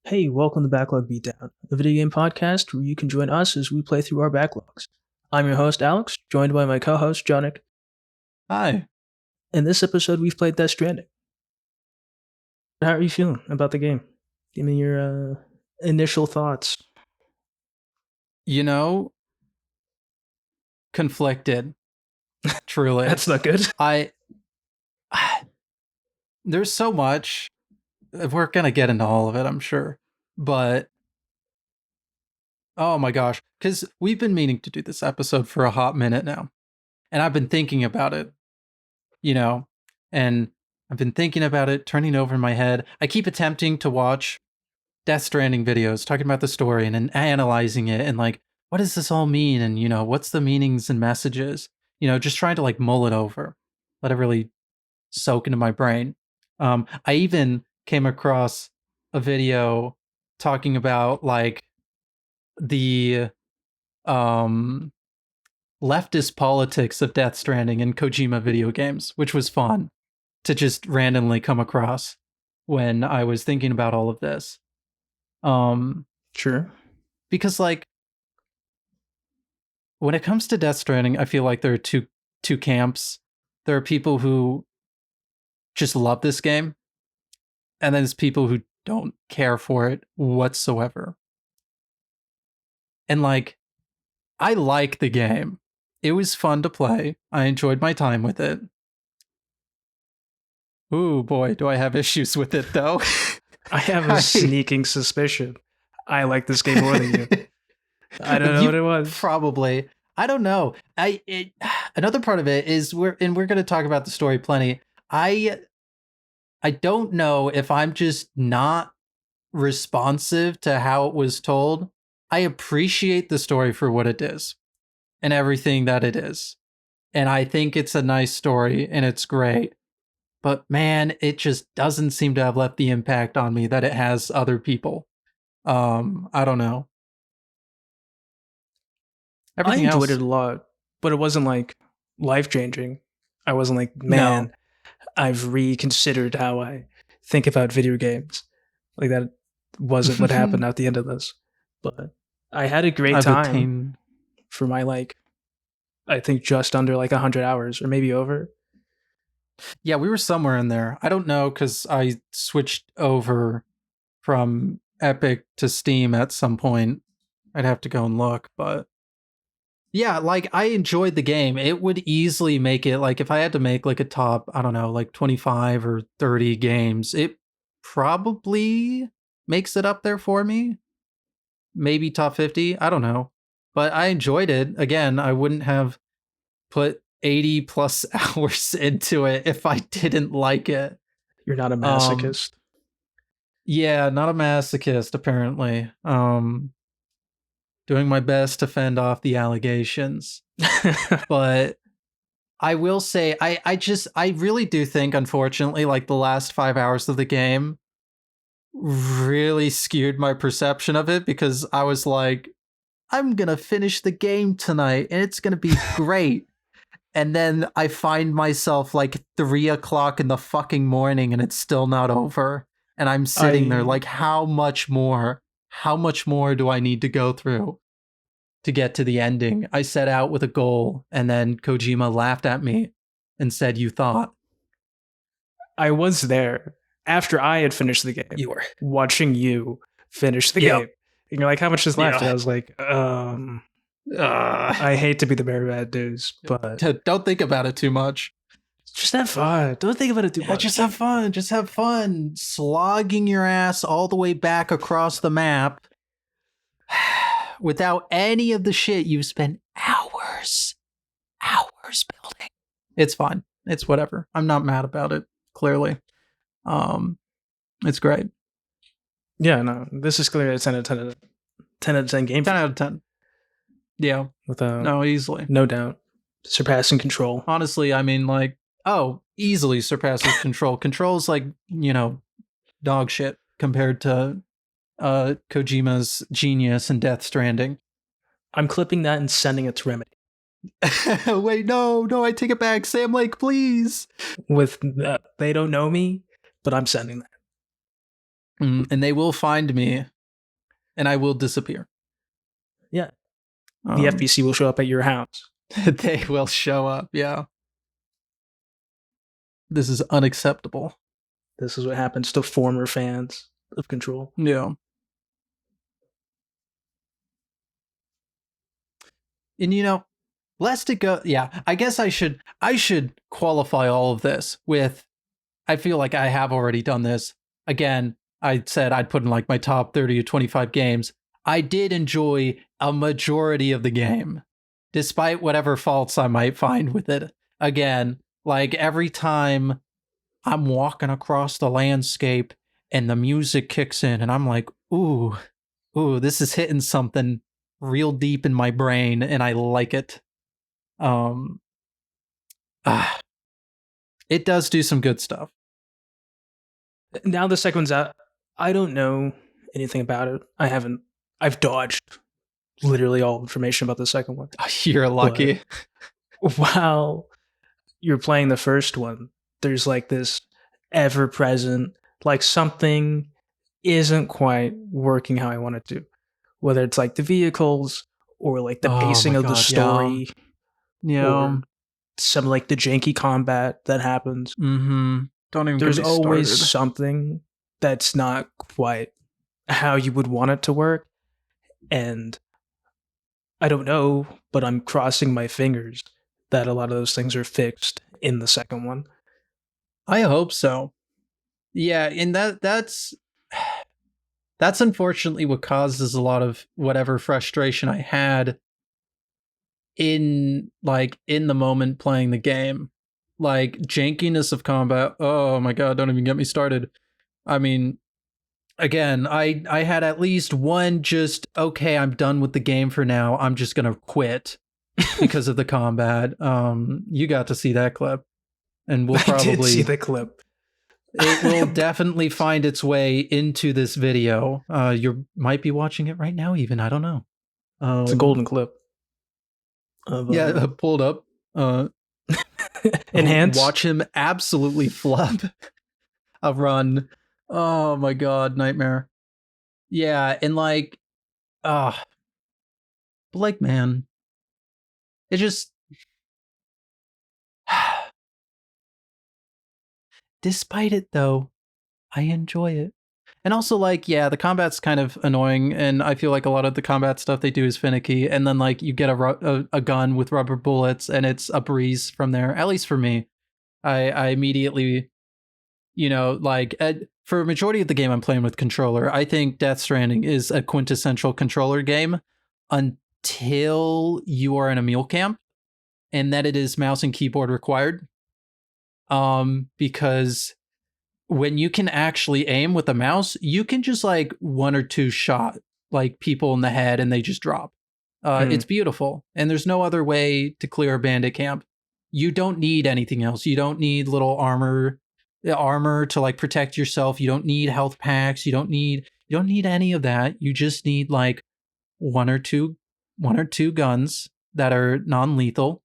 Hey, welcome to Backlog Beatdown, a video game podcast where you can join us as we play through our backlogs. I'm your host, Alex, joined by my co-host, Jonik. Hi. In this episode, we've played Death Stranding. How are you feeling about the game? Give me your initial thoughts. Conflicted. Truly. That's not good. There's so much. We're gonna get into all of it, I'm sure. But oh my gosh, because we've been meaning to do this episode for a hot minute now. And I've been thinking about it, and I've been thinking about it, turning over in my head. I keep attempting to watch Death Stranding videos, talking about the story and analyzing it and like, what does this all mean? And, what's the meanings and messages? Just trying to like mull it over, let it really soak into my brain. I even came across a video talking about like the leftist politics of Death Stranding and Kojima video games, which was fun to just randomly come across when I was thinking about all of this. Sure. Because like when it comes to Death Stranding, I feel like there are two camps. There are people who just love this game, and then there's people who don't care for it whatsoever. And like, I like the game. It was fun to play. I enjoyed my time with it. Ooh boy, do I have issues with it though. I have a sneaking suspicion I like this game more than you. I don't know what it was. Probably. I don't know. Another part of it is we're going to talk about the story plenty. I don't know if I'm just not responsive to how it was told. I appreciate the story for what it is and everything that it is. And I think it's a nice story and it's great. But man, it just doesn't seem to have left the impact on me that it has other people. I don't know. Everything I enjoyed it a lot, but it wasn't like life-changing. I wasn't like, man, no. I've reconsidered how I think about video games. Like that wasn't what happened at the end of this. But I had a great time for my like, I think just under like 100 hours or maybe over. Yeah, we were somewhere in there. I don't know because I switched over from Epic to Steam at some point. I'd have to go and look, but yeah, like I enjoyed the game. It would easily make it like if I had to make like a top, I don't know, like 25 or 30 games, it probably makes it up there for me. Maybe top 50, I don't know. But I enjoyed it. Again, I wouldn't have put 80 plus hours into it if I didn't like it. You're not a masochist. Yeah, not a masochist, apparently. Doing my best to fend off the allegations. But I will say, I really do think, unfortunately, like the last 5 hours of the game really skewed my perception of it because I was like, I'm going to finish the game tonight and it's going to be great. And then I find myself like 3 o'clock in the fucking morning and it's still not over. And I'm sitting there like, how much more do I need to go through to get to the ending? I set out with a goal and then Kojima laughed at me and said, you thought. I was there after I had finished the game. You were watching you finish the game. And you're like, how much is left? And I was like, I hate to be the bearer of bad news, but don't think about it too much. Just have fun. Don't think about it too much. Just have fun. Just have fun. Slogging your ass all the way back across the map without any of the shit you've spent hours building. It's fine. It's whatever. I'm not mad about it, clearly. It's great. Yeah, no. This is clearly a 10 out of 10 game. 10 out of 10. Yeah. No, easily. No doubt. Surpassing Control. Honestly, I mean, like, easily surpasses Control. Control's like, dog shit compared to Kojima's genius and Death Stranding. I'm clipping that and sending it to Remedy. Wait, no, I take it back. Sam Lake, please. With they don't know me, but I'm sending that. And they will find me, and I will disappear. Yeah. The FBC will show up at your house. They will show up, yeah. This is unacceptable. This is what happens to former fans of Control. Yeah. And lest it go, yeah, I guess I should qualify all of this with, I feel like I have already done this. Again, I said I'd put in like my top 30 to 25 games. I did enjoy a majority of the game, despite whatever faults I might find with it. Again, like every time I'm walking across the landscape and the music kicks in and I'm like, ooh, this is hitting something real deep in my brain and I like it. It does do some good stuff. Now the second one's out. I don't know anything about it. I've dodged literally all information about the second one. You're lucky. But while you're playing the first one, there's like this ever present, like something isn't quite working how I want it to. Whether it's like the vehicles or like the pacing of the story. Yeah. Or some like the janky combat that happens. Mm-hmm. Don't even. There's always something that's not quite how you would want it to work. And I don't know, but I'm crossing my fingers that a lot of those things are fixed in the second one. I hope so. Yeah, and that's unfortunately what causes a lot of whatever frustration I had in the moment playing the game. Like jankiness of combat. Oh my god, don't even get me started. I mean, again, I had at least one just, okay, I'm done with the game for now. I'm just going to quit because of the combat. You got to see that clip. And we'll probably I did see the clip. It will definitely find its way into this video. You might be watching it right now even, I don't know. It's a golden clip. Yeah, pulled up. Enhance. Watch him absolutely flub a run. Oh my god, nightmare. Yeah, and like, but like, man, it just, despite it though, I enjoy it. And also, like, yeah, the combat's kind of annoying, and I feel like a lot of the combat stuff they do is finicky, and then, like, you get a gun with rubber bullets, and it's a breeze from there, at least for me. I immediately, like, for a majority of the game I'm playing with controller, I think Death Stranding is a quintessential controller game until you are in a mule camp, and that it is mouse and keyboard required. Because when you can actually aim with a mouse, you can just like one or two shot like people in the head and they just drop. It's beautiful. And there's no other way to clear a bandit camp. You don't need anything else. You don't need little armor to like protect yourself. You don't need health packs. You don't need any of that. You just need like one or two guns that are non-lethal,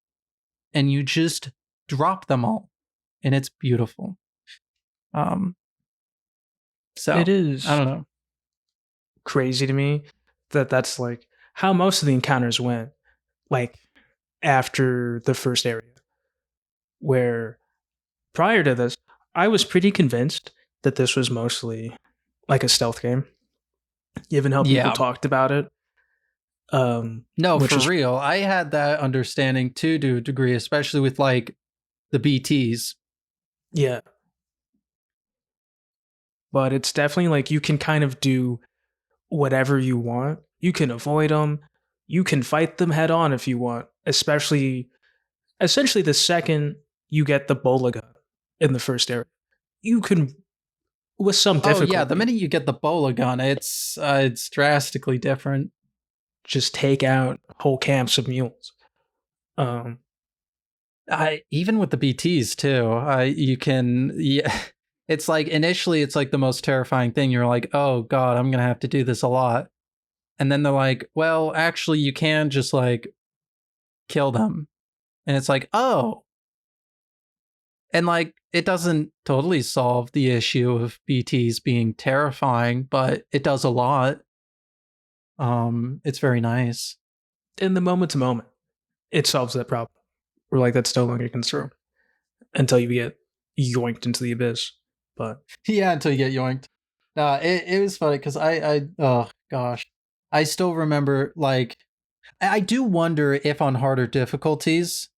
and you just drop them all. And it's beautiful. So it is, I don't know, crazy to me that that's like how most of the encounters went, like after the first area, where prior to this I was pretty convinced that this was mostly like a stealth game, given how people talked about it. No, for real, I had that understanding too, to a degree, especially with like the BTs. Yeah. But it's definitely like you can kind of do whatever you want. You can avoid them. You can fight them head on if you want. Essentially, the second you get the bola gun in the first area, you can, with some difficulty. Oh yeah, the minute you get the bola gun, it's drastically different. Just take out whole camps of mules. Even with the BTs too, you can. Yeah. It's like initially it's like the most terrifying thing. You're like, oh god, I'm gonna have to do this a lot. And then they're like, well, actually you can just like kill them. And it's like, oh. And like, it doesn't totally solve the issue of BTs being terrifying, but it does a lot. It's very nice. In the moment to moment, it solves that problem. We're like, that's no longer a concern until you get yoinked into the abyss. But Yeah, until you get yoinked. No, it was funny because oh gosh, I still remember, like, I do wonder if on harder difficulties,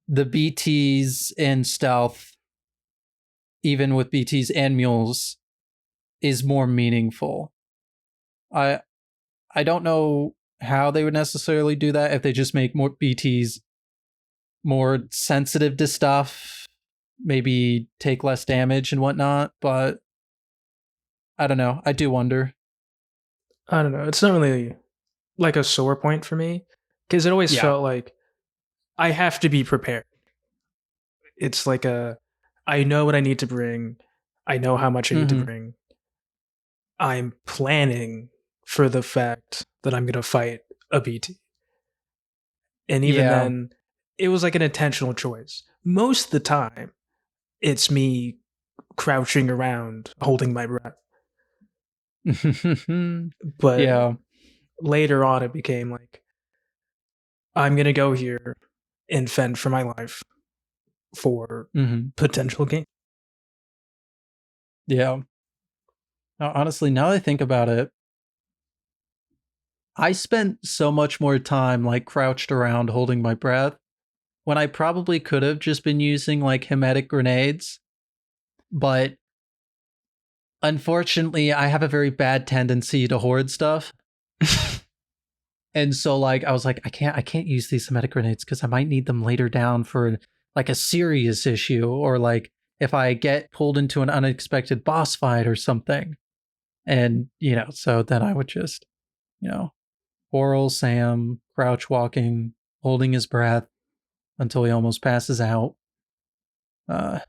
the BTs in stealth, even with BTs and mules, is more meaningful. I I don't know how they would necessarily do that, if they just make more BTs more sensitive to stuff, maybe take less damage and whatnot, but I don't know. I do wonder. I don't know. It's not really like a sore point for me because it always Yeah. felt like I have to be prepared. It's like I know what I need to bring. I know how much I need to Mm-hmm. bring. I'm planning for the fact that I'm going to fight a BT. And even Yeah. then, it was like an intentional choice. Most of the time, it's me crouching around, holding my breath. But Yeah. later on, it became like, I'm going to go here and fend for my life for Mm-hmm. potential gain. Yeah. Now, honestly, now that I think about it, I spent so much more time like crouched around holding my breath when I probably could have just been using like hermetic grenades. But unfortunately, I have a very bad tendency to hoard stuff. And so like I was like, I can't use these hermetic grenades because I might need them later down for like a serious issue, or like if I get pulled into an unexpected boss fight or something. And so then I would just, you know, Oral Sam crouch walking, holding his breath until he almost passes out. Uh,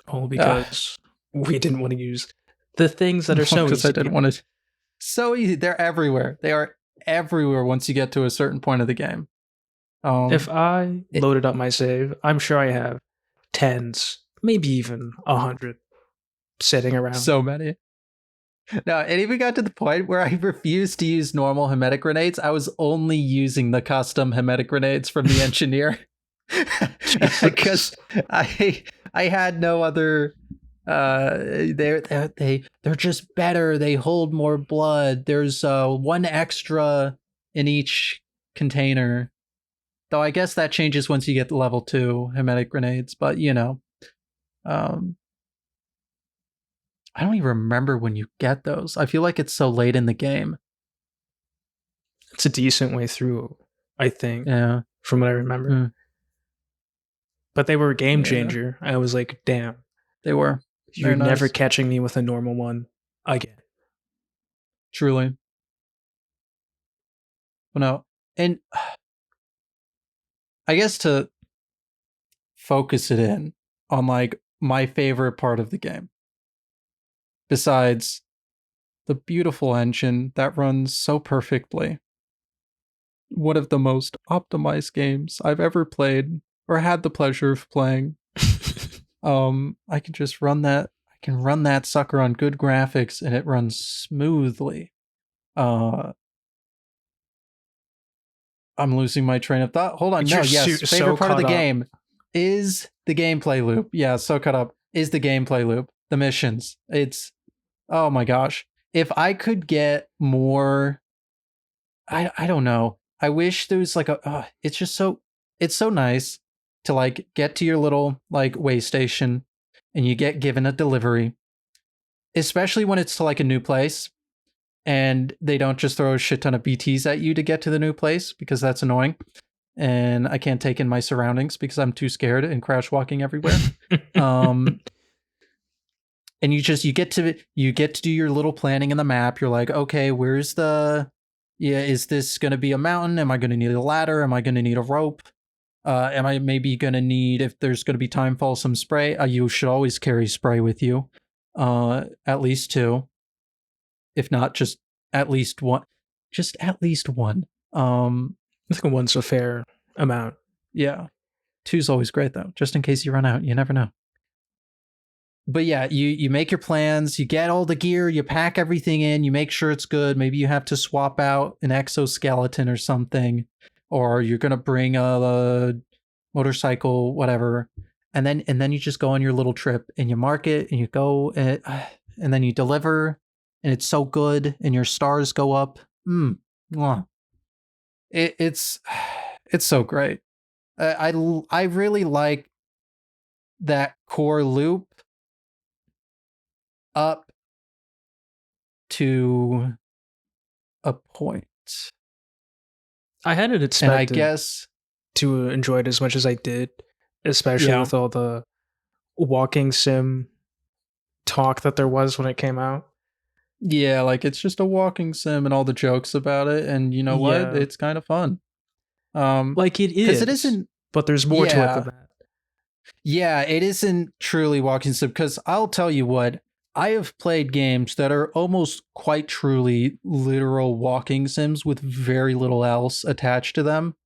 All uh because we didn't want to use the things that are so because I easy. didn't want to. So easy. They're everywhere. They are everywhere once you get to a certain point of the game. If Um, I it, loaded up my save, I'm sure I have tens, maybe even 100 sitting around. so many. No, it even got to the point where I refused to use normal hermetic grenades. I was only using the custom hermetic grenades from the engineer because Jesus. I had no other. They're just better. They hold more blood. There's one extra in each container. Though I guess that changes once you get to level 2 hermetic grenades. But um, I don't even remember when you get those. I feel like it's so late in the game. It's a decent way through, I think, Yeah. from what I remember. Mm, But they were a game yeah. changer. I was like, damn, They were. you're They're never nice. catching me with a normal one again. Truly. Well, no. And I guess to focus it in on like my favorite part of the game, besides the beautiful engine that runs so perfectly, one of the most optimized games I've ever played or had the pleasure of playing. I can just run that. I can run that sucker on good graphics and it runs smoothly. Uh, I'm losing my train of thought. Hold on. But No, you're yes. so Favorite part of caught the up. game is the gameplay loop. Yeah, so caught up. Is the gameplay loop. The missions. It's, oh my gosh. If I could get more, I don't know. I wish there was like it's just so, it's so nice to like get to your little like way station and you get given a delivery, especially when it's to like a new place and they don't just throw a shit ton of BTs at you to get to the new place, because that's annoying. And I can't take in my surroundings because I'm too scared and crash walking everywhere. um, and you get to do your little planning in the map. You're like, okay, where's the, yeah, is this going to be a mountain? Am I going to need a ladder? Am I going to need a rope? Am I maybe going to need, if there's going to be timefall, some spray? You should always carry spray with you, at least 2, if not just at least 1, just at least 1. I think one's a fair amount. Yeah. 2's always great though, just in case you run out. You never know. But yeah, you make your plans, you get all the gear, you pack everything in, you make sure it's good. Maybe you have to swap out an exoskeleton or something, or you're gonna bring a motorcycle, whatever. And then you just go on your little trip and you mark it and you go and then you deliver, and it's so good and your stars go up. It's so great. I really like that core loop up to a point. I hadn't expected, and I guess, to enjoy it as much as I did, especially with all the walking sim talk that there was when it came out. Yeah, like it's just a walking sim and all the jokes about it, and you know what? It's kind of fun. Like it is, it isn't, but there's more to it than that. Yeah, it isn't truly walking sim, because I'll tell you what, I have played games that are almost quite truly literal walking sims with very little else attached to them.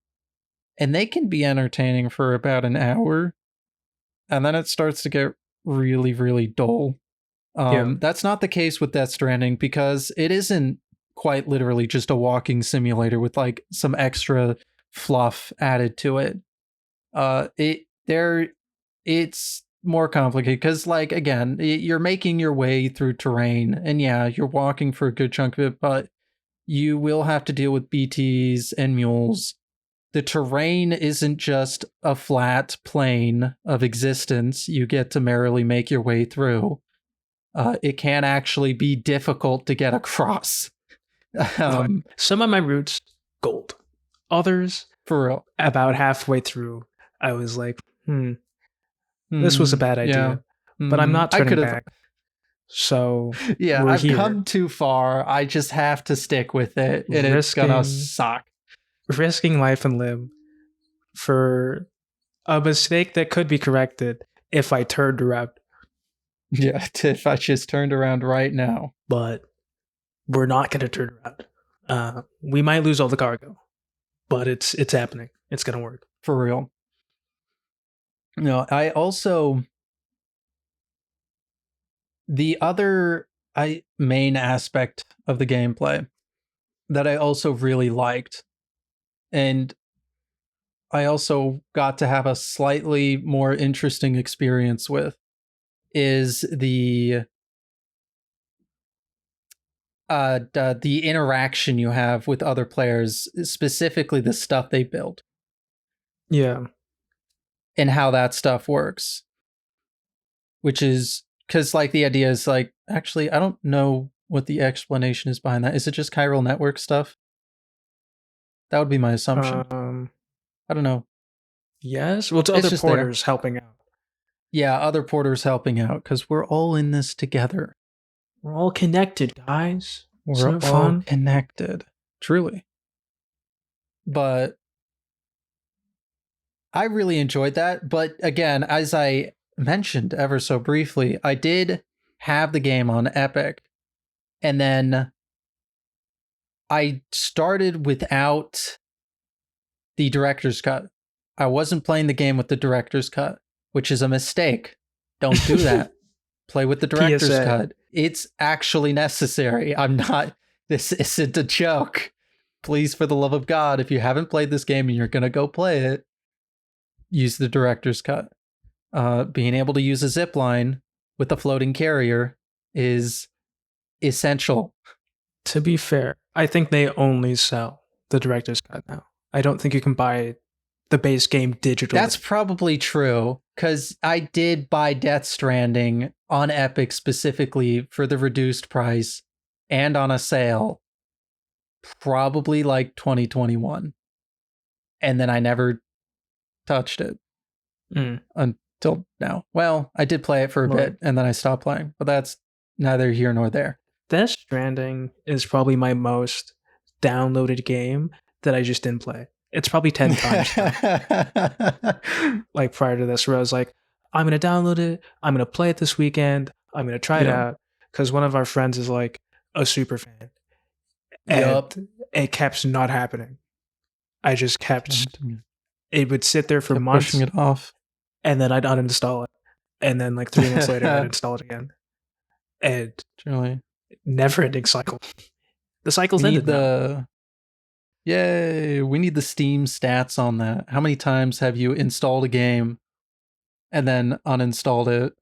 And they can be entertaining for about an hour. And then it starts to get really, really dull. That's not the case with Death Stranding, because it isn't quite literally just a walking simulator with like some extra fluff added to it. It's more complicated because, like, again, you're making your way through terrain, and yeah, you're walking for a good chunk of it, but you will have to deal with BTs and mules. The terrain isn't just a flat plane of existence you get to merrily make your way through. It can actually be difficult to get across. Some of my routes, gold. Others, for real, about halfway through, I was like, this was a bad idea, but I'm not turning back. So yeah, I've come too far. I just have to stick with it, and it's gonna suck. Risking life and limb for a mistake that could be corrected if I turned around. Yeah, if I just turned around right now. But we're not going to turn around. We might lose all the cargo, but it's happening. It's going to work. For real. No, I also... The other main aspect of the gameplay that I also really liked, and I also got to have a slightly more interesting experience with, is the interaction you have with other players, specifically the stuff they build. Yeah. And how that stuff works. Which is, because like the idea is like, actually, I don't know what the explanation is behind that. Is it just chiral network stuff? That would be my assumption. I don't know. Yes. Well, it's other porters helping out. Yeah, other porters helping out, because we're all in this together. We're all connected, guys. We're all connected. Truly. But I really enjoyed that. But again, as I mentioned ever so briefly, I did have the game on Epic. And then I started without the director's cut. I wasn't playing the game with the director's cut, which is a mistake. Don't do that. Play with the director's cut. It's actually necessary. This isn't a joke. Please, for the love of God, if you haven't played this game and you're going to go play it, use the director's cut. Being able to use a zip line with a floating carrier is essential. To be fair, I think they only sell the director's cut now. I don't think you can buy the base game digitally. That's probably true, because I did buy Death Stranding on Epic specifically for the reduced price and on a sale, probably like 2021. And then I never touched it until now. Well, I did play it for a bit and then I stopped playing, but that's neither here nor there. Death Stranding is probably my most downloaded game that I just didn't play. It's probably 10 times. Like prior to this, where I was like, I'm going to download it. I'm going to play it this weekend. I'm going to try it out. Because one of our friends is like a super fan. And it kept not happening. I just kept It would sit there for Kept months, pushing it off. and then I'd uninstall it, and then like 3 months later, I'd install it again, and Truly. never-ending cycle. The cycle's We need ended now. the Yay! We need the Steam stats on that. How many times have you installed a game and then uninstalled it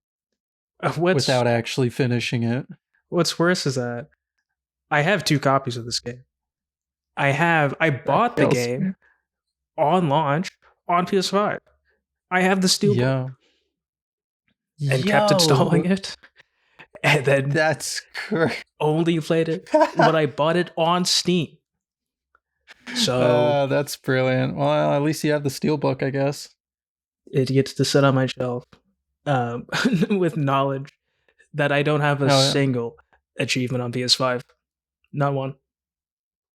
without actually finishing it? What's worse is that I have 2 copies of this game. I bought the game on launch on PS5. I have the Steelbook. And kept installing it. And then that's great. Only played it when I bought it on Steam. So that's brilliant. Well, at least you have the Steelbook, I guess. It gets to sit on my shelf with knowledge that I don't have a single achievement on PS5. Not one.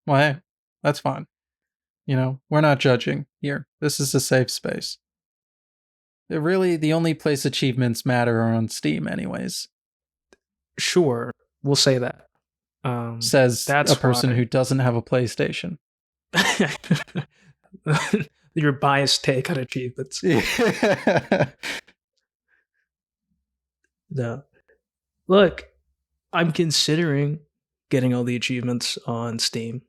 Well, hey, that's fine. You know, we're not judging here. This is a safe space. Really, the only place achievements matter are on Steam anyways. Sure, we'll say that. Says a person who doesn't have a PlayStation. Your biased take on achievements. No. Look, I'm considering getting all the achievements on Steam.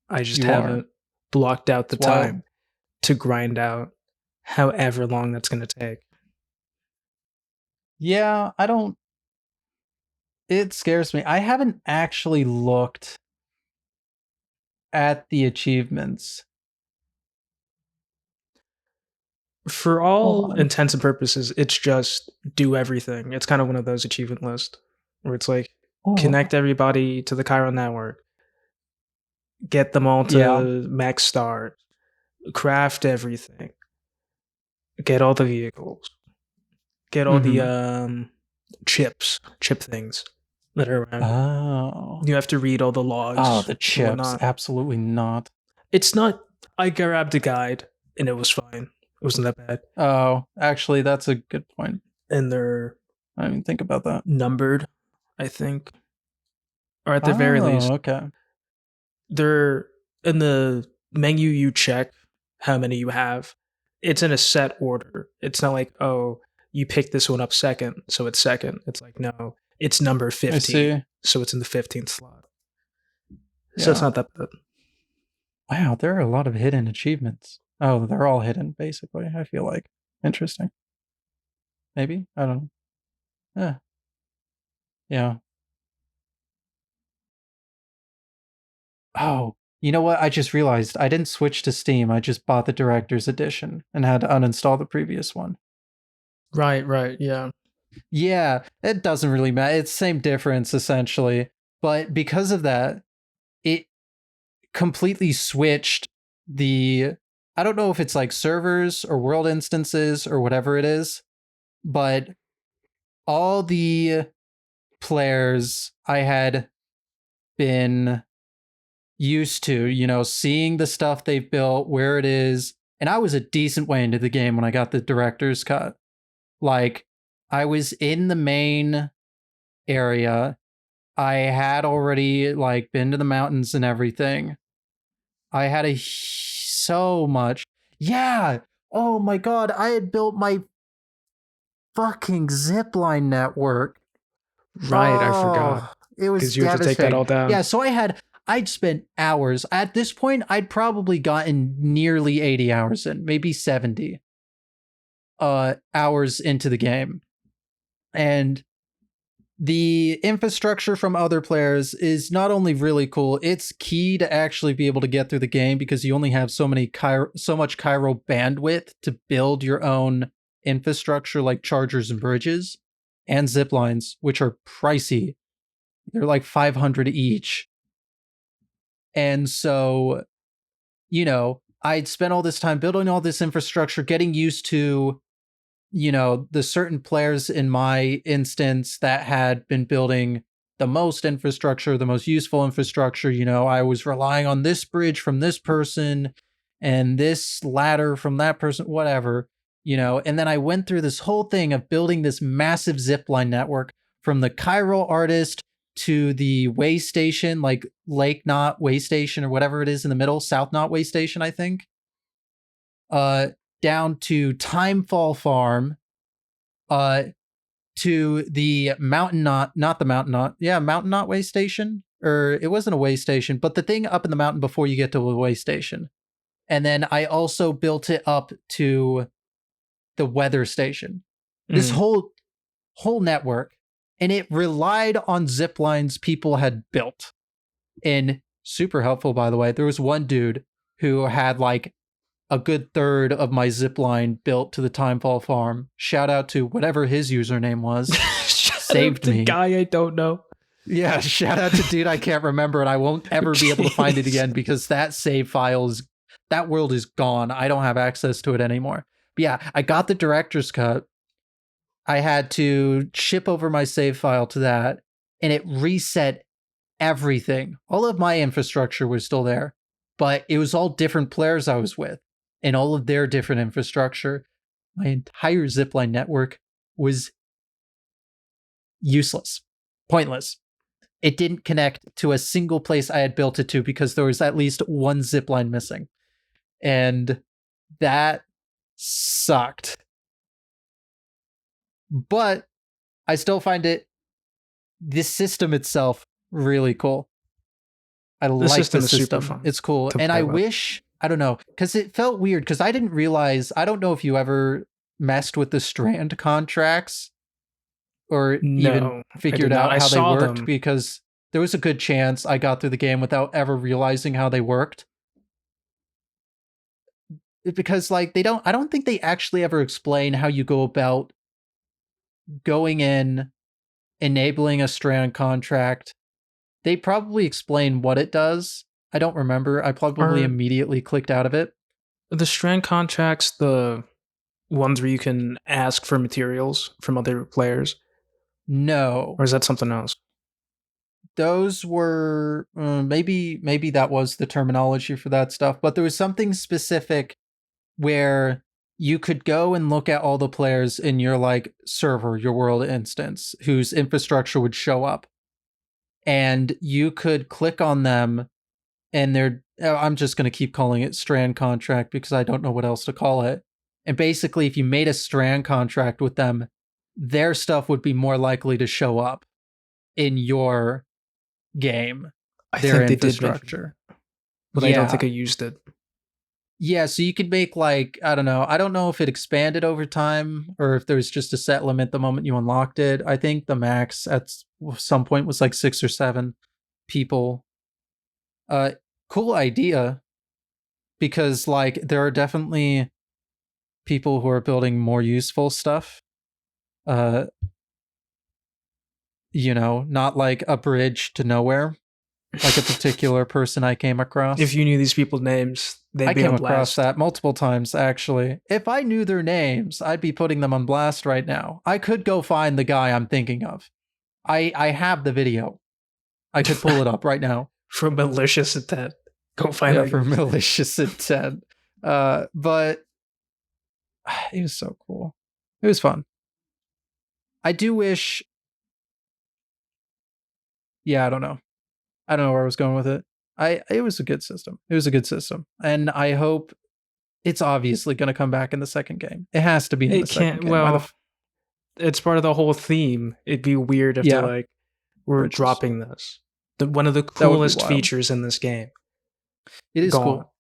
I just haven't blocked out the time to grind out however long that's going to take. Yeah, it scares me. I haven't actually looked at the achievements. For all intents and purposes, it's just do everything. It's kind of one of those achievement lists where it's like connect everybody to the Chiral network, get them all to max start, craft everything, get all the vehicles, get all the chip things that are around. Oh. You have to read all the logs. Oh, the chips. Absolutely not. It's not. I grabbed a guide and it was fine. It wasn't that bad. Oh, actually, that's a good point. And they're... I didn't even think about that. Numbered, I think. Or at the very least. Okay. They're in the menu, you check how many you have. It's in a set order. It's not like, oh, you picked this one up second, so it's second. It's like, no, it's number 15, so it's in the 15th slot. So it's not that bad. Wow, there are a lot of hidden achievements. Oh, they're all hidden, basically, I feel like. Interesting. Maybe? I don't know. Yeah. Oh, you know what? I just realized I didn't switch to Steam. I just bought the Director's Edition and had to uninstall the previous one. Right, yeah. Yeah, it doesn't really matter. It's the same difference, essentially. But because of that, it completely switched the... I don't know if it's like servers or world instances or whatever it is, but all the players I had been used to, you know, seeing the stuff they've built, where it is, and I was a decent way into the game when I got the director's cut. Like, I was in the main area. I had already, like, been to the mountains and everything. I had so much. Yeah! Oh my god, I had built my fucking zipline network. Right, I forgot. It was devastating. You have to take that all down. Yeah, so I'd spent hours. At this point, I'd probably gotten nearly 80 hours in, maybe 70 hours into the game. And the infrastructure from other players is not only really cool, it's key to actually be able to get through the game because you only have so much chiral bandwidth to build your own infrastructure like chargers and bridges and zip lines, which are pricey. They're like 500 each. And so, you know, I'd spent all this time building all this infrastructure, getting used to, you know, the certain players in my instance that had been building the most infrastructure, the most useful infrastructure. You know, I was relying on this bridge from this person and this ladder from that person, whatever, you know. And then I went through this whole thing of building this massive zipline network from the chiral artist to the way station, like Lake Knot way station or whatever it is in the middle, South Knot way station, I think. uh, down to Timefall Farm, uh, to the Mountain Knot, not the Mountain Knot, yeah, Mountain Knot way station, or it wasn't a way station, but the thing up in the mountain before you get to the way station. And then I also built it up to the weather station. This whole network, and it relied on zip lines people had built. And super helpful, by the way. There was one dude who had like a good third of my zip line built to the Timefall Farm. Shout out to whatever his username was. Saved me. Guy I don't know. Yeah, shout out to dude I can't remember, and I won't ever be able to find it again because that save file is, that world is gone. I don't have access to it anymore. But yeah, I got the director's cut. I had to ship over my save file to that, and it reset everything. All of my infrastructure was still there, but it was all different players I was with and all of their different infrastructure. My entire zipline network was useless, pointless. It didn't connect to a single place I had built it to because there was at least one zipline missing. And that sucked. But I still find this system itself really cool. I like the system. It's cool. And I wish, I don't know, because it felt weird because I didn't realize, I don't know if you ever messed with the strand contracts or even figured out how they worked, because there was a good chance I got through the game without ever realizing how they worked. Because like I don't think they actually ever explain how you go about going in, enabling a strand contract. They probably explain what it does. I don't remember. I probably immediately clicked out of it. The strand contracts, the ones where you can ask for materials from other players? No. Or is that something else? Those were maybe that was the terminology for that stuff, but there was something specific where you could go and look at all the players in your like server, your world instance, whose infrastructure would show up. And you could click on them and I'm just going to keep calling it strand contract because I don't know what else to call it. And basically, if you made a strand contract with them, their stuff would be more likely to show up in your game. Their infrastructure. But I don't think I used it. Yeah, so you could make like, I don't know if it expanded over time or if there was just a set limit the moment you unlocked it. I think the max at some point was like 6 or 7 people. Cool idea, because like there are definitely people who are building more useful stuff. Not like a bridge to nowhere. Like a particular person I came across. If you knew these people's names, they'd be on blast. I came across that multiple times, actually. If I knew their names, I'd be putting them on blast right now. I could go find the guy I'm thinking of. I have the video. I could pull it up right now. For malicious intent. Go find it. For malicious intent. But it was so cool. It was fun. I do wish... Yeah, I don't know where I was going with it. It was a good system. And I hope it's obviously going to come back in the second game. It has to be in the second game. Well, it's part of the whole theme. It'd be weird if we're dropping this. One of the coolest features in this game. It is cool.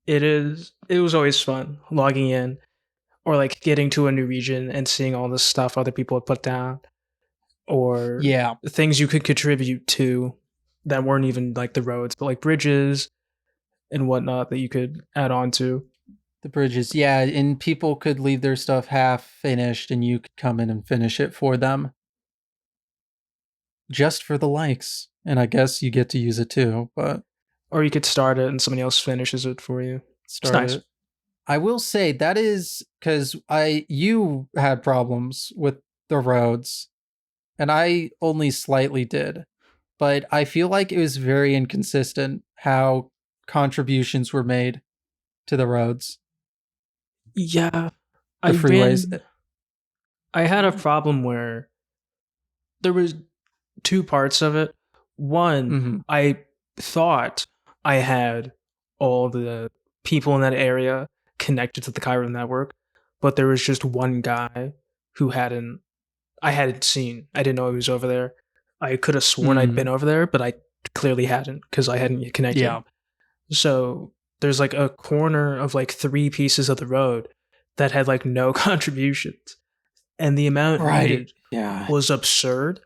It is. It was always fun logging in or like getting to a new region and seeing all the stuff other people had put down. Or things you could contribute to that weren't even like the roads, but like bridges and whatnot that you could add on to. The bridges, yeah, and people could leave their stuff half finished and you could come in and finish it for them. Just for the likes. And I guess you get to use it too, but... Or you could start it and somebody else finishes it for you. It's nice. I will say that is because you had problems with the roads. And I only slightly did, but I feel like it was very inconsistent how contributions were made to the roads. Yeah. The freeways. I had a problem where there was 2 parts of it. One, I thought I had all the people in that area connected to the chiral network, but there was just one guy who I hadn't seen. I didn't know he was over there. I could have sworn I'd been over there, but I clearly hadn't because I hadn't yet connected. Yeah. So there's like a corner of like 3 pieces of the road that had like no contributions, and the amount needed was absurd,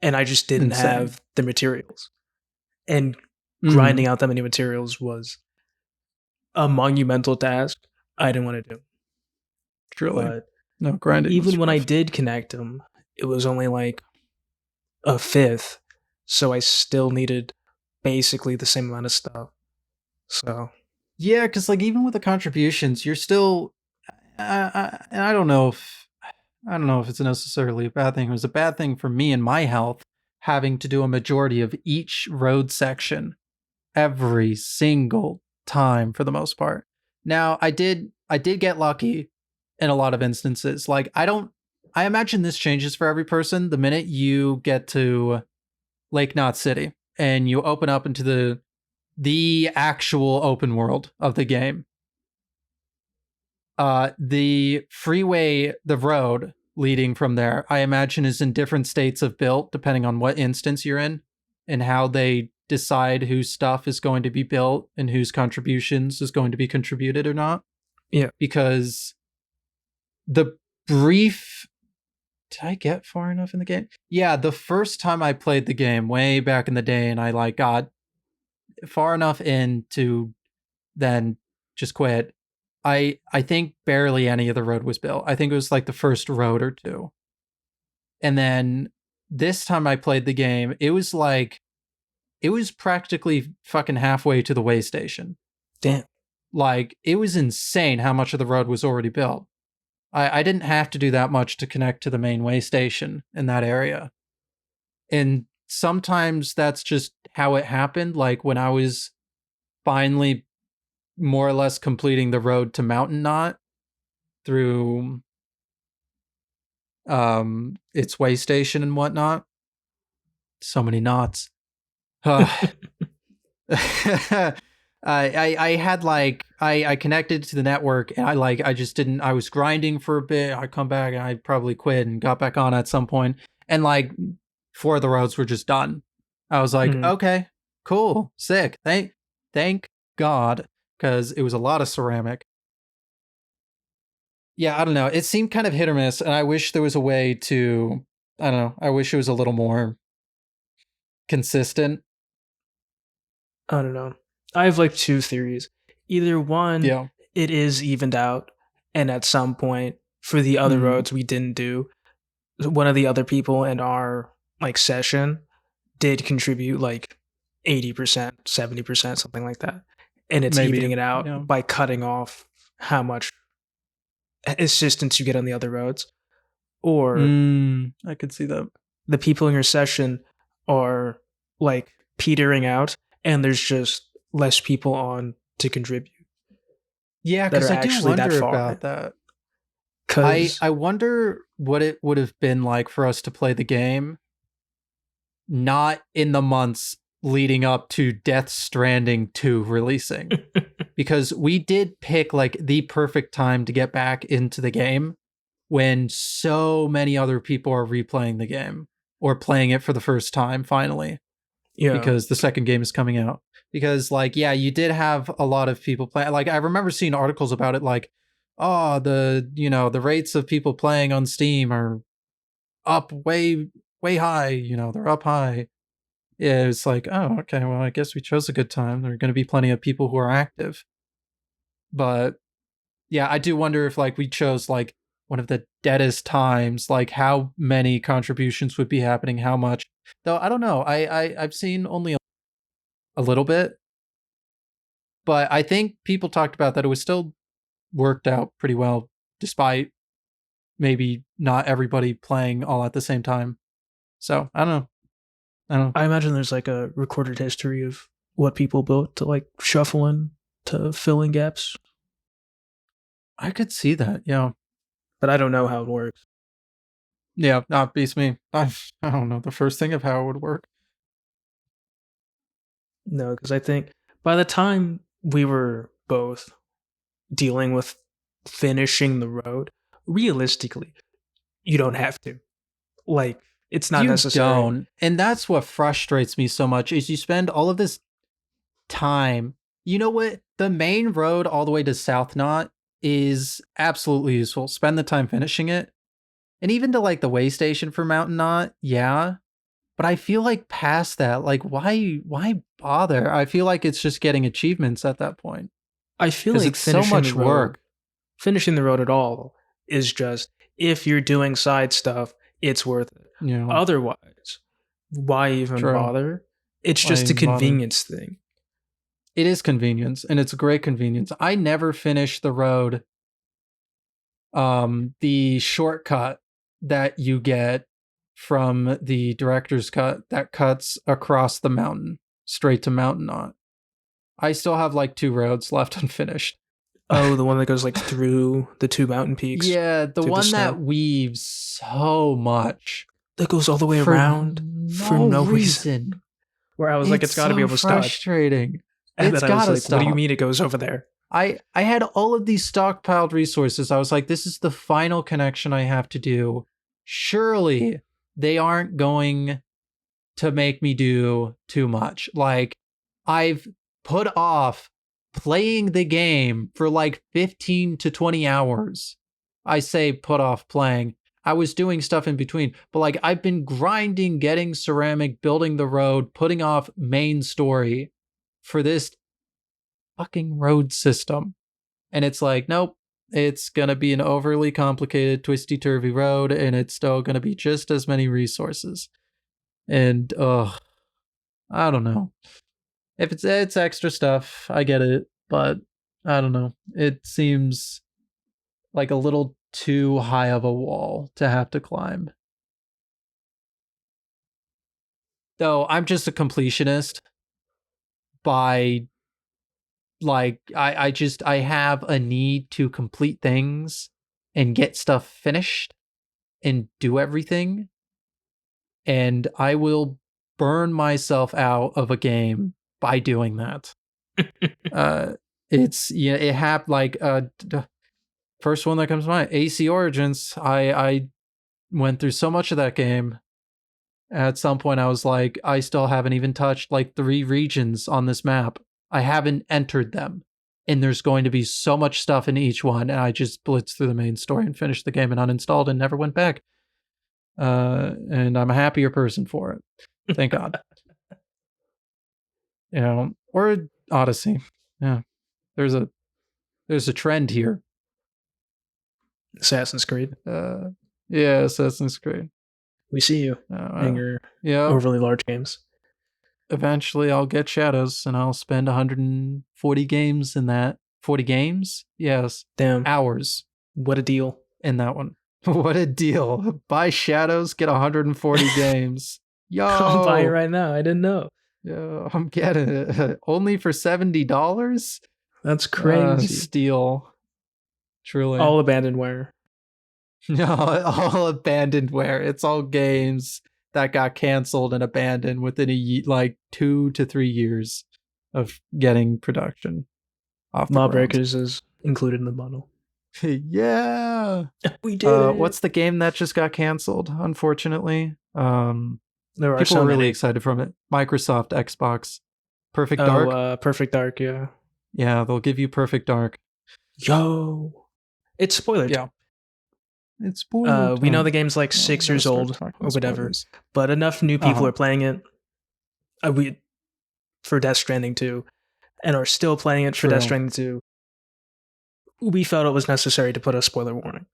and I just didn't have the materials. And grinding out that many materials was a monumental task I didn't want to do. Truly. But no, grinding. Even when I did connect them, it was only like a fifth, so I still needed basically the same amount of stuff. So yeah, because like even with the contributions, you're still. And I don't know if it's necessarily a bad thing. It was a bad thing for me and my health having to do a majority of each road section every single time for the most part. Now, I did get lucky in a lot of instances. Like I imagine this changes for every person the minute you get to Lake Knot City and you open up into the actual open world of the game. The freeway, the road leading from there, I imagine is in different states of built depending on what instance you're in and how they decide whose stuff is going to be built and whose contributions is going to be contributed or not. Yeah. Because the brief... Did I get far enough in the game? Yeah, the first time I played the game way back in the day and I like got far enough in to then just quit. I think barely any of the road was built. I think it was like the first road or two. And then this time I played the game, it was practically fucking halfway to the way station. Damn. Like, it was insane how much of the road was already built. I didn't have to do that much to connect to the main way station in that area. And sometimes that's just how it happened. Like when I was finally more or less completing the road to Mountain Knot through its way station and whatnot. So many knots. I had like I connected to the network and I just didn't. I was grinding for a bit. I come back and I probably quit and got back on at some point. And like 4 of the roads were just done. I was like, okay, cool, sick. Thank God, because it was a lot of ceramic. Yeah, I don't know. It seemed kind of hit or miss, and I wish there was a way to. I don't know. I wish it was a little more consistent. I don't know. I have like 2 theories. Either one, it is evened out, and at some point for the other roads we didn't do, one of the other people in our like session did contribute like 80%, 70%, something like that. And it's evening it out by cutting off how much assistance you get on the other roads. Or I could see that. The people in your session are like petering out and there's just less people on to contribute. Yeah, because I do wonder about that. I wonder what it would have been like for us to play the game not in the months leading up to Death Stranding 2 releasing. Because we did pick like the perfect time to get back into the game when so many other people are replaying the game or playing it for the first time finally. Yeah. Because the second game is coming out. Because like, yeah, you did have a lot of people play. Like I remember seeing articles about it like, oh, the rates of people playing on Steam are up way high, they're up high. Yeah, it's like, oh, okay, well, I guess we chose a good time. There are going to be plenty of people who are active. But yeah, I do wonder if like we chose like one of the deadest times, like how many contributions would be happening, how much. Though I don't know. I've seen only a little bit. But I think people talked about that it was still worked out pretty well, despite maybe not everybody playing all at the same time. So I don't know. I imagine there's like a recorded history of what people built to like shuffle in to fill in gaps. I could see that, yeah. But I don't know how it works. Yeah, not beats me. I don't know the first thing of how it would work. No, because I think by the time we were both dealing with finishing the road, realistically, you don't have to. Like, it's not You necessary. don't. And that's what frustrates me so much is you spend all of this time. You know what? The main road all the way to South Knot is absolutely useful. Spend the time finishing it. And even to like the way station for Mountain Knot, yeah. But I feel like past that, like why bother? I feel like it's just getting achievements at that point. I feel Because like it's so much work. finishing the road at all is just, if you're doing side stuff, it's worth it. You know, Otherwise, why even true. bother? It's Why just a even bother? convenience thing. It is convenience, and it's a great convenience. I never finished the road. The shortcut that you get from the director's cut that cuts across the mountain straight to Mountain Knot. I still have like 2 roads left unfinished. Oh, the one that goes like through the 2 mountain peaks. Yeah, the through one that snow. weaves so much That goes all the way for around for no reason. Where I was like, it's got to be so able to stop. frustrating. And It's then I was gotta like, what do you stop. mean it goes over there? I had all of these stockpiled resources. I was like, this is the final connection I have to do. Surely they aren't going to make me do too much. Like, I've put off playing the game for like 15 to 20 hours. I say put off playing. I was doing stuff in between, but like I've been grinding, getting ceramic, building the road, putting off main story for this fucking road system. And it's like, nope, it's going to be an overly complicated, twisty turvy road, and it's still going to be just as many resources. And, I don't know. If it's extra stuff, I get it, but I don't know. It seems like a little too high of a wall to have to climb. Though I'm just a completionist by like I have a need to complete things and get stuff finished and do everything, and I will burn myself out of a game by doing that. It's yeah, it happened like first one that comes to mind, AC Origins. I went through so much of that game. At some point, I was like, I still haven't even touched like 3 regions on this map. I haven't entered them. And there's going to be so much stuff in each one. And I just blitzed through the main story and finished the game and uninstalled and never went back. And I'm a happier person for it. Thank God. You know, or Odyssey. Yeah. There's a trend here. Assassin's Creed. Yeah, Assassin's Creed. We see you in your overly large games. Eventually, I'll get Shadows, and I'll spend 140 games in that. 40 games? Yes. Damn. Hours. What a deal. In that one. What a deal. Buy Shadows, get 140 games. Yo! I'll buy it right now. I didn't know. Yo, I'm getting it. Only for $70? That's crazy. Steal. Truly. All abandonware. No, all abandonware. It's all games that got canceled and abandoned within like 2 to 3 years of getting production off the Lawbreakers is included in the bundle. Yeah, we did it. What's the game that just got canceled? Unfortunately, there are people were really excited from it. Microsoft Xbox, Perfect Dark. Perfect Dark. Yeah, they'll give you Perfect Dark. Yo, it's spoiler. Yeah. It's spoiler. We know the game's like 6 years old or whatever, but enough new people are playing it. We for Death Stranding 2, and are still playing it for Death Stranding 2. We felt it was necessary to put a spoiler warning.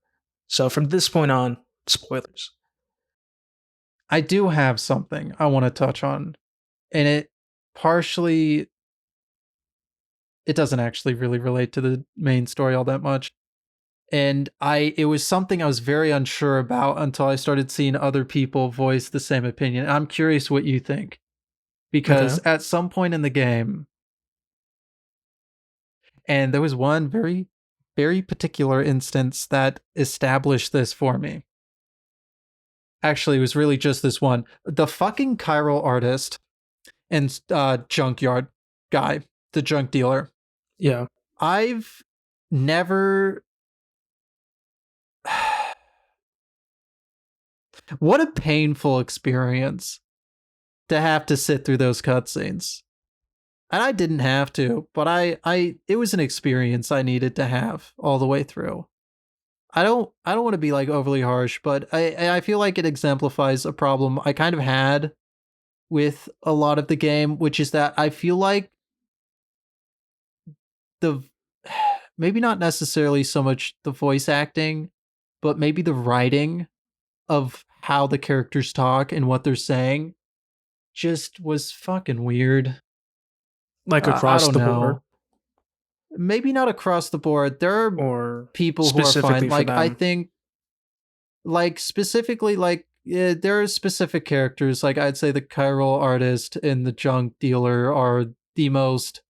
So from this point on, spoilers. I do have something I want to touch on, and it doesn't actually really relate to the main story all that much. And it was something I was very unsure about until I started seeing other people voice the same opinion. I'm curious what you think. Because at some point in the game, and there was one very, very particular instance that established this for me. Actually, it was really just this one. The fucking chiral artist and junkyard guy, the junk dealer, Yeah. I've never. What a painful experience to have to sit through those cutscenes. And I didn't have to, but it was an experience I needed to have all the way through. I don't want to be like overly harsh, but I feel like it exemplifies a problem I kind of had with a lot of the game, which is that I feel like the maybe not necessarily so much the voice acting, but maybe the writing of how the characters talk and what they're saying just was fucking weird. Like I across don't the board know. Maybe not across the board. There are or people who are fine. specifically for Like I them? think, like specifically, like there are specific characters. Like I'd say the chiral artist and the junk dealer are the most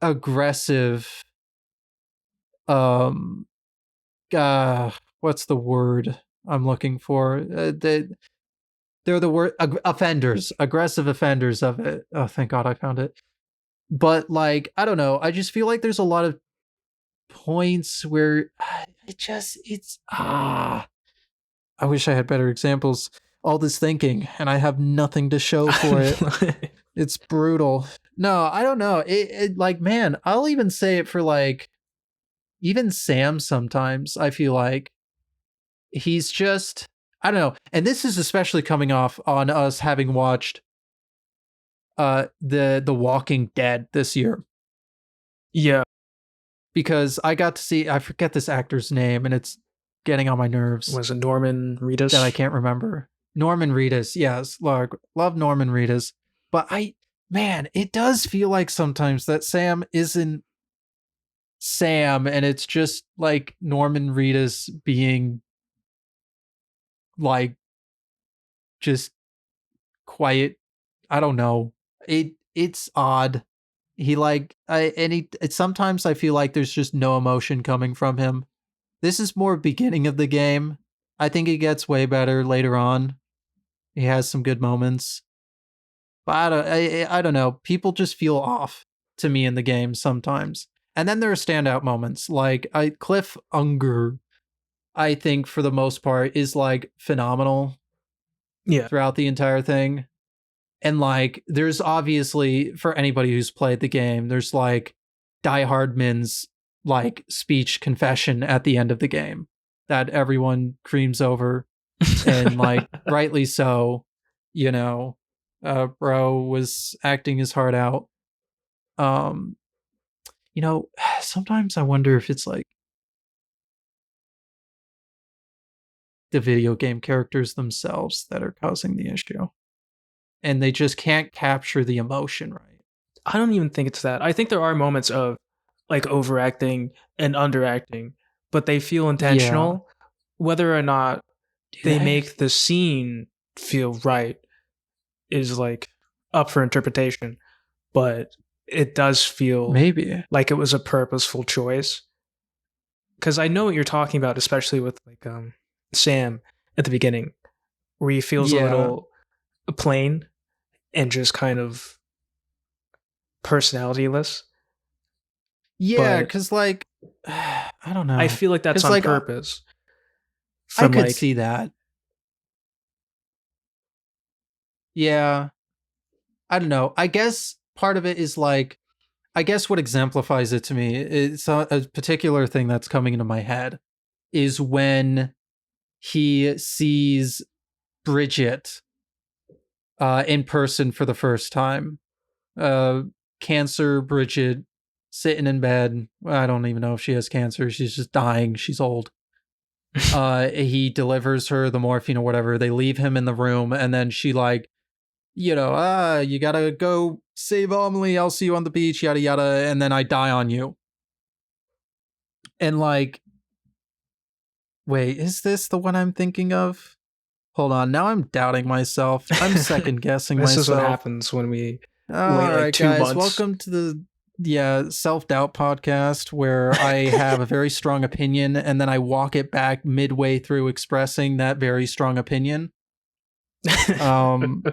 aggressive. Um, what's the word I'm looking for? They're the word offenders, aggressive offenders of it. Oh, thank God I found it. But like I don't know. I just feel like there's a lot of points where it's I wish I had better examples. All this thinking and I have nothing to show for it. It's brutal. No, I don't know. It like man, I'll even say it for like even Sam sometimes. I feel like he's just I don't know. And this is especially coming off on us having watched the Walking Dead this year, Yeah. because I got to see I forget this actor's name and it's getting on my nerves Was it Norman that I Reedus? can't remember. Norman Reedus, yes, love Norman Reedus. But man, it does feel like sometimes that Sam isn't Sam and it's just like Norman Reedus being like just quiet. I don't know. It's odd. He like I and he it, sometimes I feel like there's just no emotion coming from him. This is more beginning of the game. I think it gets way better later on. He has some good moments. But I don't know. People just feel off to me in the game sometimes. And then there are standout moments. Like Cliff Unger, I think for the most part, is like phenomenal Yeah. throughout the entire thing. And like there's obviously for anybody who's played the game, there's like Die Hardman's like speech confession at the end of the game that everyone creams over, and like rightly so, you know. Bro was acting his heart out. um Sometimes I wonder if it's like the video game characters themselves that are causing the issue and they just can't capture the emotion right. I don't even think it's that. I think there are moments of like overacting and underacting, but they feel Yeah. intentional. Whether or not Do they they? make the scene feel right is like up for interpretation, but it does feel Maybe. like it was a purposeful choice. Because I know what you're talking about, especially with like Sam at the beginning, where he feels a Yeah. little plain and just kind of personalityless. Yeah, But because like I don't I know. feel like that's Because on like purpose. I From could like, see that. Yeah. I don't know. I guess part of it is like I guess what exemplifies it to me is a particular thing that's coming into my head is when he sees Bridget in person for the first time. Uh, Cancer Bridget sitting in bed. I don't even know if she has cancer. She's just dying. She's old. He delivers her the morphine or whatever. They leave him in the room, and then she like, you gotta go save Amelie. I'll see you on the beach. Yada yada. And then I die on you. And like, wait, is this the one I'm thinking of? Hold on. Now I'm doubting myself. I'm second guessing this is what myself. happens when we wait All like right, two guys, months. welcome to the self-doubt podcast where I have a very strong opinion and then I walk it back midway through expressing that very strong opinion. Um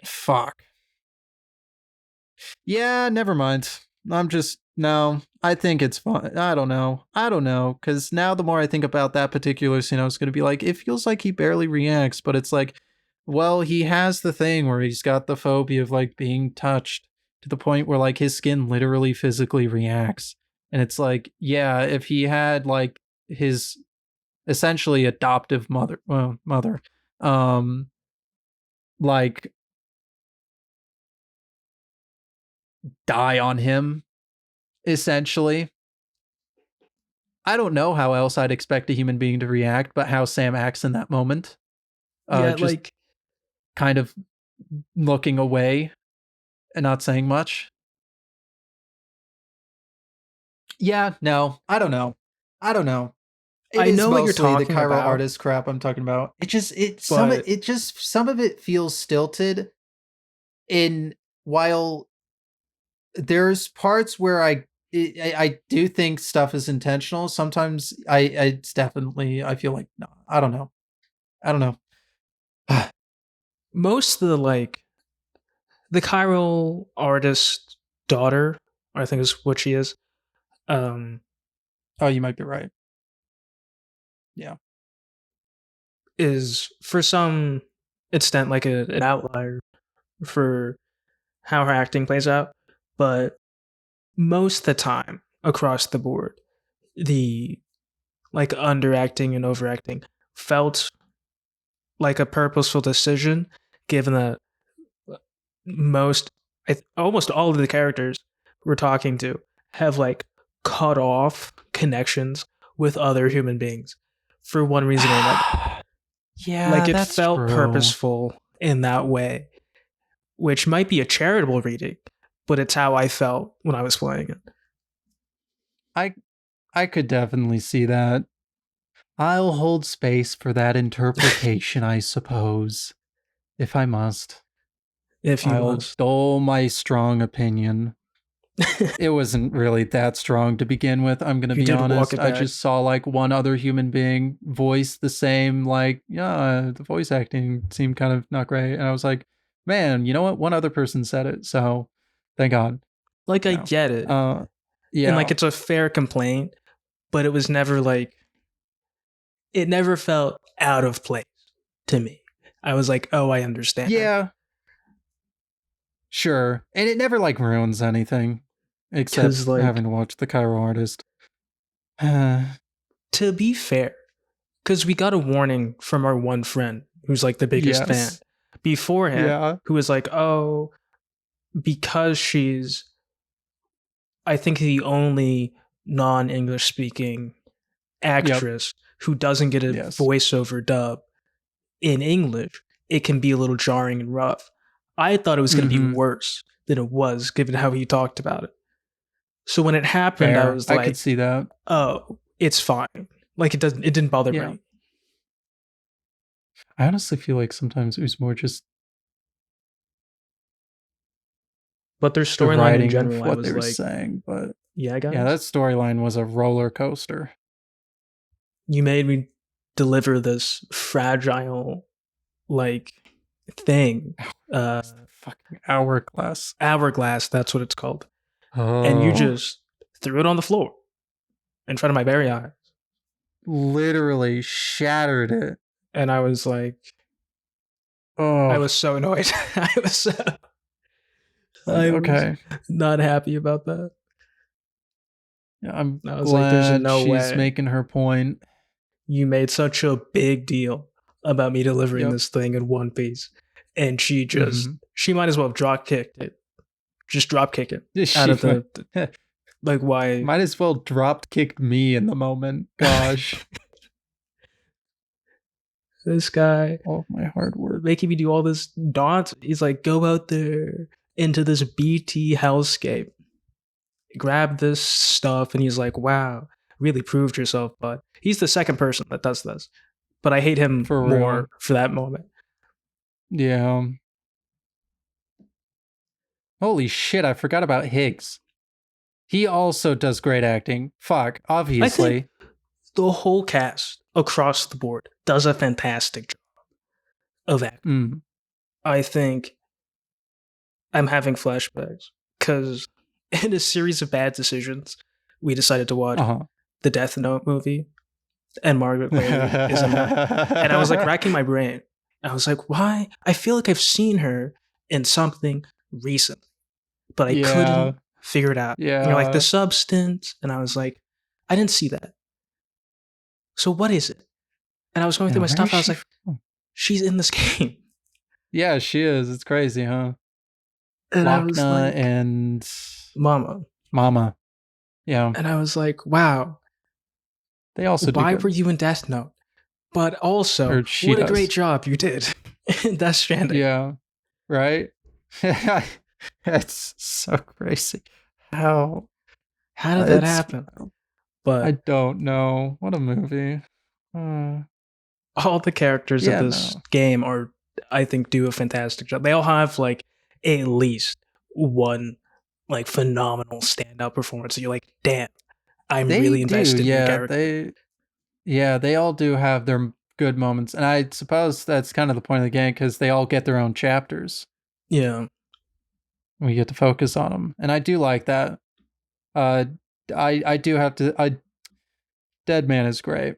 Fuck. Yeah, never mind. I'm just no. I think it's fun. I don't know. Because now the more I think about that particular scene, I was gonna be like, it feels like he barely reacts, but it's like, well, he has the thing where he's got the phobia of like being touched to the point where like his skin literally physically reacts, and it's like, yeah, if he had like his essentially adoptive mother, um, like die on him essentially. I don't know how else I'd expect a human being to react, but how Sam acts in that moment. Yeah, Just kind of looking away and not saying much. Yeah, no, I don't know. I don't know. It I is know what you're mostly the talking Cairo about, artist crap I'm talking about. but Some of it feels stilted in while there's parts where I do think stuff is intentional. Sometimes it's definitely I feel like no, I don't know. I don't know. most of the Chiral artist daughter, I think is what she is, um, Oh, you might be right. Yeah. is for some extent like an outlier for how her acting plays out. But most of the time, across the board, the like underacting and overacting felt like a purposeful decision, given that most, almost all of the characters we're talking to have like cut off connections with other human beings for one reason or another. Yeah, Like it that's felt true. purposeful in that way, which might be a charitable reading, but it's how I felt when I was playing it. I I could definitely see that. I'll hold space for that interpretation, I suppose, if I must. If you I'll must. dull my strong opinion. It wasn't really that strong to begin with, I'm gonna You be did walk honest. it I back. just saw, like, one other human being voice the same, like, "Yeah, the voice acting seemed kind of not great," and I was like, "Man, you know what? One other person said it, so thank God." Like I Yeah. get it. And like Yeah. it's a fair complaint, but it was never like, it never felt out of place to me. I was like, oh, I understand. Yeah, sure. And it never, like, ruins anything, except Cause like, having to watch The Cairo Artist. Uh, to be fair, because we got a warning from our one friend who's like the biggest fan yes. beforehand, Yeah. who was like, oh, because she's, I think, the only non English speaking Yep. actress who doesn't get a Yes. voiceover dub in English, it can be a little jarring and rough. I thought it was going to be Mhm. worse than it was, given how he talked about it. So when it happened, I Fair. was I could like, see that. oh, it's fine. Like it didn't bother Yeah. me. I honestly feel like sometimes it was more just But their the storyline in writing of general, I what they was were like, saying, but yeah, yeah, that guys, storyline was a roller coaster. you made me deliver this fragile like thing. Uh Fucking hourglass. Hourglass, that's what it's called. And you Oh. just threw it on the floor in front of my very eyes. Literally shattered it. And I was like, I Oh. was so annoyed. Like, I was okay. not happy about that. Yeah, I'm I was like, there's glad no she's way making her point. you made such a big deal about me delivering Yep. this thing in one piece. And Mhm. she might as well have drop kicked it. Just drop kick it out She of like, why? might as well drop kicked me in the moment. Gosh. This guy All of my hard work. making me do all this dance. He's like, go out there into this BT hellscape, grab this stuff. And he's like, wow, really proved yourself. But he's the second person that does this. But I hate him For real. more for that moment. Yeah. Holy shit, I forgot about Higgs. He also does great acting. Fuck, I think obviously. the whole cast across the board does a fantastic job of acting. Mm. I think I'm having flashbacks because in a series of bad decisions, we decided to watch the Death Note movie, and Margaret Qualley is in that. And I was like racking my brain. I was like, why? I feel like I've seen her in something recent, but I couldn't figure it out. Yeah. You're like, The Substance. And I was like, I didn't see that. So what is it? And I was going through my stuff. I was like, she's in this game. Yeah, she is. It's crazy, huh? And Lochna I was like, and Mama. Yeah. And I was like, wow. They also why were you in Death Note? But also, what a great job you did in Death Stranding. Yeah. Right? That's so crazy. How did that happen? But I don't know. What a movie. All the characters of this game are, I think, do a fantastic job. They all have like at least one like phenomenal standout performance. So you're like, damn, I'm really invested in your character. They all do have their good moments. And I suppose that's kind of the point of the game, because they all get their own chapters. Yeah. We get to focus on them. And I do like that. I do have to... Dead Man is great.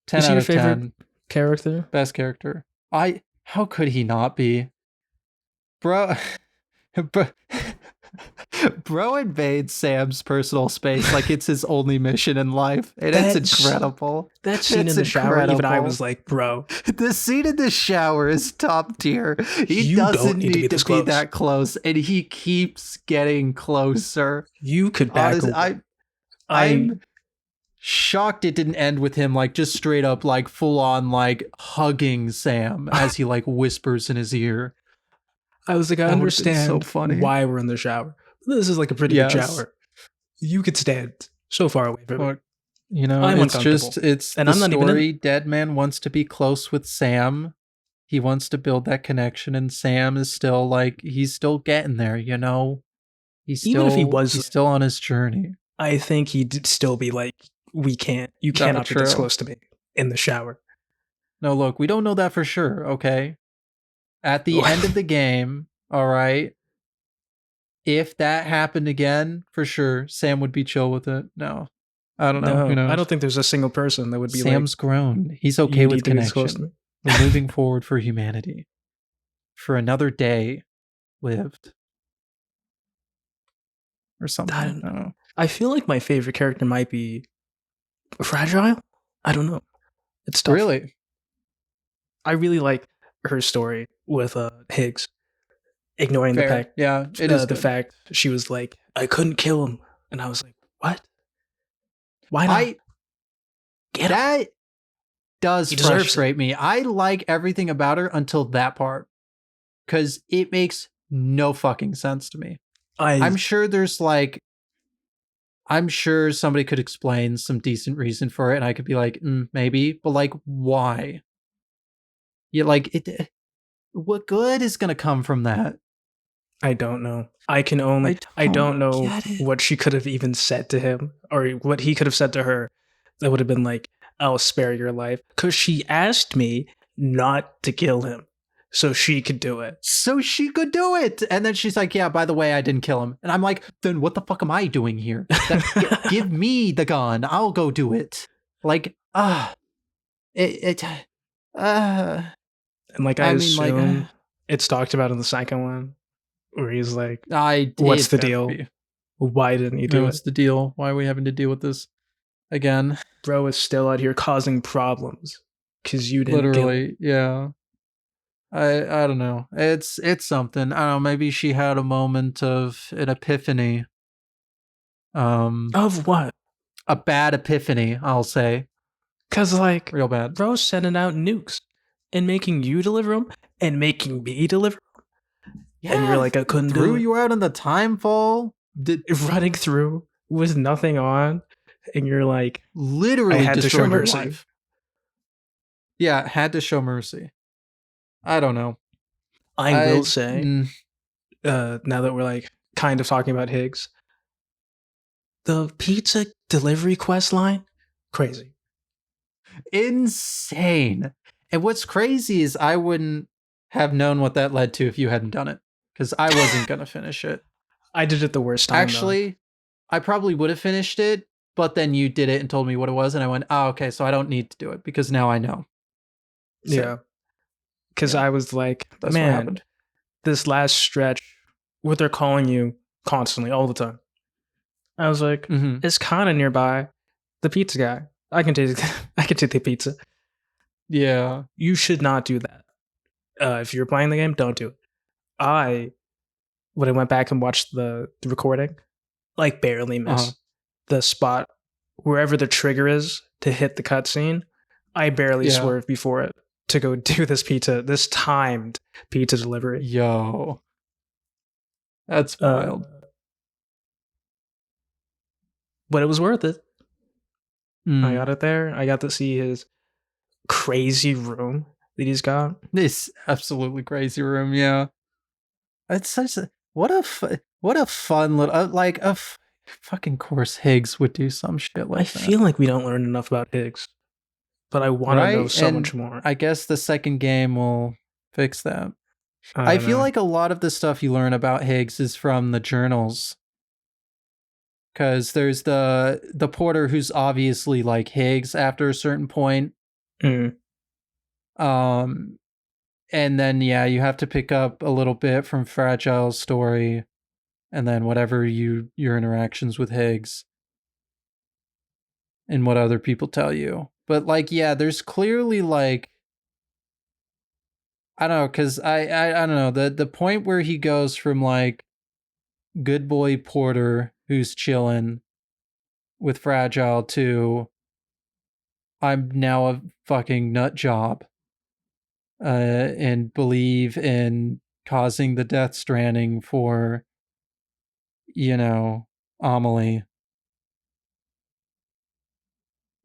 10 is he out your of favorite 10. Character? Best character. How could he not be? Bro... Bro invades Sam's personal space like it's his only mission in life. And it's incredible. That scene in the shower, even I was like, bro. The scene in the shower is top tier. He doesn't need to be that close, and he keeps getting closer. You could back I'm shocked it didn't end with him like just straight up like full on like hugging Sam as he like whispers in his ear. I was like, I understand why we're in the shower. This is like a pretty good shower. You could stand so far away from it. You know, it's the I'm not story. even Dead Man wants to be close with Sam. He wants to build that connection, and Sam is still like, he's still getting there, you know? He's still on his journey. I think he'd still be like, you cannot be this close to me in the shower. No, look, we don't know that for sure, okay? At the end of the game, all right, if that happened again, for sure, Sam would be chill with it. No, I don't know. Who knows? I don't think there's a single person that would be Sam's grown. He's okay with connection. We're moving forward for humanity. For another day lived. Or something. I don't know. I feel like my favorite character might be Fragile. I don't know. It's tough. Really? I really like her story with Higgs. Ignoring the fact, the fact she was like, I couldn't kill him, and I was like, what? Why not? That does frustrate me. I like everything about her until that part, because it makes no fucking sense to me. I'm sure there's like, I'm sure somebody could explain some decent reason for it, and I could be like, maybe, but like, why? Yeah, like it. What good is gonna come from that? I don't know. I don't know what she could have even said to him, or what he could have said to her that would have been like, I'll spare your life. Because she asked me not to kill him so she could do it. And then she's like, yeah, by the way, I didn't kill him. And I'm like, then what the fuck am I doing here? Give me the gun. I'll go do it. Like, and like, I assume it's talked about in the second one. Where he's like, what's the deal? Why didn't you do it? What's the deal? Why are we having to deal with this again? Bro is still out here causing problems because you didn't. Literally, yeah. I don't know. It's something. I don't know. Maybe she had a moment of an epiphany. Of what? A bad epiphany, I'll say. Because like, real bad. Bro's sending out nukes and making you deliver them and making me deliver them. Yeah, and you're like, I couldn't do it. Threw you out in the time fall? Running through with nothing on, and you're like, literally I had to show mercy. Life. Yeah, had to show mercy. I don't know. I will say, now that we're like kind of talking about Higgs, the pizza delivery quest line, crazy. Insane. And what's crazy is I wouldn't have known what that led to if you hadn't done it. because I wasn't gonna finish it. I did it the worst time. Actually, I probably would have finished it, but then you did it and told me what it was, and I went, "Oh, okay, so I don't need to do it because now I know." So, Yeah, because yeah, I was like, that's what man, happened. this last stretch, what they're calling you constantly all the time. I was like, Mm-hmm. it's kind of nearby. The pizza guy, I can take I can take the pizza. Yeah. You should not do that. If you're playing the game, don't do it. When I went back and watched the recording, like barely Uh-huh. miss the spot wherever the trigger is to hit the cutscene. I barely Yeah. swerved before it to go do this timed pizza delivery. Yo. That's Uh, wild. but it was worth it. I Mm. got it there. I got to see his crazy room that he's got. This absolutely crazy room, yeah. It's such a what a fun little fucking course Higgs would do some shit I like that. feel like we don't learn enough about Higgs, but I want to know Right? so And much more. I guess the second game will fix that. I I don't feel know. like a lot of the stuff you learn about Higgs is from the journals. Cause there's the porter who's obviously like Higgs after a certain point. Mm. Um and then yeah, you have to pick up a little bit from Fragile's story and then whatever your interactions with Higgs and what other people tell you. But like yeah, there's clearly like I don't know, cause I don't know, the point where he goes from like good boy Porter who's chilling with Fragile to I'm now a fucking nut job and believe in causing the Death Stranding for, you know, Amelie.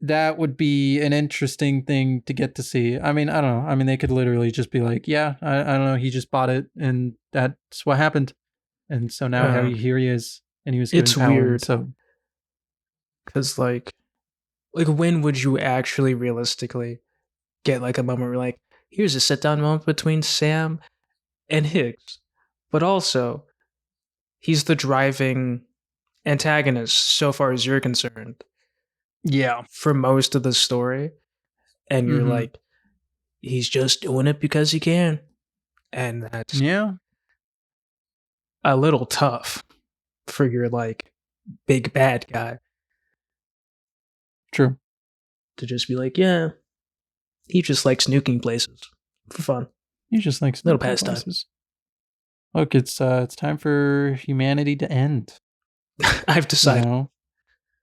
That would be an interesting thing to get to see. I mean, I don't know. I mean, they could literally just be like, yeah, I don't know. He just bought it and that's what happened. And so now here he is and he was given It's power. And weird so, because like when would you actually realistically get like a moment where like here's a sit down moment between Sam and Higgs, but also he's the driving antagonist so far as you're concerned yeah. for most of the story, and you're Mm-hmm. like he's just doing it because he can, and that's Yeah. a little tough for your like big bad guy True. to just be like, yeah, he just likes nuking places for fun, He just likes little nuclear pastime. places. Look, it's time for humanity to end. I've decided. You know?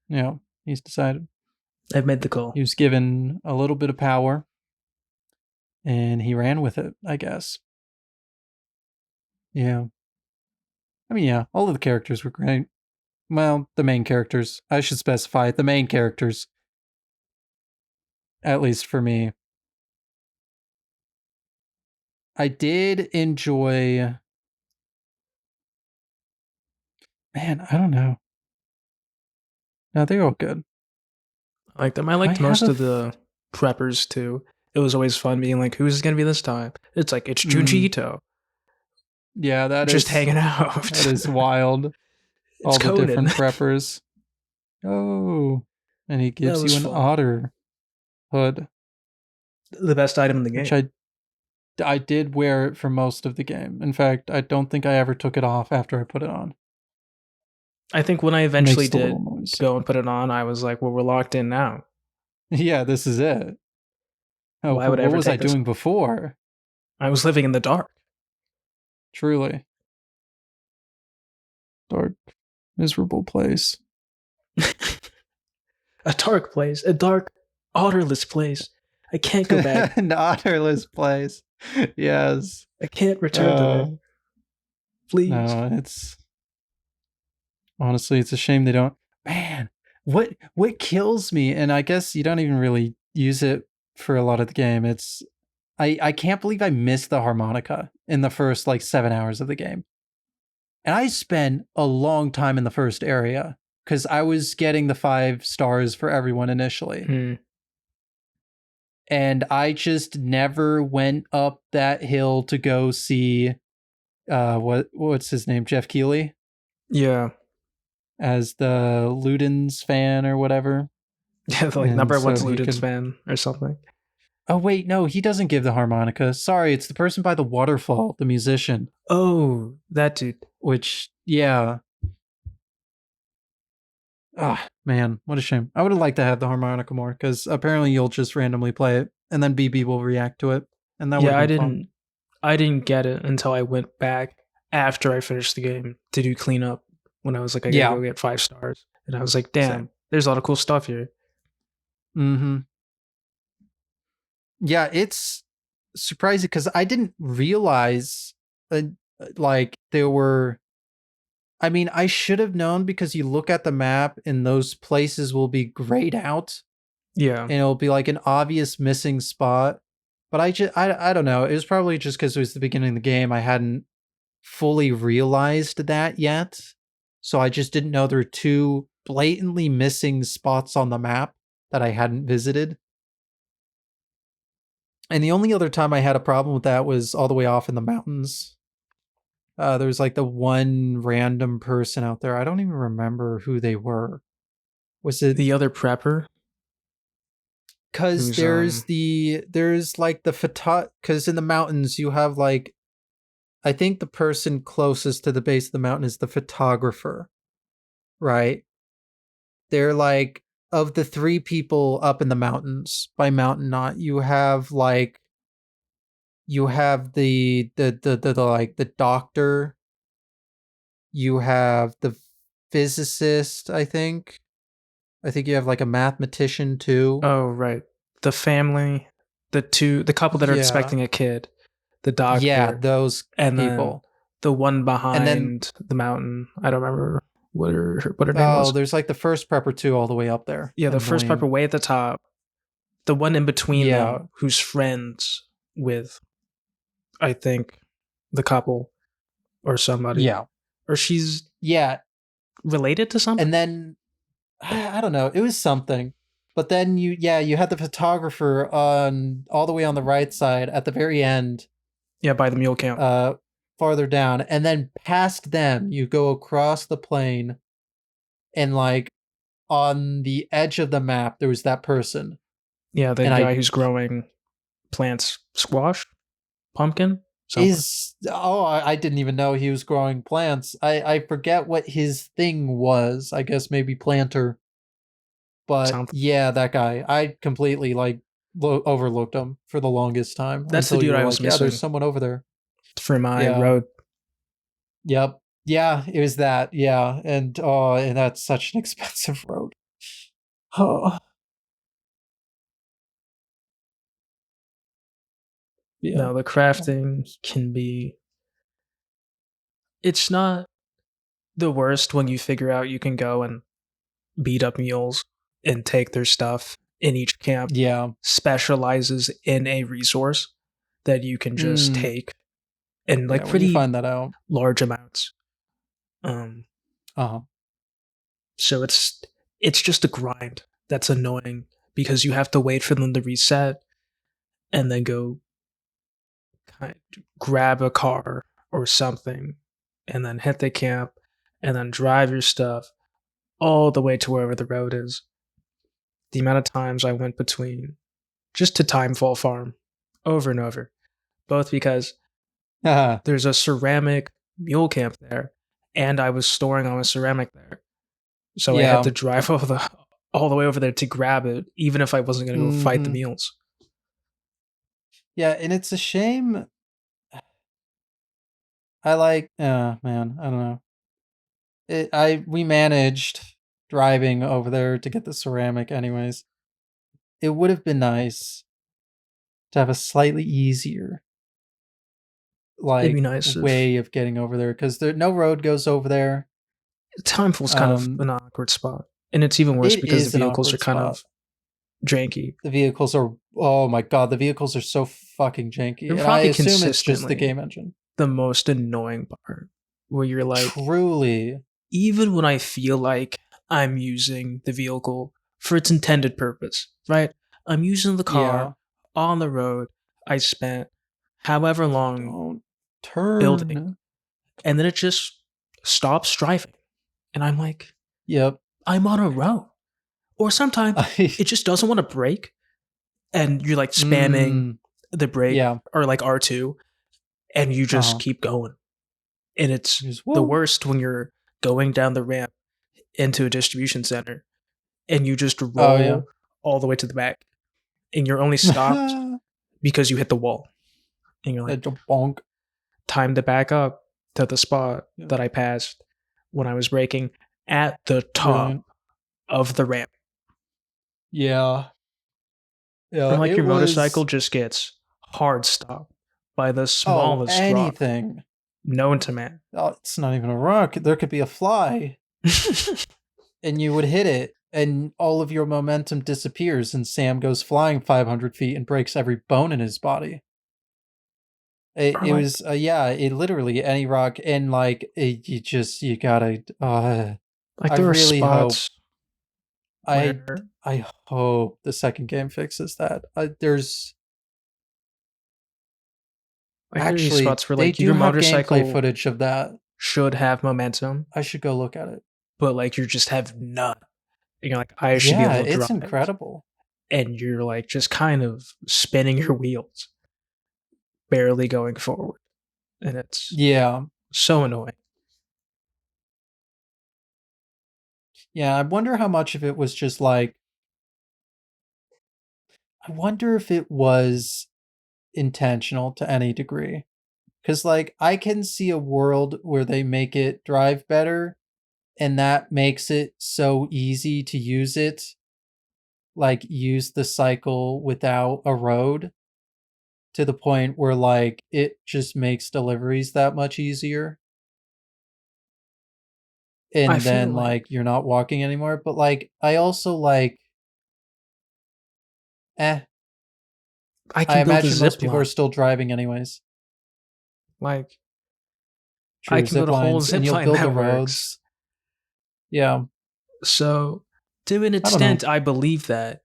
Yeah, he's decided. I've made the call. He was given a little bit of power and he ran with it, I guess. Yeah. I mean, yeah, all of the characters were great. Well, the main characters. I should specify the main characters. At least for me. I did enjoy. Man, I don't know. No, they're all good. I liked them. I Do I liked have most a. of the preppers too. It was always fun being like, who's it gonna be this time? It's like it's Junji Ito Yeah, just hanging out. that is wild. It's All the Conan. different preppers. Oh, and he That gives was you an fun. otter hood, The best item in the which game. I did wear it for most of the game. In fact, I don't think I ever took it off after I put it on. I think when I It eventually makes the little did noise. go and put it on, I was like, well, we're locked in now. Yeah, this is it. Oh, Why would I what ever was I take this? doing before? I was living in the dark. Truly. Dark, miserable place. A dark place. A dark, otterless place. I can't go back. An otterless place. Yes. I can't return to there. Please. No, it's honestly, it's a shame they don't. Man, what kills me, and I guess you don't even really use it for a lot of the game. It's I can't believe I missed the harmonica in the first like 7 hours of the game. And I spent a long time in the first area because I was getting the 5 stars for everyone initially. And I just never went up that hill to go see what's his name? Jeff Keighley Yeah. as the Ludens fan or whatever. Yeah, like And number so one's he Ludens can. fan or something. Oh wait, no, he doesn't give the harmonica. Sorry, it's the person by the waterfall, the musician. Oh, that dude. Which, yeah. Ah, man, what a shame. I would have liked to have the harmonica more because apparently you'll just randomly play it and then BB will react to it, and that would Yeah, have been fun. I didn't get it until I went back after I finished the game to do cleanup when I was like, I gotta Yeah, go get 5 stars. And I was like, damn, same. there's a lot of cool stuff here. Mm-hmm. Yeah, it's surprising because I didn't realize like there were. I mean, I should have known because you look at the map and those places will be grayed out Yeah. and it'll be like an obvious missing spot. But I don't know. It was probably just because it was the beginning of the game. I hadn't fully realized that yet. So I just didn't know there were two blatantly missing spots on the map that I hadn't visited. And the only other time I had a problem with that was all the way off in the mountains. There was like the one random person out there. I don't even remember who they were. Was it The other prepper? because there's like the photo because in the mountains you have like I think the person closest to the base of the mountain is the photographer, right? They're like of the three people up in the mountains by Mountain Knot, you have the like the doctor, you have the physicist, I think. I think you have like a mathematician too. Oh, right. The family, the couple that are Yeah. expecting a kid, the Yeah, doctor, those and then people. the one And then behind the mountain. I don't remember what her name oh, was. there's like the first prepper too all the way up there. Yeah, the first Annoying. prepper way at the top. The one in between Yeah. them who's friends with, I think, the couple or somebody. Yeah. Or she's Yeah. related to something? And then I don't know, it was something. But then you had the photographer on all the way on the right side at the very end, Yeah, by the mule camp. farther down, and then past them you go across the plain and like on the edge of the map there was that person. Yeah, the And guy I who's growing plants, squash, pumpkin, something. I didn't even know he was growing plants. I forget what his thing was. I guess maybe planter. But Something. yeah, that guy. I completely like overlooked him for the longest time That's the until you dude were I was like, yeah, there's missing someone over there. for my Yeah. road. Yep. Yeah, it was that. Yeah. And that's such an expensive road. Oh. Yeah. No, the crafting can be. It's not the worst when you figure out you can go and beat up mules and take their stuff, and each camp Yeah. specializes in a resource that you can just Mm. take in like Yeah, when you pretty find that out. large amounts. Uh-huh. So it's just a grind that's annoying because you have to wait for them to reset and then go kind of grab a car or something and then hit the camp and then drive your stuff all the way to wherever the road is. The amount of times I went between just to Timefall Farm over and over, both because there's a ceramic mule camp there and I was storing all my ceramic there. So I had Yeah. to drive all the way over there to grab it, even if I wasn't going to go fight the Mhm. mules. Yeah, and it's a shame. Man, I don't know. We managed driving over there to get the ceramic anyways. It would have been nice to have a slightly easier It'd be like nice if way of getting over there because there no road goes over there. Timefall's kind of an awkward spot, and it's even worse It because is the an vehicles are awkward kind spot. of janky. The vehicles are oh my god, the vehicles are so fucking janky. They're And I probably assume it's just the consistently game engine. the most annoying part, where you're like, Truly. even when I feel like I'm using the vehicle for its intended purpose, right? I'm using the Yeah. car on the road. I spent however long Don't building. turn. and then it just stops driving. And I'm like, Yep. I'm on a road. Or sometimes it just doesn't want to brake, and you're like spamming the brake yeah. or like R2, and you just Uh-huh. keep going. And it's Just, the whoa. worst when you're going down the ramp into a distribution center and you just roll Oh, yeah. all the way to the back, and you're only stopped because you hit the wall. And you're like, It's a bonk. time to back up to the spot Yeah. that I passed when I was braking at the top Brilliant. of the ramp. Yeah. Or Yeah, like it your motorcycle was just gets hard stopped by the smallest rock anything. known to man. Oh, it's not even a rock. There could be a fly, and you would hit it, and all of your momentum disappears, and Sam goes flying 500 feet and breaks every bone in his body. It like, was, yeah, it literally any rock, and like, you gotta, like I there are really hope, spots I, where I hope the second game fixes that. There's, like there are these actually, spots where they like do your have gameplay motorcycle footage of that. should have momentum, I should go look at it. but like you just have none. And you're like, I should be Yeah, able to it's drive. incredible. And you're like just kind of spinning your wheels, barely going forward. And it's Yeah. so annoying. Yeah, I wonder how much of it was just like, I wonder if it was intentional to any degree. Because, like, I can see a world where they make it drive better, and that makes it so easy to use it. Like, use the cycle without a road to the point where, like, it just makes deliveries that much easier. I And feel then, like like, you're not walking anymore. But, like, I also, like, eh, I I can build a imagine most zip people are line. still driving anyways. Like I True, can zip build a whole lines, and zip you'll line build the that works. roads. Yeah, So to an I don't know. extent I believe that,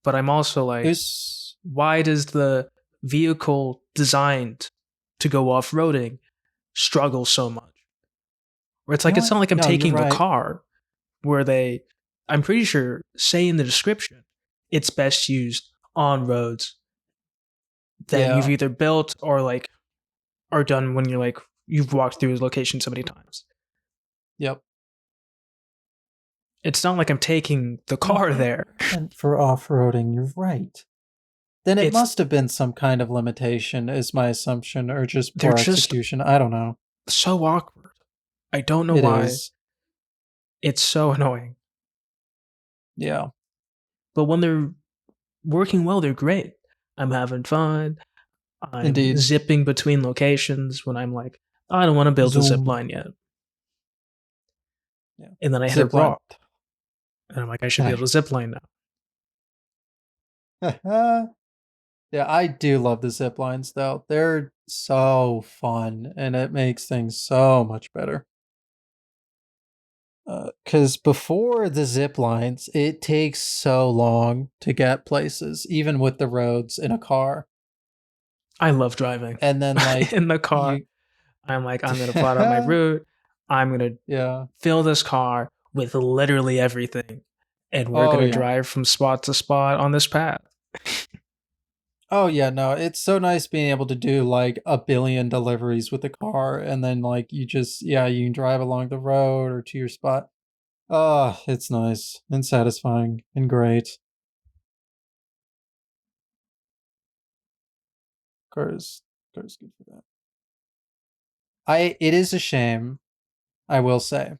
but I'm also like, There's why does the vehicle designed to go off-roading struggle so much? Where it's you like, know it's what? not like I'm No, you're taking a right. car where they, I'm pretty sure, say in the description, it's best used on roads that you've Yeah, either built or like are done when you're like, you've walked through a location so many times. yep. It's not like I'm taking the No, car there. and for off-roading, you're right. Then it It's, must have been some kind of limitation, is my assumption, or just they're poor just execution. I don't know. so awkward. I don't know It why. is. It's so annoying. Yeah, But when they're working well, they're great. I'm having fun. I'm indeed. zipping between locations when I'm like, I don't want to build a zip Zoom. line yet. Yeah. And then I hit a Zip line. rock. And I'm like, I should be able to zip line yeah, I do love the zip lines though. They're so fun, and it makes things so much better. Because before the zip lines, it takes so long to get places, even with the roads in a car. now. I love driving. And then, like, In the car, you. I'm like, I'm going to plot out my route. I'm going to yeah. fill this car with literally everything. And we're Oh, going to yeah. drive from spot to spot on this path. Oh, yeah. No, it's so nice being able to do like a billion deliveries with the car. And then, like, you just, yeah, you can drive along the road or to your spot. Oh, it's nice and satisfying and great. Cars, cars good for that. It is a shame, I will say,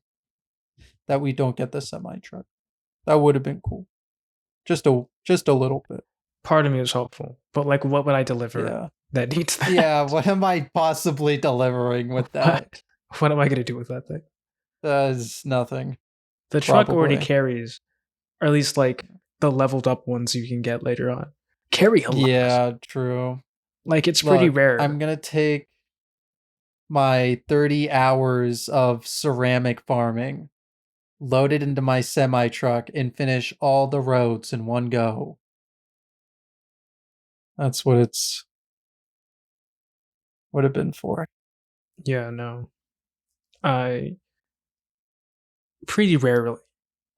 that we don't get the semi truck. That would have been cool. Just a little bit. Part of me is hopeful. But like, what would I deliver Yeah. that needs that? Yeah, what am I possibly delivering with that? What am I going to do with that thing? There's nothing. The truck already Probably. carries, or at least like the leveled up ones you can get later on, carry a lot. Yeah, true. Like it's pretty Look, rare. I'm gonna take my 30 hours of ceramic farming, load it into my semi truck, and finish all the roads in one go. That's what it's would have been for. Yeah, no. I pretty rarely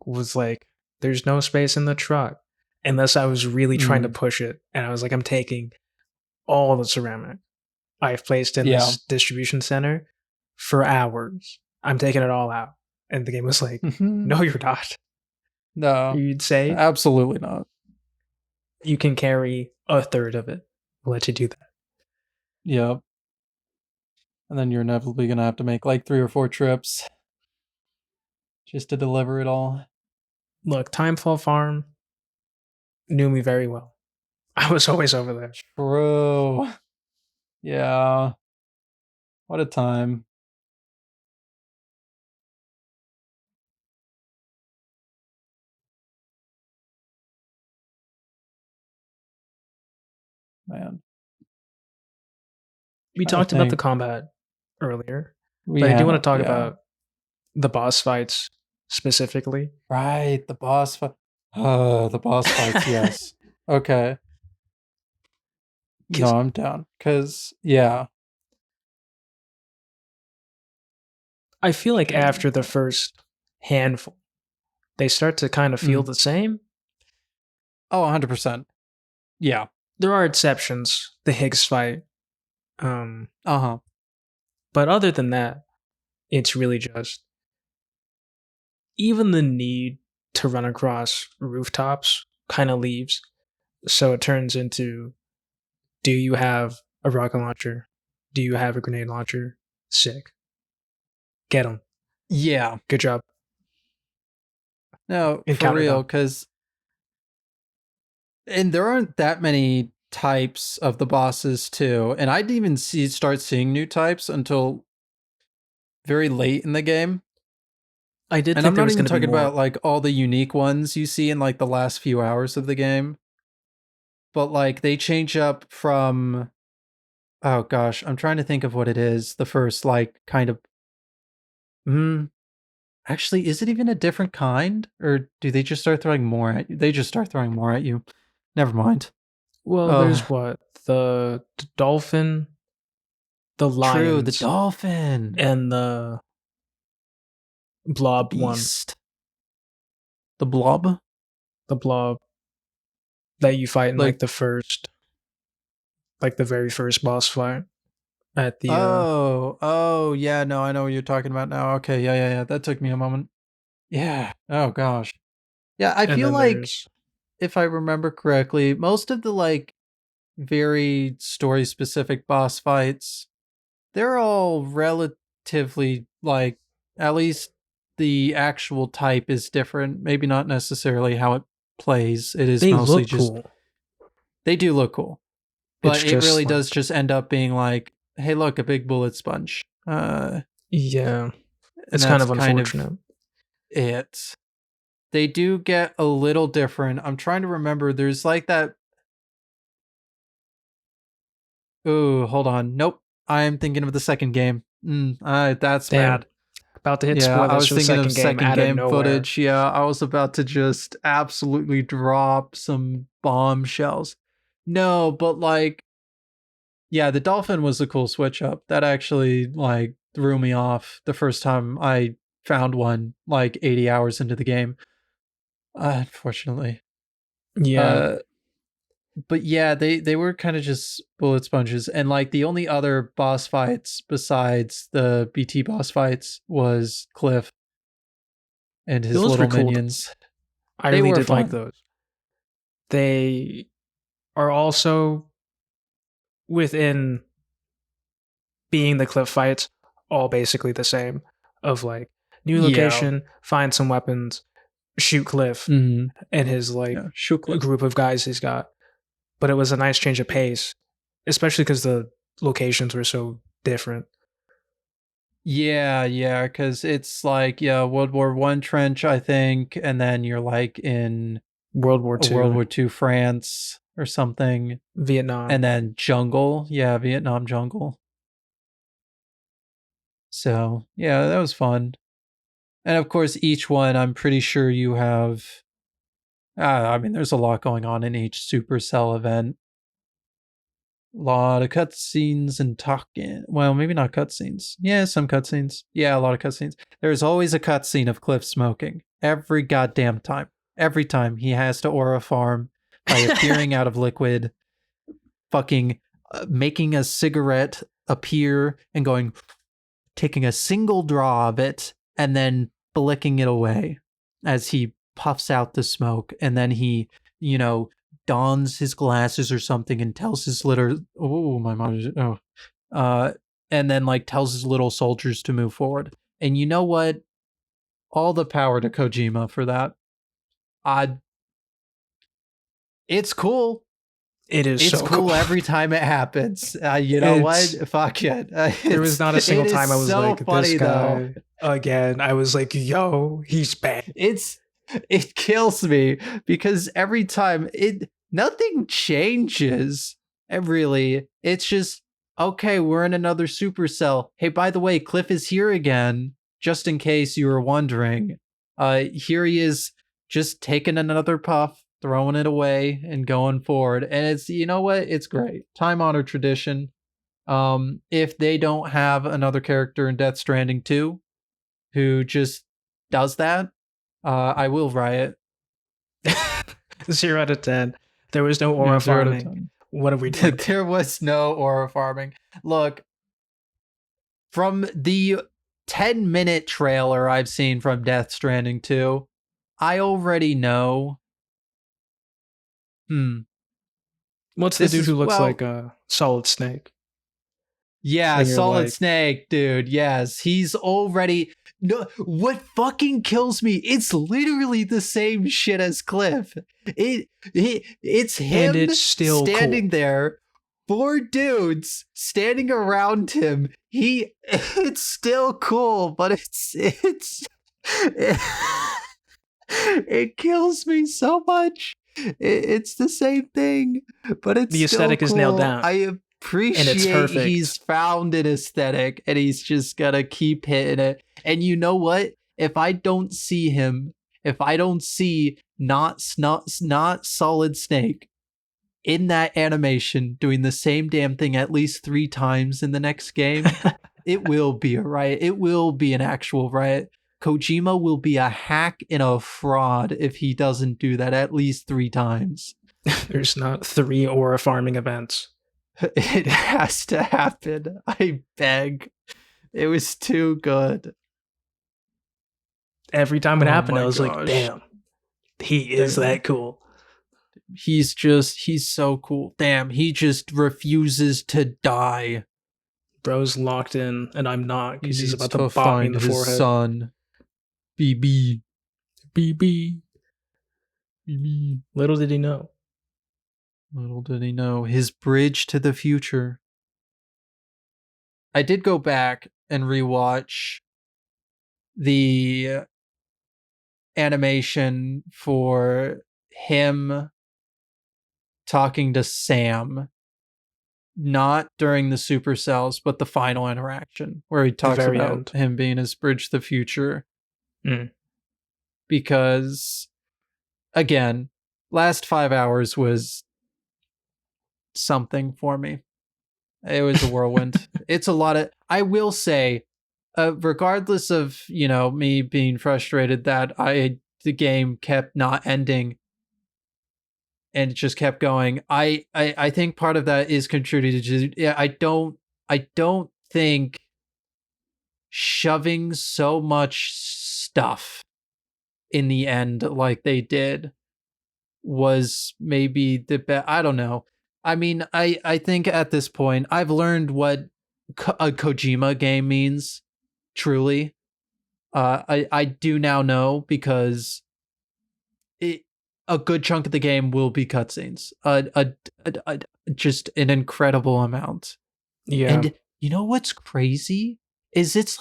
was like, there's no space in the truck. Unless I was really trying to push it. And I was like, I'm taking all the ceramic I've placed in Yeah. this distribution center for hours. I'm taking it all out. And the game was like, no, you're not. No, You'd say absolutely not. you can carry a third of it. I'll let you do that. Yep. And then you're inevitably going to have to make like 3 or 4 trips just to deliver it all. Look, Timefall Farm knew me very well. I was always over there. True. Yeah. What a time. Man. We Trying to talked about the think. combat earlier, We but I do want have, to talk yeah. about the boss fights specifically. Right, the boss fight. The boss fights, yes. Okay. No, I'm down. Cause yeah. I feel like after the first handful, they start to kind of feel the same. Oh, 100%. Yeah. There are exceptions, the Higgs fight. Uh-huh. But other than that, it's really just even the need to run across rooftops kind of leaves. So it turns into, do you have a rocket launcher? Do you have a grenade launcher? Sick. Get them. Yeah. Good job. No, for Encounter real, them. because and there aren't that many types of the bosses too. And I didn't even start seeing new types until very late in the game. I did And think I'm there not was even going to be talking more. about like all the unique ones you see in like the last few hours of the game. But like they change up from, oh gosh, I'm trying to think of what it is. The first like kind of actually, is it even a different kind? Or do they just start throwing more at you? They just start throwing more at you. Never mind. Well, Oh, there's what? The dolphin, the true, the lions, dolphin, and the the blob one. beast, the blob. The blob that you fight in like Like, the very first boss fight at the oh, yeah, no, I know what you're talking about now. Okay, yeah. That took me a moment. Yeah. Oh gosh. Yeah, I and feel then like there's if I remember correctly, most of the like very story specific boss fights, they're all relatively like at least the actual type is different. Maybe not necessarily how it plays. It is they mostly look just cool. they do look cool. It's But it just really like does just end up being like, hey, look, a big bullet sponge. yeah, And it's kind that's of kind of unfortunate. it. They do get a little different. I'm trying to remember. There's like that. Ooh, hold on. Nope. I'm thinking of the second game. That's Damn, bad. about to hit Yeah, I spoilers was for the thinking of second game second out of game nowhere. footage. Yeah, I was about to just absolutely drop some bombshells. No, but like, yeah, the dolphin was a cool switch up. That actually like threw me off the first time I found one like 80 hours into the game. Unfortunately. Yeah, Uh but yeah, they were kind of just bullet sponges and like the only other boss fights besides the BT boss fights was Cliff and his those were little cool. minions. I They really were did like fun. those. They are also within being the cliff fights, all basically the same. Of like new Yeah. location, find some weapons, shoot Cliff Mhm. and his like Yeah, shoot Cliff. group of guys he's got. But it was a nice change of pace, especially because the locations were so different. Yeah, because it's like, yeah, World War One trench, I think, and then you're like in World War a World II, War Two France or something, Vietnam. and then jungle, yeah, Vietnam jungle. So yeah, that was fun. And of course, each one, I'm pretty sure you have. I mean, there's a lot going on in each Supercell event. lot of cutscenes and talking. Well, maybe not cutscenes. Yeah, some cutscenes. Yeah, a lot of cutscenes. There's always a cutscene of Cliff smoking every goddamn time. Every time he has to aura farm by appearing out of liquid, fucking making a cigarette appear and going, taking a single draw of it and then flicking it away as he puffs out the smoke, and then he, dons his glasses or something and tells his and then like tells his little soldiers to move forward. And you know what? All the power to Kojima for that. It's cool. It's so cool every time it happens. You know what? Fuck it. There was not a single time I was so like, funny, this guy again. I was like, yo, he's bad. It kills me because every time nothing changes. Really, it's just, okay, we're in another Supercell. Hey, by the way, Cliff is here again. Just in case you were wondering, here he is, just taking another puff, throwing it away, and going forward. And it's, you know what? It's great. Time-honored tradition. If they don't have another character in Death Stranding 2 who just does that, I will riot. 0 out of 10. There was no aura farming. What have we done? There was no aura farming. Look, from the 10-minute trailer I've seen from Death Stranding 2, I already know. What's the dude who looks like a Solid Snake? Yeah, Solid Snake, dude. Yes, he's already. No, what fucking kills me? It's literally the same shit as Cliff. It's him, and it's still standing cool. there. 4 dudes standing around him. It's still cool, but it kills me so much. It's the same thing, but it's the aesthetic still cool. is nailed down. I appreciate he's found an aesthetic and he's just gonna keep hitting it. And you know what? If I don't see him, if I don't see not Solid Snake in that animation doing the same damn thing at least 3 times in the next game, it will be a riot. It will be an actual riot. Kojima will be a hack and a fraud if he doesn't do that at least 3 times. There's not 3 aura farming events. It has to happen. I beg. It was too good. Every time it happened, I was like, damn, he is that cool. He's so cool. Damn, he just refuses to die. Bro's locked in, and I'm not, because he's about to bop me in the forehead. His son. BB. Little did he know. Little did he know. His bridge to the future. I did go back and rewatch the animation for him talking to Sam. Not during the Supercells, but the final interaction where he talks about him being his bridge to the future. Because, again, last 5 hours was something for me. It was a whirlwind. It's a lot of, I will say, regardless of, me being frustrated that the game kept not ending and it just kept going. I think part of that is contributed to, I don't think shoving so much stuff in the end like they did was maybe the best. I don't know. I mean, I think at this point I've learned what a Kojima game means, truly. I do now know, because a good chunk of the game will be cutscenes. Just an incredible amount. Yeah. And you know what's crazy? Is it's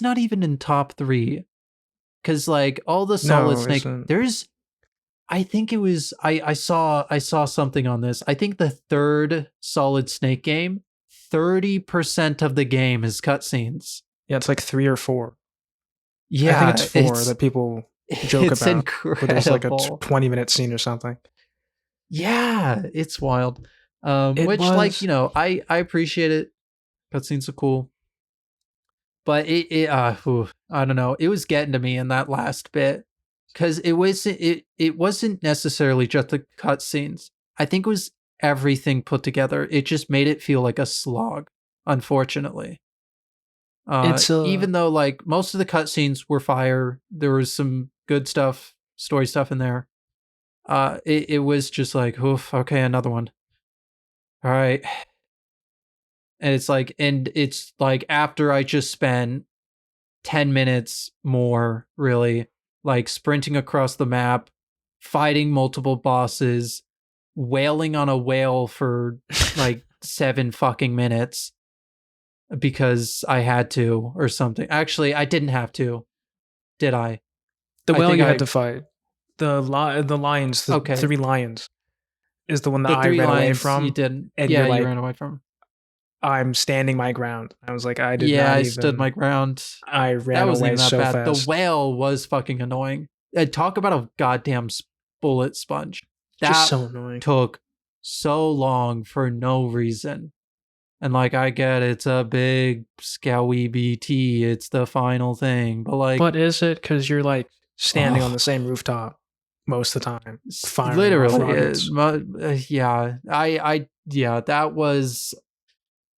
not even in top 3. Because like all the Solid Snake, there's, I think it was, I saw something on this. I think the 3rd Solid Snake game, 30% of the game is cutscenes. Yeah, it's like 3 or 4. Yeah, I think it's 4 that people joke it's about. Incredible. Where there's like a 20-minute scene or something. Yeah, it's wild. It Which, like, was. you know, I appreciate it. Cutscenes are cool. But I don't know. It was getting to me in that last bit. Because it wasn't necessarily just the cutscenes. I think it was everything put together. It just made it feel like a slog, unfortunately. It's Even though like most of the cutscenes were fire, there was some good stuff, story stuff in there. It was just like, oof, okay, another one. All right. And it's like after I just spent 10 minutes more, really, like sprinting across the map, fighting multiple bosses, wailing on a whale for like 7 fucking minutes because I had to or something. Actually, I didn't have to, did I? the I whale think you had I to fight. The lions, the okay. 3 lions, is the one that The I 3 ran away lines you from. didn't. And Yeah, you're you like, ran away from. I'm standing my ground. I was like, I did Yeah, not I stood my even. ground. I That ran wasn't away even that so bad. The fast. whale was fucking annoying. Talk about a goddamn bullet sponge. Just That so annoying. took so long for no reason. And like, I get it's a big scowy BT, it's the final thing, but like, But is it because you're like standing on oh, the same rooftop most of the time, firing off literally, rockets? yeah, yeah, that was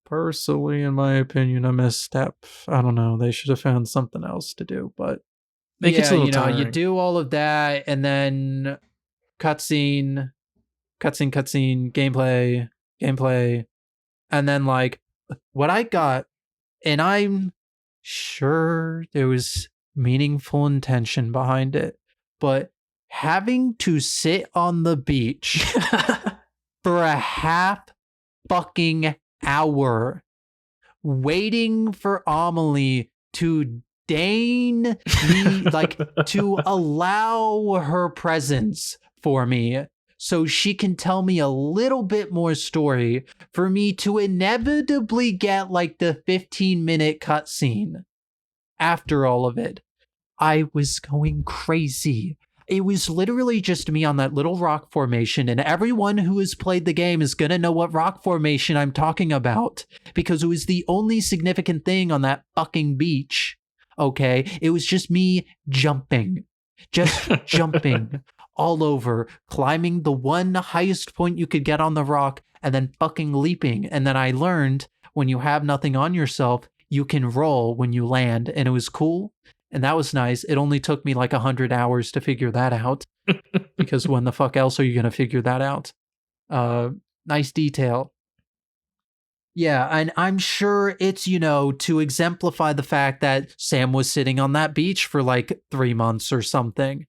personally, in my opinion, a misstep. I don't know. They should have found something else to do, but It gets yeah, a little you know, you tiring. do all of that and then cutscene, cutscene, gameplay, and then like what I got, and I'm sure there was meaningful intention behind it, but having to sit on the beach for a half fucking hour waiting for Amelie to deign me, like to allow her presence for me so she can tell me a little bit more story for me to inevitably get like the 15-minute cutscene after all of it. I was going crazy. It was literally just me on that little rock formation, and everyone who has played the game is gonna know what rock formation I'm talking about because it was the only significant thing on that fucking beach. Okay, it was just me just jumping all over, climbing the one highest point you could get on the rock, and then fucking leaping. And then I learned when you have nothing on yourself, you can roll when you land, and it was cool. And that was nice. It only took me like 100 hours to figure that out because when the fuck else are you going to figure that out? Nice detail. Yeah, and I'm sure it's, you know, to exemplify the fact that Sam was sitting on that beach for like 3 months or something.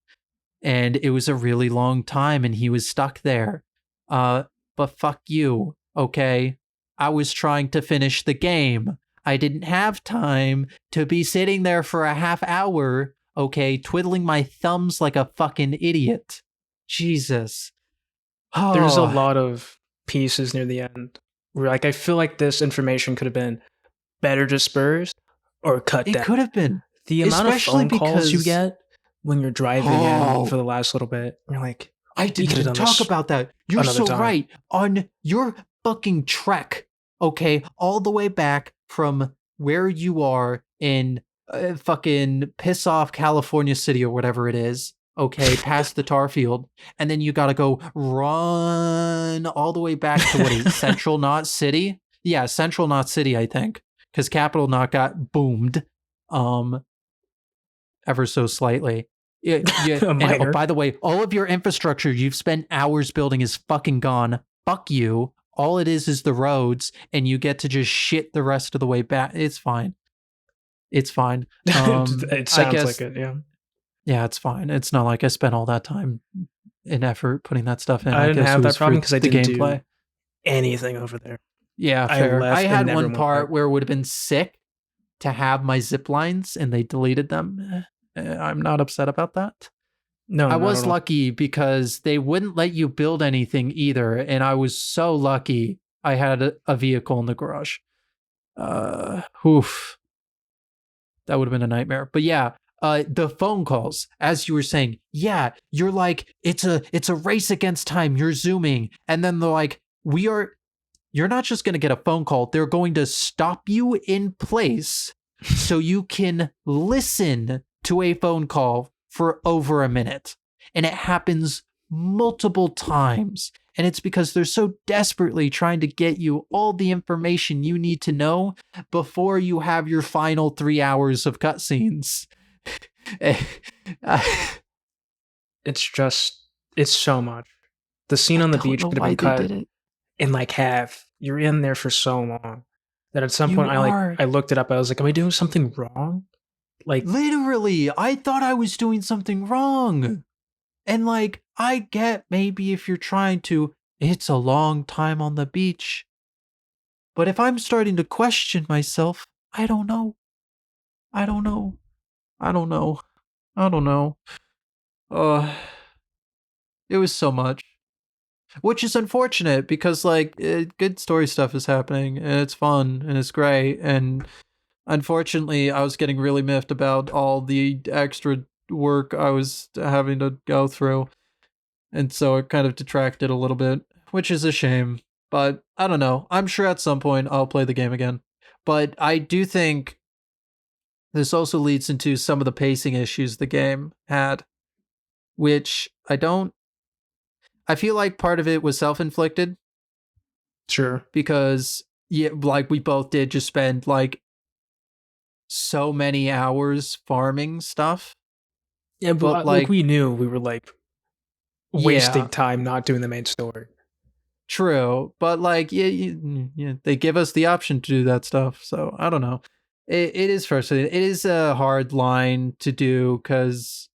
And it was a really long time and he was stuck there. But fuck you, okay? I was trying to finish the game. I didn't have time to be sitting there for a half hour, okay, twiddling my thumbs like a fucking idiot. Jesus. There's a Oh, lot of pieces near the end where like I feel like this information could have been better dispersed or cut it down. could have been. The amount of Especially phone calls you because get when you're driving in for the last little bit, you're like, I we didn't could have even done talk this about that. You're another so time. right. On your fucking trek, okay, all the way back from where you are in fucking piss off California City or whatever it is, okay, past the tar field, and then you gotta go run all the way back to what is it, Central Knot City? Yeah, Central Knot City, I think, because Capital Knot got boomed, ever so slightly. Yeah, A and oh, minor. by the way, all of your infrastructure you've spent hours building is fucking gone. Fuck you. All it is the roads, and you get to just shit the rest of the way back. It's fine. It's fine. It I sounds like guess, it, yeah. yeah, it's fine. It's not like I spent all that time and effort putting that stuff in. I I didn't guess it have that was for problem because I the didn't do gameplay. anything over there. Yeah, I fair. I left and had never one went back. part where it would have been sick to have my zip lines, and they deleted them. I'm not upset about that. No, I not was at all. lucky because they wouldn't let you build anything either, and I was so lucky I had a vehicle in the garage. Oof, that would have been a nightmare. But yeah, the phone calls, as you were saying, yeah, you're like it's a race against time. You're zooming, and then they're like, we are you're not just going to get a phone call. They're going to stop you in place so you can listen to a phone call for over a minute. And it happens multiple times. And it's because they're so desperately trying to get you all the information you need to know before you have your final 3 hours of cutscenes. It's so much. The scene on the beach could have been cut in like half. You're in there for so long that at some point I looked it up. I was like, am I doing something wrong? Like, literally, I thought I was doing something wrong. And like, I get maybe if you're trying to, it's a long time on the beach. But if I'm starting to question myself, I don't know. It was so much. Which is unfortunate because like good story stuff is happening and it's fun and it's great. And unfortunately, I was getting really miffed about all the extra work I was having to go through. And so it kind of detracted a little bit, which is a shame. But I don't know. I'm sure at some point I'll play the game again. But I do think this also leads into some of the pacing issues the game had, which I feel like part of it was self-inflicted. Sure. Because, yeah, like we both did just spend like so many hours farming stuff. Yeah, but like we knew we were like wasting time not doing the main story. True, but like yeah, they give us the option to do that stuff, so I don't know. It is frustrating. It is a hard line to do because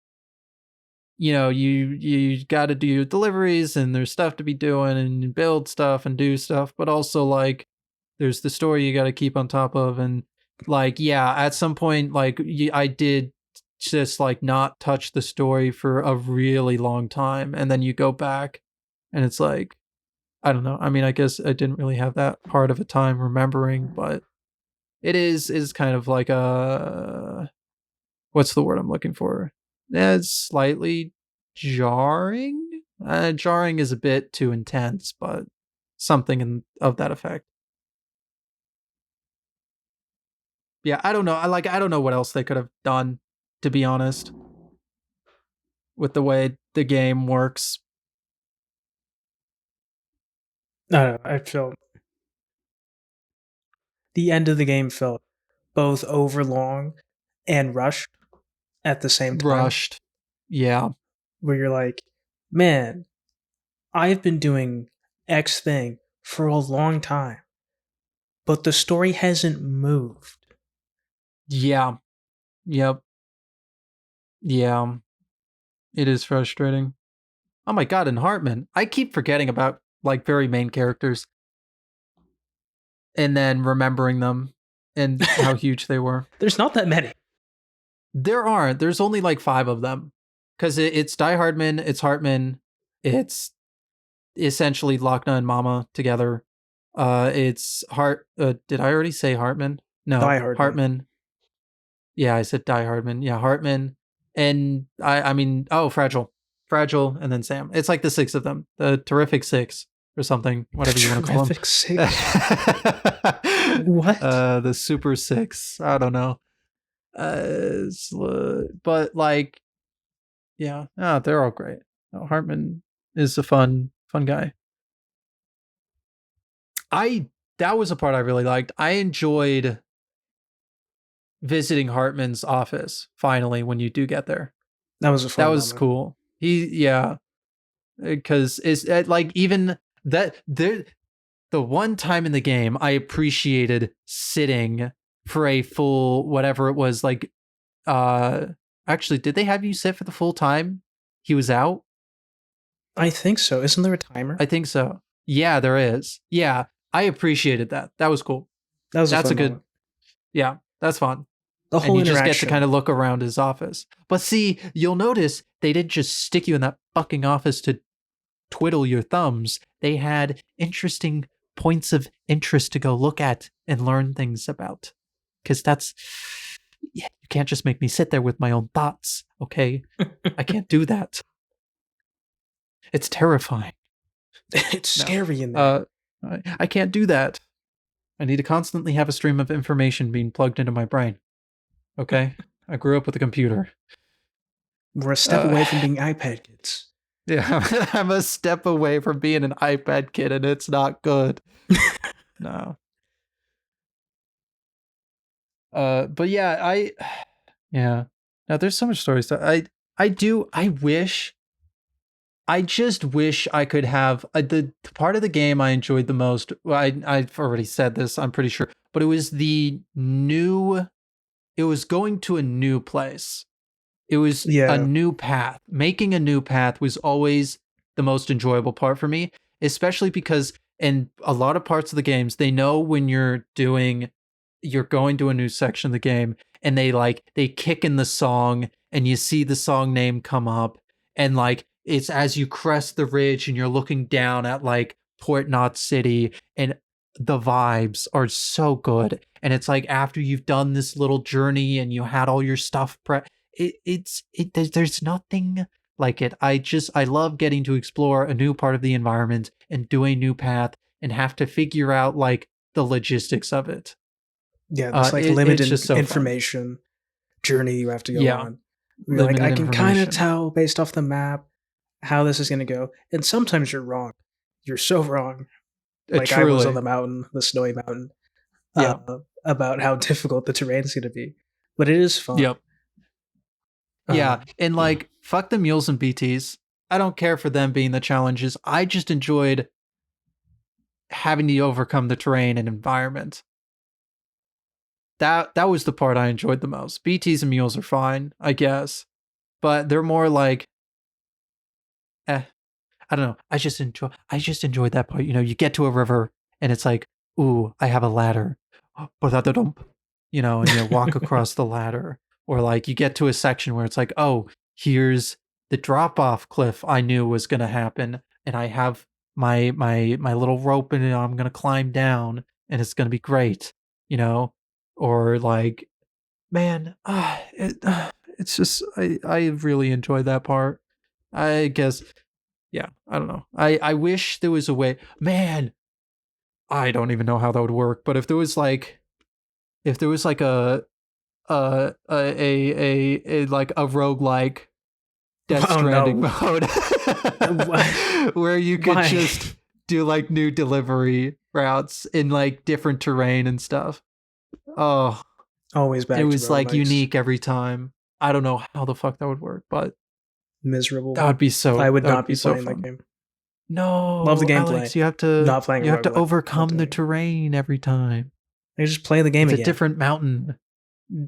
you got to do deliveries and there's stuff to be doing and build stuff and do stuff, but also like there's the story you got to keep on top of. And like, yeah, at some point, like I did just like not touch the story for a really long time. And then you go back and it's like, I don't know. I mean, I guess I didn't really have that hard of a time remembering, but it is kind of like what's the word I'm looking for? It's slightly jarring. Jarring is a bit too intense, but something of that effect. Yeah, I don't know. I don't know what else they could have done, to be honest, with the way the game works. I don't know. I felt the end of the game felt both overlong and rushed at the same time. Rushed. Yeah. Where you're like, man, I've been doing X thing for a long time, but the story hasn't moved. Yeah. Yep. Yeah. It is frustrating. Oh my god, and Hartman. I keep forgetting about like very main characters and then remembering them and how huge they were. There's not that many. There aren't. There's only like 5 of them. Because it's Die Hardman, it's Hartman, it's essentially Lochna and Mama together. It's did I already say Hartman? No, Hartman. Yeah, I said Die Hardman. Yeah, Hartman. And I mean, Fragile. Fragile, and then Sam. It's like the 6 of them. The Terrific 6 or something. Whatever you want to call them. Terrific 6? What? The Super 6. I don't know. But like, yeah, they're all great. Hartman is a fun guy. That was a part I really liked. I enjoyed visiting Hartman's office finally when you do get there. That was a fun moment. Was cool. Because it's like even that the one time in the game I appreciated sitting for a full whatever it was, like actually, did they have you sit for the full time he was out? I think so. Isn't there a timer? I think so. Yeah, there is. Yeah, I appreciated that. That was cool. That's a good moment. Yeah, that's fun. The whole and you just get to kind of look around his office. But see, you'll notice they didn't just stick you in that fucking office to twiddle your thumbs. They had interesting points of interest to go look at and learn things about. Because you can't just make me sit there with my own thoughts, okay? I can't do that. It's terrifying. It's scary in there. I can't do that. I need to constantly have a stream of information being plugged into my brain. Okay? I grew up with a computer. We're a step away from being iPad kids. Yeah, I'm a step away from being an iPad kid, and it's not good. No. But yeah, yeah. Now there's so much stories that I just wish I could have the part of the game I enjoyed the most. Well, I've already said this, I'm pretty sure, but it was going to a new place. It was a new path. Making a new path was always the most enjoyable part for me, especially because in a lot of parts of the games, they know when you're going to a new section of the game, and they kick in the song and you see the song name come up, and it's as you crest the ridge and you're looking down at Port Knot City, and the vibes are so good. And it's after you've done this little journey and you had all your stuff there's nothing like it. I love getting to explore a new part of the environment and do a new path and have to figure out the logistics of it. Yeah, this limited information journey you have to go on. You're I can kind of tell based off the map how this is going to go. And sometimes you're wrong. You're so wrong. I was on the mountain, the snowy mountain, about how difficult the terrain is going to be. But it is fun. Yep. Yeah, and fuck the mules and BTs. I don't care for them being the challenges. I just enjoyed having to overcome the terrain and environment. That was the part I enjoyed the most. BTs and mules are fine, I guess, but they're more I don't know. I just enjoyed that part. You get to a river and it's ooh, I have a ladder. And you walk across the ladder. Or you get to a section where it's oh, here's the drop-off cliff I knew was gonna happen, and I have my little rope and I'm gonna climb down and it's gonna be great, Or man, it's just I really enjoyed that part. I guess, yeah, I don't know. I wish there was a way. Man, I don't even know how that would work, but if there was a roguelike Death Stranding mode where you could just do new delivery routes in different terrain and stuff. Oh, always back. It was unique every time. I don't know how the fuck that would work, but miserable. That would be so. I would not be playing that game. No, love the gameplay. Alex, you have to overcome the terrain every time. You just play the game again. It's a different mountain,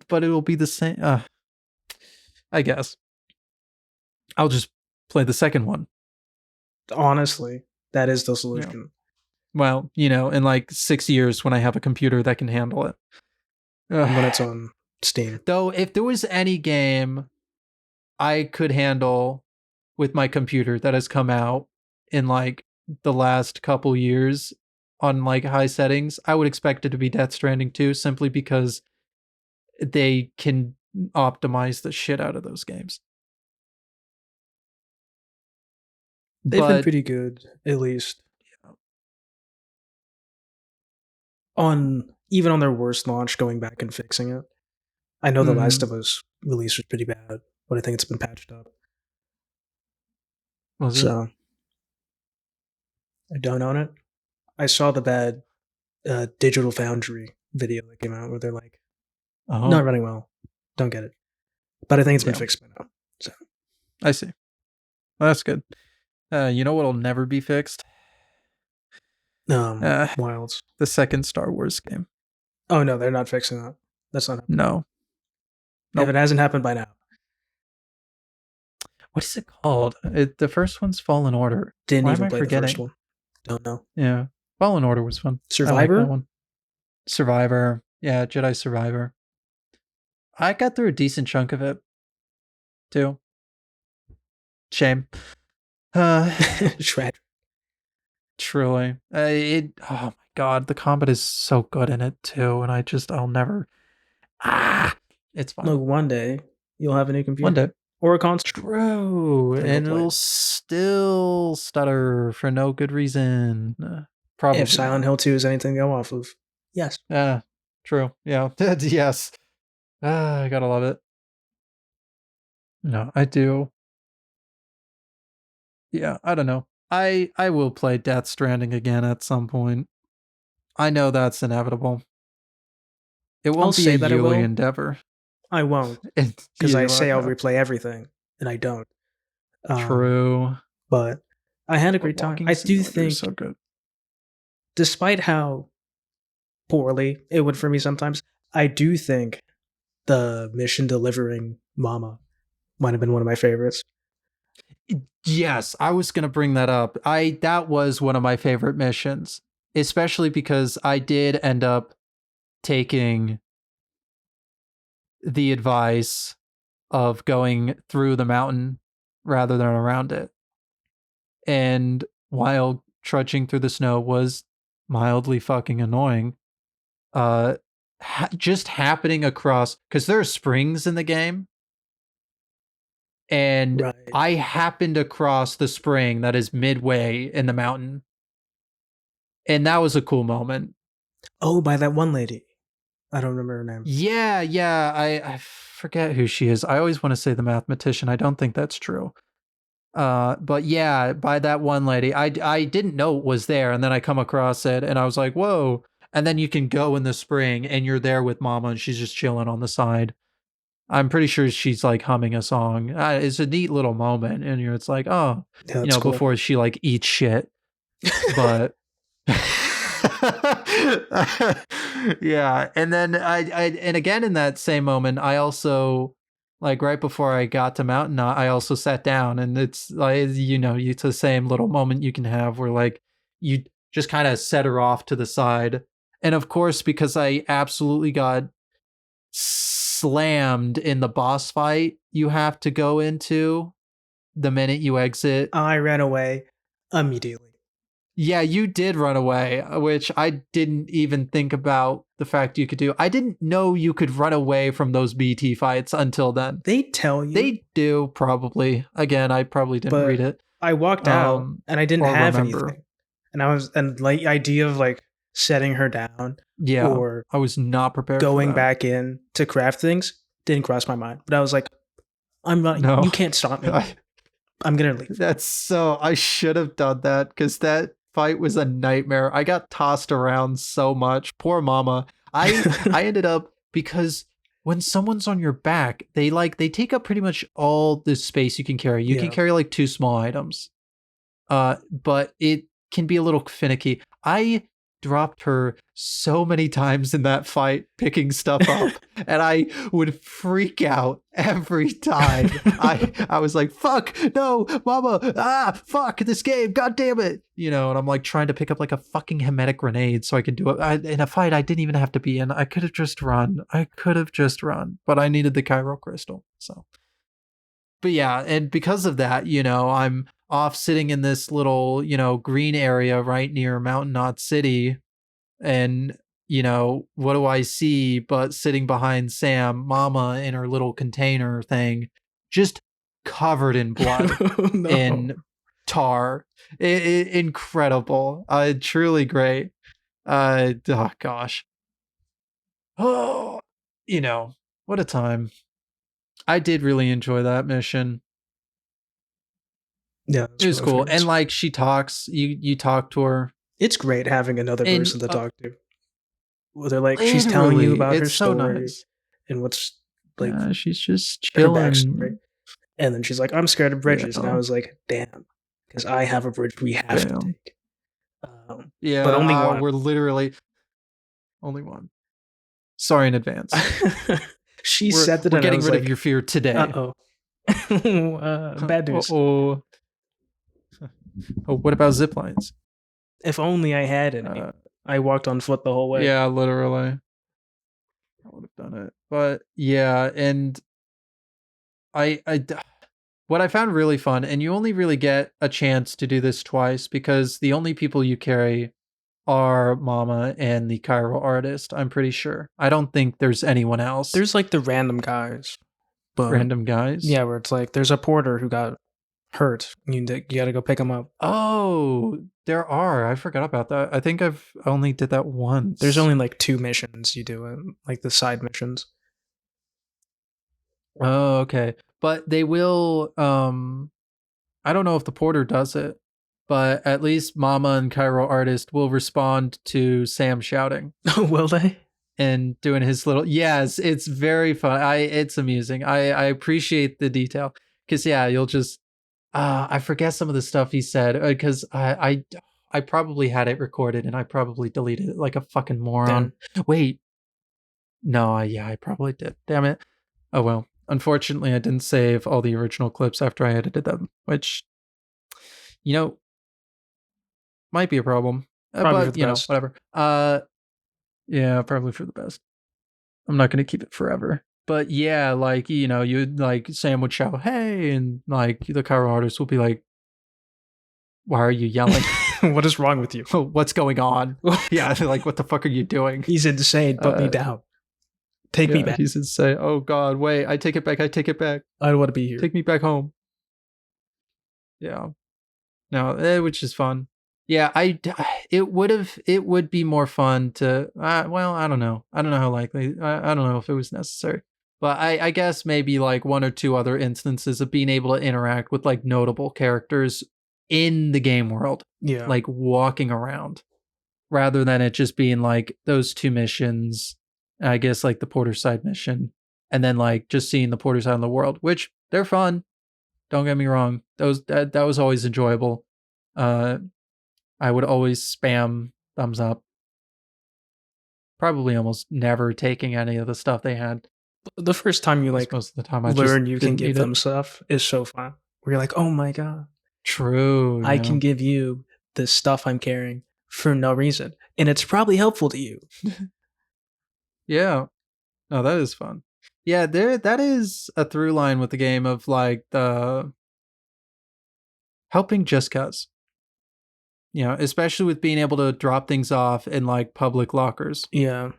but it will be the same. I guess I'll just play the second one. Honestly, that is the solution. Yeah. Well, in 6 years when I have a computer that can handle it. When it's on Steam. Though, if there was any game I could handle with my computer that has come out in the last couple years on high settings, I would expect it to be Death Stranding 2, simply because they can optimize the shit out of those games. They've been pretty good, at least. Even on their worst launch, going back and fixing it. I know The Last of Us release was pretty bad, but I think it's been patched up. Was it? I don't own it. I saw the bad Digital Foundry video that came out where they're not running well. Don't get it. But I think it's been fixed by now. So I see. Well, that's good. You know what'll never be fixed? Wilds. The second Star Wars game. Oh no, they're not fixing that. That's not happening. No. If it hasn't happened by now. What is it called? The first one's Fallen Order. Didn't even play the first one. Don't know. Yeah. Fallen Order was fun. Survivor? I like that one. Survivor. Yeah, Jedi Survivor. I got through a decent chunk of it, too. Shame. Shred. Truly. Oh my god, the combat is so good in it, too, and I'll never... It's fine. Look, one day, you'll have a new computer. One day. Or a console. True. And it'll still stutter for no good reason. Probably if Silent Hill 2 is anything to go off of, yes. Yeah, true. Yeah, yes. I gotta love it. No, I do. Yeah, I don't know. I will play Death Stranding again at some point. I know that's inevitable. It I'll won't be a say that I yearly will. endeavor. I won't, because I say I'll replay everything, and I don't. True. But I had a great time. Walking I do Simulator is think, so good. despite how poorly it would for me sometimes, I do think the mission delivering Mama might have been one of my favorites. Yes, I was gonna bring that up. That was one of my favorite missions, especially because I did end up taking the advice of going through the mountain rather than around it. And while trudging through the snow was mildly fucking annoying, just happening across, because there are springs in the game, and Right. I happened across the spring that is midway in the mountain, and that was a cool moment. Oh, by that one lady. I don't remember her name. Yeah, I forget who she is. I always want to say the mathematician. I don't think that's true. But yeah, by that one lady, I didn't know it was there, and then I come across it, and I was like, whoa. And then you can go in the spring, and you're there with Mama, and she's just chilling on the side. I'm pretty sure she's like humming a song. It's a neat little moment, and it's like, oh, Yeah, that's cool. before she like eats shit. But yeah, and then and again in that same moment, I also, like, right before I got to Mountain Knot, I also sat down, and it's like, it's the same little moment you can have where like you just kind of set her off to the side, and of course because I absolutely got slammed in the boss fight you have to go into the minute you exit. I ran away immediately. Yeah, you did run away, which I didn't even think about the fact you could do. I didn't know you could run away from those BT fights until then. They tell you. They do, probably. Again, I probably didn't read it. I walked out and I didn't have anything. And like the idea of like setting her down, yeah, or I was not prepared going for that. back in to craft things didn't cross my mind. But I was like, I'm not, no. You can't stop me. I'm gonna leave. That's so, I should have done that, because that fight was a nightmare. I got tossed around so much. Poor Mama. I ended up, because when someone's on your back, they take up pretty much all the space you can carry. You can carry like 2 small items. But it can be a little finicky. I dropped her so many times in that fight picking stuff up, and I would freak out every time. I was like, fuck, no, Mama, fuck this game, god damn it, and I'm like trying to pick up like a fucking hermetic grenade so I could do it in a fight I didn't even have to be in. I could have just run, but I needed the Cairo crystal. So, but yeah, and because of that, I'm off sitting in this little, green area right near Mountain Knot City. And, what do I see but sitting behind Sam, Mama in her little container thing, just covered in blood and tar. Incredible. Truly great. Oh, gosh. Oh, what a time. I did really enjoy that mission. Yeah, it was cool. And like she talks, you talk to her. It's great having another person to talk to. Well, they're like, she's telling you about her story and what's like, she's just chilling. Her backstory. And then she's like, I'm scared of bridges. And I was like, damn, because I have a bridge we have to take. But only one. We're literally only one. Sorry in advance. She said that. We're getting rid of your fear today. Bad news. Oh, what about zip lines? If only I had any. I walked on foot the whole way. Yeah, literally. I would have done it. But yeah, and what I found really fun, and you only really get a chance to do this twice because the only people you carry are Mama and the Cairo artist, I'm pretty sure. I don't think there's anyone else. There's like the random guys. Random guys? Yeah, where it's like there's a porter who got hurt. You got to go pick them up. Oh, there are. I forgot about that. I think I've only did that once. There's only like 2 missions you do, like the side missions. Oh, okay. But they will. I don't know if the porter does it, but at least Mama and Cairo Artist will respond to Sam shouting. Will they? And doing his little it's very fun. It's amusing. I appreciate the detail because you'll just I forget some of the stuff he said because I probably had it recorded and I probably deleted it like a fucking moron. Damn. Wait, no, I probably did. Damn it. Oh well. Unfortunately, I didn't save all the original clips after I edited them, which might be a problem. Probably but for the best. Whatever. Yeah, probably for the best. I'm not going to keep it forever. But you'd like Sam would shout, "Hey," and like the cover artist will be like, "Why are you yelling? What is wrong with you? What's going on?" Yeah, like, what the fuck are you doing? He's insane. Put me down. Take me back. He's insane. Oh God, wait! I take it back. I take it back. I don't want to be here. Take me back home. Yeah. No, which is fun. Yeah, it would be more fun to, well, I don't know. I don't know how likely, I don't know if it was necessary. But I guess maybe like 1 or 2 other instances of being able to interact with like notable characters in the game world. Yeah. Like walking around. Rather than it just being like those 2 missions, I guess like the Porter side mission, and then like just seeing the Porter side of the world, which they're fun. Don't get me wrong. That was always enjoyable. I would always spam thumbs up. Probably almost never taking any of the stuff they had. The first time you like most of the time learn you can give them stuff is so fun. Where you're like, oh my God. True. I can give you the stuff I'm carrying for no reason. And it's probably helpful to you. Yeah. No, that is fun. Yeah, that is a through line with the game of like the helping just cause. Especially with being able to drop things off in like public lockers. Yeah.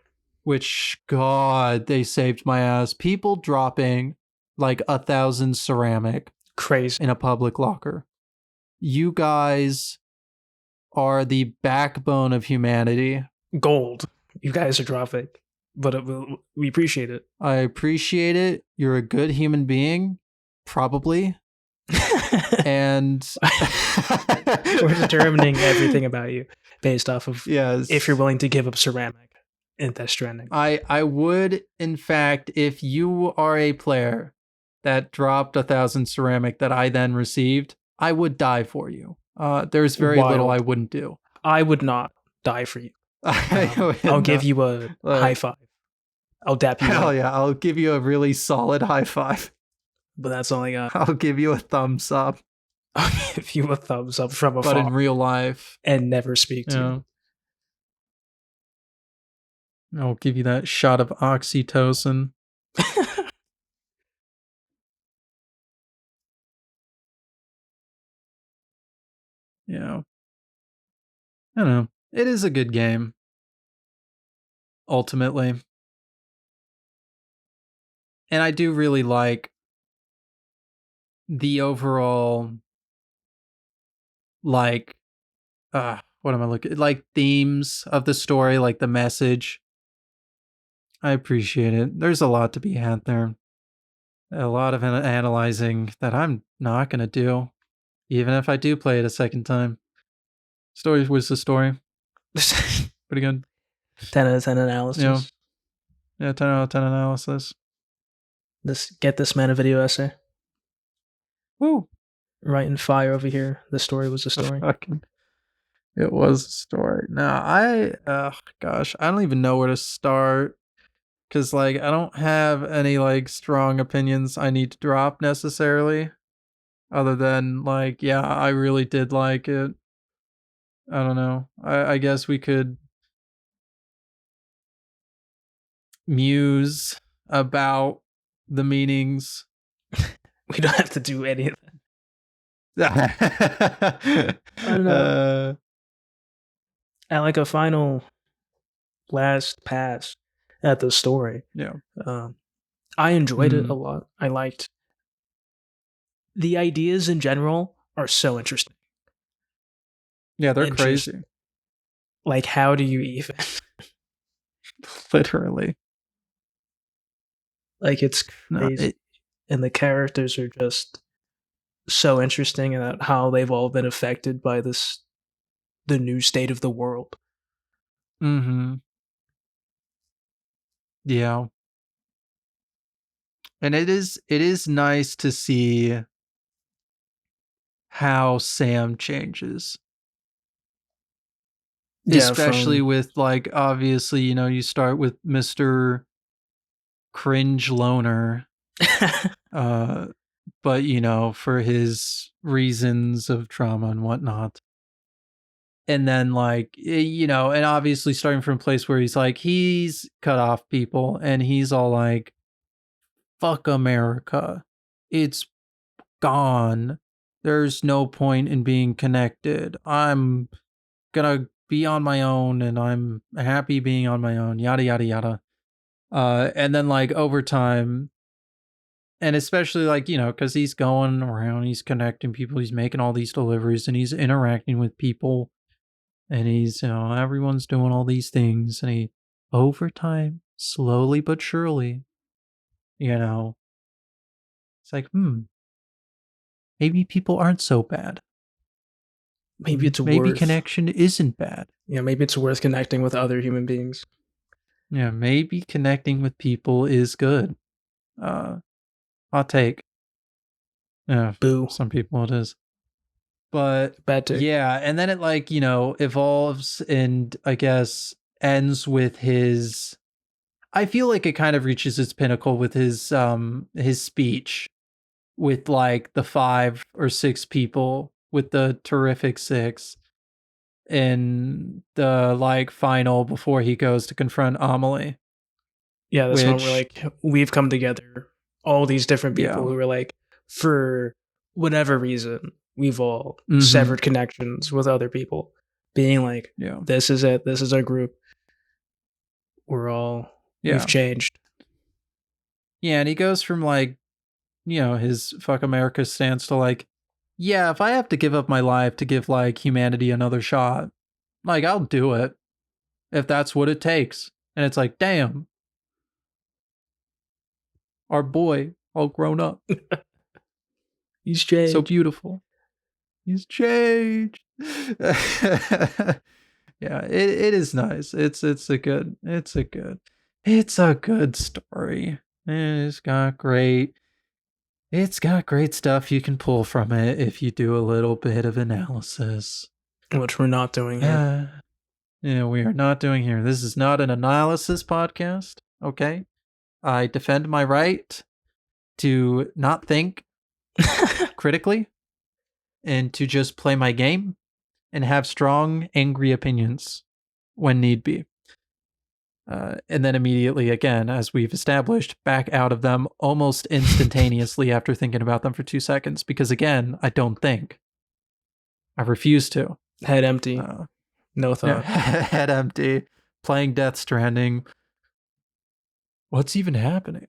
Which, God, they saved my ass. People dropping like 1,000 ceramic. Crazy. In a public locker. You guys are the backbone of humanity. Gold. You guys are dropping. But we appreciate it. I appreciate it. You're a good human being. Probably. And we're determining everything about you based off of yes. If you're willing to give up ceramic in Death Stranding. I would, in fact, if you are a player that dropped 1,000 ceramic that I then received, I would die for you. There's very little I wouldn't do. I would not die for you. I'll give you a high five. I'll dap you. Hell yeah, I'll give you a really solid high five. But that's all I got. I'll give you a thumbs up. I'll give you a thumbs up from afar. But in real life. And never speak to you. I'll give you that shot of oxytocin. Yeah. I don't know. It is a good game. Ultimately. And I do really like the overall, like, what am I looking, like, themes of the story, like the message. I appreciate it. There's a lot to be had there. A lot of analyzing that I'm not going to do, even if I do play it a second time. Story was the story. Pretty good. 10 out of 10 analysis. Yeah, 10 out of 10 analysis. Get this man a video essay. Woo. Writing fire over here. The story was a story. It was a story. No, gosh, I don't even know where to start. Because, like, I don't have any, like, strong opinions I need to drop necessarily. Other than, like, yeah, I really did like it. I don't know. I guess we could muse about the meanings. We don't have to do any of that. I don't know. At like a final last pass at the story. Yeah. I enjoyed it a lot. I liked the ideas in general are so interesting. Yeah, they're And just crazy. like, how do you even Literally. like, it's No, crazy. And the characters are just so interesting about how they've all been affected by the new state of the world. mm-hmm. Yeah. And it is nice to see how Sam changes. Yeah, Especially from with, like, obviously, you start with Mr. Cringe Loner, uh, but, for his reasons of trauma and whatnot. And then, like, and obviously starting from a place where he's cut off people and he's all like, fuck America. It's gone. There's no point in being connected. I'm gonna be on my own and I'm happy being on my own, yada, yada, yada. And then, like, over time, and especially, like, because he's going around, he's connecting people, he's making all these deliveries and he's interacting with people and he's, everyone's doing all these things. And over time, slowly but surely, you know, it's like, maybe people aren't so bad. maybe it's Maybe worth connection isn't bad. maybe it's worth connecting with other human beings. Yeah, maybe connecting with people is good. Hot take. Yeah, Boo. some people it is. But Bad take. yeah, and then it, like, evolves and I guess ends with his, I feel like it kind of reaches its pinnacle with his speech with, like, the 5 or 6 people with the terrific 6 in the, like, final before he goes to confront Amelie, Yeah, this one where which, like we've come together, all these different people yeah. who are like, for whatever reason, we've all Mhm. severed connections with other people, being like, Yeah. this is it, this is our group. We've Yeah. changed. Yeah, and he goes from, like, his fuck America stance to, like, yeah, if I have to give up my life to give, like, humanity another shot, like, I'll do it if that's what it takes. And it's like, damn, our boy all grown up. He's So changed. beautiful. He's changed. Yeah, it is nice. It's a good story. It's got great stuff you can pull from it if you do a little bit of analysis. Which we're not doing here. Yeah, we are not doing here. This is not an analysis podcast, okay? I defend my right to not think critically and to just play my game and have strong, angry opinions when need be. And then immediately, again, as we've established, back out of them almost instantaneously after thinking about them for 2 seconds. Because again, I don't think. I refuse to. Head empty. Uh, No yeah, thought. head empty, playing Death Stranding. What's even happening?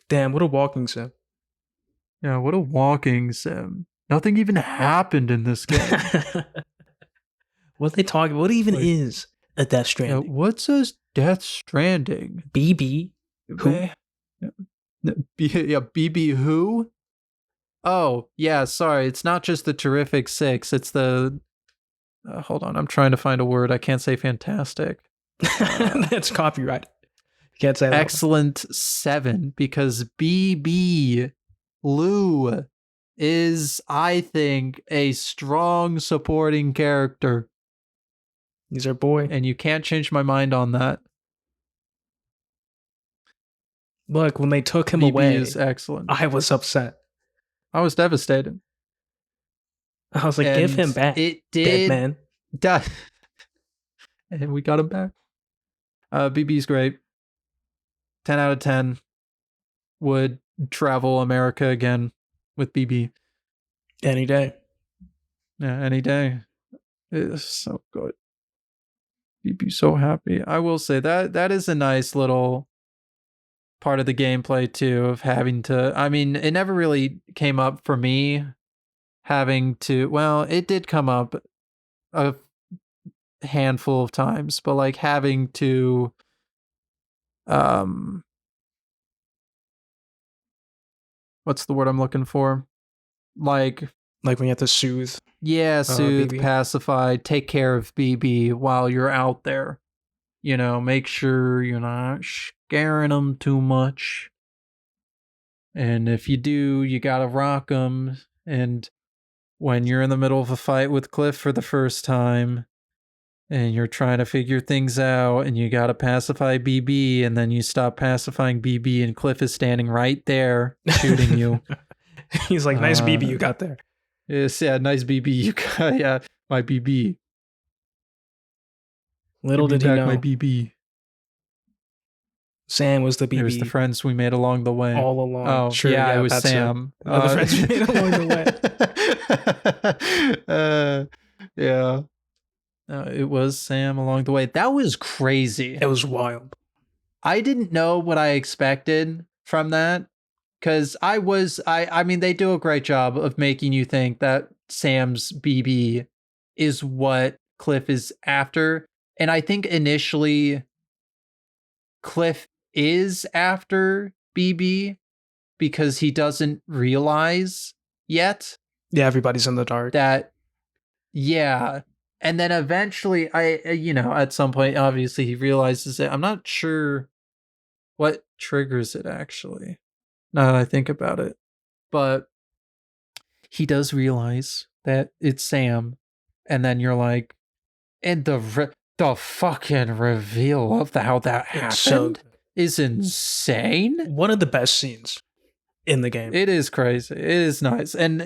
Damn, what a walking sim. Yeah, what a walking sim. Nothing even happened in this game. What they talking? What even Like, is a Death yeah, Stranding? what's a Death Stranding? BB? Who? Yeah, BB who? Oh, yeah, sorry. It's not just the terrific 6. It's the hold on. I'm trying to find a word. I can't say fantastic. That's copyright. Can't say that. Excellent 7, because BB Lou is, I think, a strong supporting character. He's our boy. And you can't change my mind on that. Look, when they took him BB away, is excellent. I was upset. I was devastated. I was like, give him back. It Dead did. man. And we got him back. BB's great. 10 out of 10. Would travel America again with BB. Any day. Yeah, any day. It is so good. BB so happy. I will say that is a nice little part of the gameplay too, of having to, I mean, it never really came up for me having to, well, it did come up a handful of times, but like having to what's the word I'm looking for? Like when you have to soothe. Soothe, BB. pacify, take care of BB while you're out there. You know, make sure you're not scaring them too much. And if you do, you gotta rock them. And when you're in the middle of a fight with Cliff for the first time, and you're trying to figure things out, and you gotta pacify BB, and then you stop pacifying BB, and Cliff is standing right there shooting you. He's like, nice BB you got there. Yes, yeah, nice BB you got. Yeah, my BB. Little did he know, my BB. Sam was the BB. It was the friends we made along the way. All along. Oh, sure, yeah, it was Sam. The friends we made along the way. Yeah. It was Sam along the way. That was crazy. It was wild. I didn't know what I expected from that. Because I mean, they do a great job of making you think that Sam's BB is what Cliff is after. And I think initially Cliff is after BB because he doesn't realize yet. Yeah, everybody's in the dark. Yeah. And then eventually, at some point, obviously he realizes it. I'm not sure what triggers it, actually, now that I think about it. But he does realize that it's Sam. And then you're like, and the fucking reveal of how that happened is insane. One of the best scenes in the game. It is crazy. It is nice. And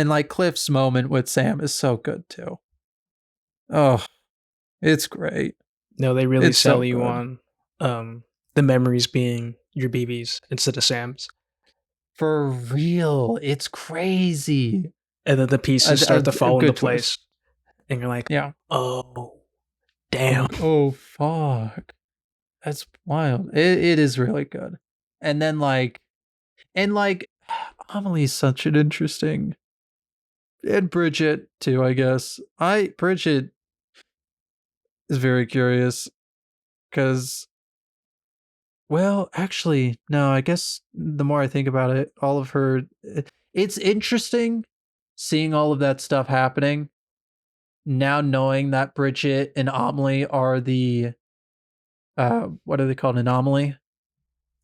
like Cliff's moment with Sam is so good too. Oh, it's great. No, they really sell you on the memories being your BB's instead of Sam's. For real. It's crazy. And then the pieces start to fall into place. And you're like, yeah. Oh, damn. Oh, fuck. That's wild. It is really good. And then Amelie's such an interesting, and Bridget too, I guess. Bridget is very curious because, well, actually, no, I guess the more I think about it, all of her, it's interesting seeing all of that stuff happening. Now knowing that Bridget and Amelie are the, what are they called? Anomaly?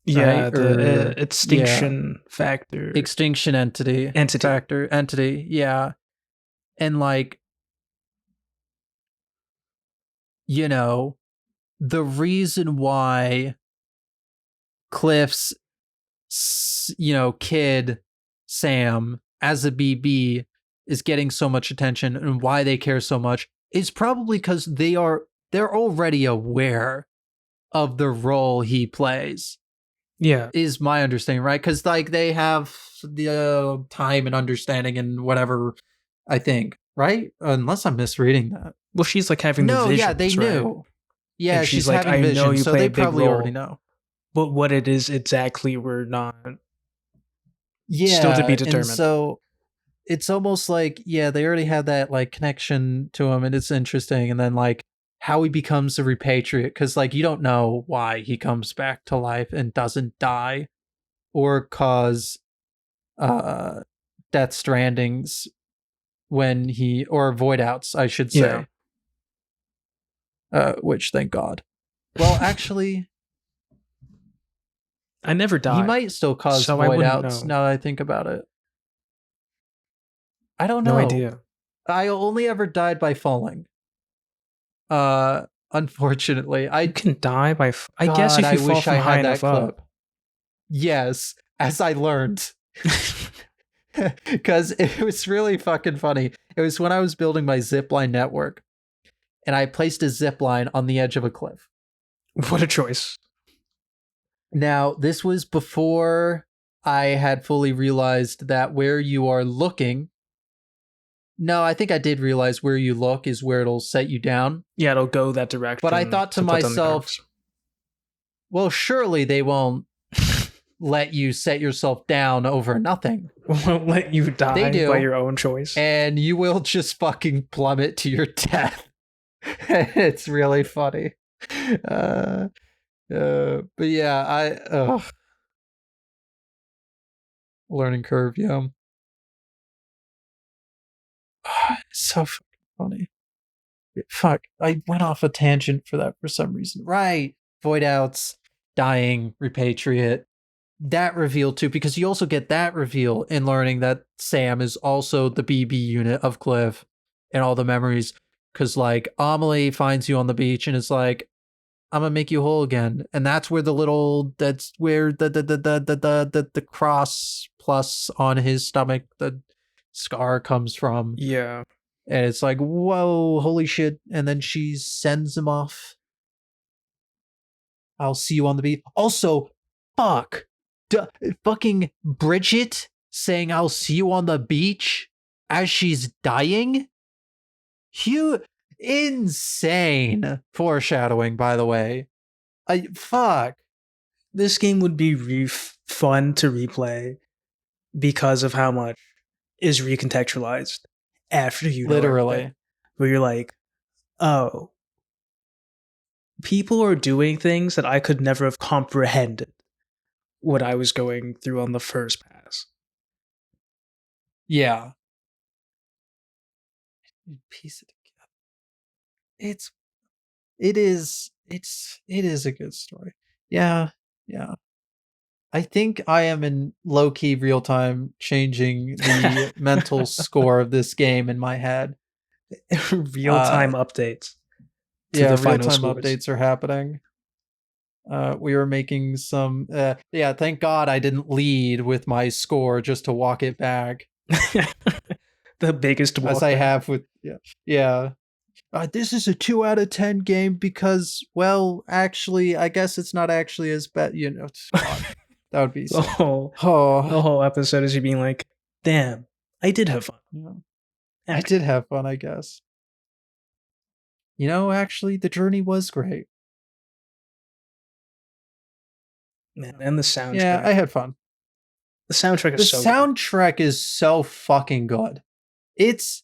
Yeah, right? The extinction factor. Extinction entity. Factor. Entity. Yeah. And like, the reason why Cliff's, kid, Sam, as a BB is getting so much attention and why they care so much is probably because they're already aware of the role he plays. Yeah. Is my understanding, right? Because like they have the time and understanding and whatever, I think, right? Unless I'm misreading that. Well, she's like having the visions, yeah, they knew. Right? Yeah, and she's like, having visions, so they probably already know. But what it is exactly, we're not. Yeah, still to be determined. And so it's almost like, yeah, they already had that like connection to him, and it's interesting. And then like how he becomes a repatriate, because like you don't know why he comes back to life and doesn't die or cause death strandings or void outs, I should say. Which, thank God. Well, actually, I never died. He might still cause void outs now that I think about it. I don't know. No idea. I only ever died by falling. Unfortunately, you can die by. I guess if you fall from high enough up. Yes, as I learned. Because it was really fucking funny. It was when I was building my zipline network, and I placed a zipline on the edge of a cliff. What a choice. Now, this was before I had fully realized that where you are looking. No, I think I did realize where you look is where it'll set you down. Yeah, it'll go that direction. But I thought to myself, well, surely they won't let you set yourself down over nothing. Won't let you die They do. by your own choice. And you will just fucking plummet to your death. It's really funny. But yeah, learning curve, yeah. It's so fucking funny. Fuck, I went off a tangent for that for some reason. Right. Void outs, dying, repatriate. That reveal too, because you also get that reveal in learning that Sam is also the BB unit of Cliff and all the memories. Because like Amelie finds you on the beach and is like, I'm gonna make you whole again. And that's where that's where the cross plus on his stomach, the scar comes from. Yeah. And it's like, whoa, holy shit. And then she sends him off. I'll see you on the beach. Also, fuck. Fucking Bridget saying, I'll see you on the beach as she's dying? Insane foreshadowing, by the way. Fuck. This game would be fun to replay because of how much is recontextualized after you know Literally. everything. Where you're like, oh, people are doing things that I could never have comprehended what I was going through on the first pass. Yeah. Piece it together. It is a good story. Yeah. I think I am in low-key real time changing the mental score of this game in my head. Real-time updates to Yeah, the final real-time scores. updates are happening. We were making some thank God I didn't lead with my score just to walk it back. The biggest walk as I have with this is a 2 out of 10 game because, well, actually, I guess it's not actually as bad, God, that would be the so. whole episode is you being like, damn, I did have fun. Yeah. I did have fun, I guess. Actually, the journey was great. Man, and the soundtrack. Yeah, I had fun. The soundtrack is the so soundtrack good. Is so fucking good. It's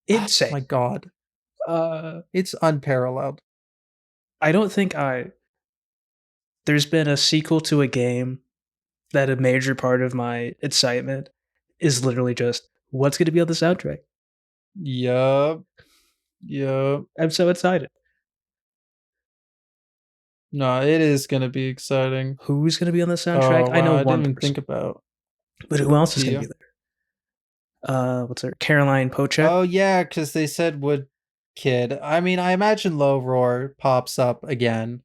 insane. Oh my God. It's unparalleled. I don't think there's been a sequel to a game that a major part of my excitement is literally just what's going to be on the soundtrack. Yup. I'm so excited. No, it is going to be exciting. Who's going to be on the soundtrack? Wow, I know I one didn't even person, think about. but who else is going to be there? What's her? Caroline Pochek. Oh yeah, because they said Wood Kid. I mean, I imagine Low Roar pops up again.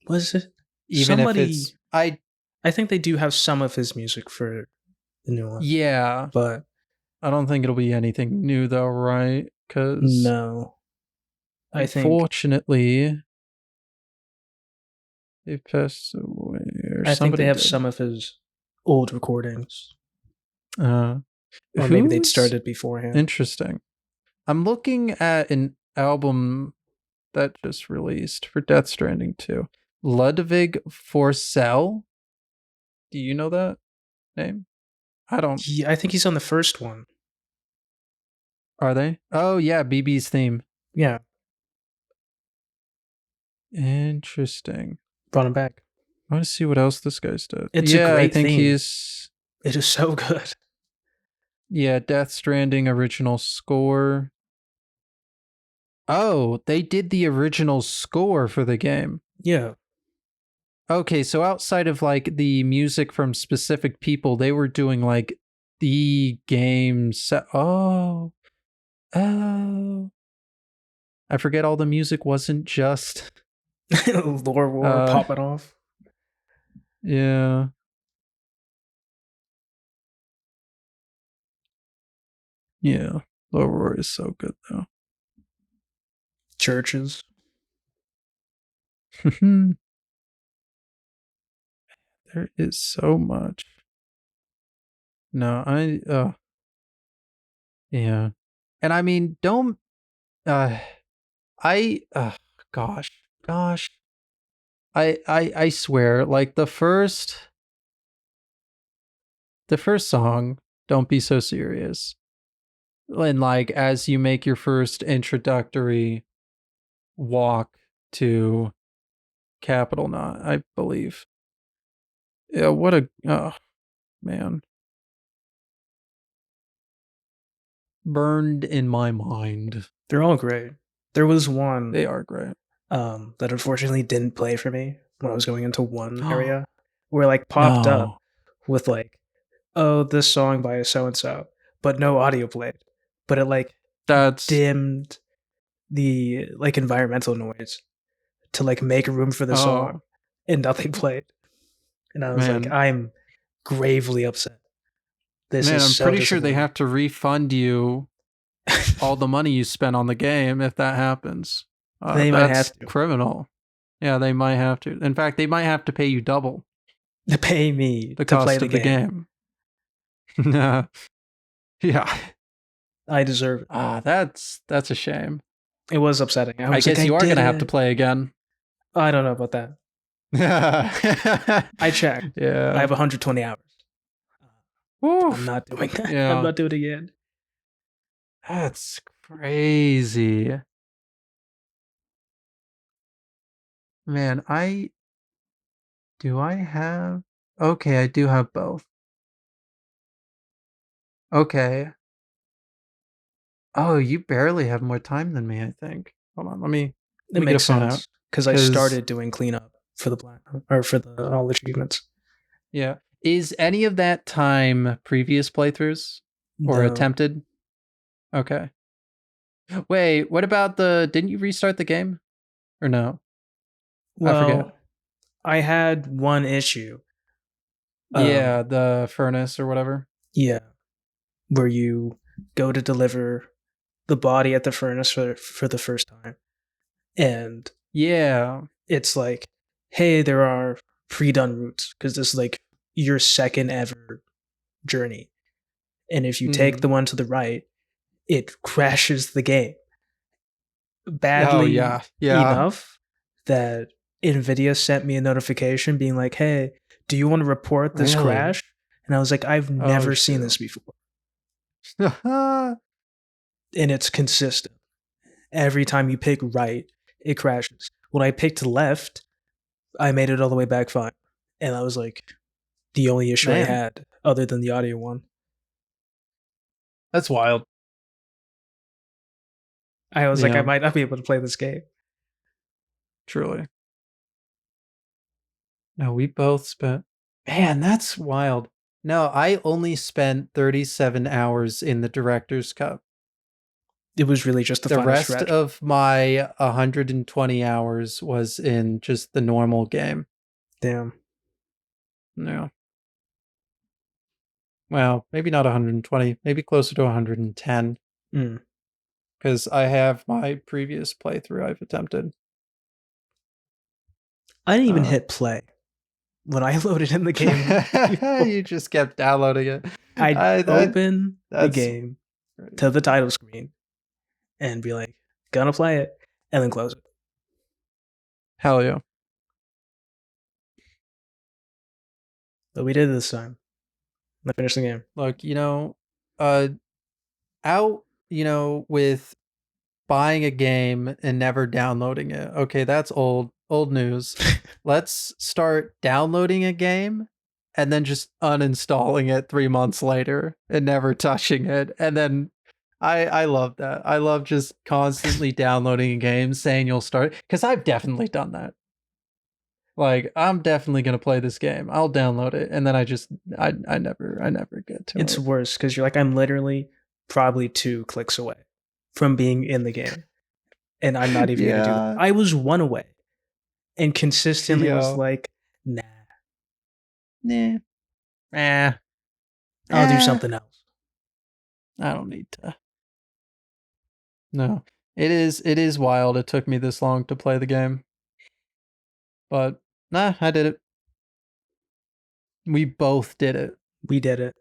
Was it? Even if it's I think they do have some of his music for the new one. Yeah, but I don't think it'll be anything new though, right? Because no, unfortunately, they passed away. I think they have some of his old recordings. Or maybe they'd started beforehand. Interesting. I'm looking at an album that just released for Death Stranding 2. Ludwig Forsell. Do you know that name? I don't. I think he's on the first one. Are they? Oh yeah, BB's theme. Yeah. Interesting. Brought him back. I want to see what else this guy's done. It's a great I think theme. It is so good. Yeah, Death Stranding original score. Oh, they did the original score for the game. Yeah. Okay, so outside of like the music from specific people, they were doing like the game set. Oh. I forget all the music wasn't just Lore War popping off. Yeah. Yeah. Lore War is so good though. Churches. There is so much. No, yeah. And I mean, don't gosh. I swear, like the first song, Don't Be So Serious. And like as you make your first introductory walk to Capital Knot, I believe. Yeah, what a oh man. Burned in my mind. They're all great. There was one They are great. that unfortunately didn't play for me when I was going into one area, where like popped up No. with like, oh, this song by so and so, but no audio played. But it like That's dimmed the like environmental noise to like make room for the song, oh and nothing played. And I was like, man. I'm gravely upset. This Man, is I'm so pretty sure they disappointing. have to refund you all the money you spent on the game if that happens. They might That's have to criminal. Yeah, they might have to. In fact, they might have to pay you double pay me the to play cost the of the game. game. Yeah. I deserve it. That's a shame. It was upsetting. I I was like, guess I you are did gonna have to it. play again. I don't know about that. I checked. I Yeah. have 120 hours. I'm Oof. not doing that. I'm Yeah. not doing it again. That's crazy. Man, I have okay, I do have both. Okay. Oh, you barely have more time than me, I think. Hold on, let It me get a makes phone out. sense because I 'Cause started doing cleanup for the black or for the all achievements. yeah. Is any of that time previous playthroughs or No, attempted? Okay. Wait, what about the didn't you restart the game? Or no? I forget. well, I had one issue. Yeah, the furnace or whatever. Yeah, where you go to deliver the body at the furnace for the first time, and Yeah. it's like, hey, there are pre-done routes because this is like your second ever journey, and if you take Mhm. the one to the right, it crashes the game Oh, badly yeah. Yeah. enough that Nvidia sent me a notification being like, "Hey, do you want to report this Really? crash?" And I was like, "I've Oh, never seen shoot. this before." And it's consistent. Every time you pick right, it crashes. When I picked left, I made it all the way back fine. And that was like the only issue I Man, had other than the audio one. that's wild. I was like, I Yeah, might not be able to play this game. truly. No, we both spent man, that's wild. No, I only spent 37 hours in the director's cut. It was really just the The final rest stretch. of my 120 hours was in just the normal game. Damn. No. Well, maybe not 120, maybe closer to 110 Mm. because I have my previous playthrough I've attempted. I didn't even Uh, hit play when I loaded in the game before. you just kept downloading it. I'd open the That's game to crazy. the title screen and be like, gonna play it, and then close it. Hell yeah. But we did it this time. I finished the game. Look, uh, out, with buying a game and never downloading it. Okay, that's old news. Let's start downloading a game and then just uninstalling it 3 months later and never touching it. And then I love that. I love just constantly downloading a game, saying you'll start because I've definitely done that. Like I'm definitely gonna play this game. I'll download it and then I never get to It's it. worse because you're like, I'm literally probably 2 clicks away from being in the game, and I'm not even gonna do that. Yeah. I was one away, and consistently was Yo. like, nah, Nah. Eh. I'll do Eh. something else. I don't need to. No. It is wild it took me this long to play the game. But nah, I did it. We both did it. We did it.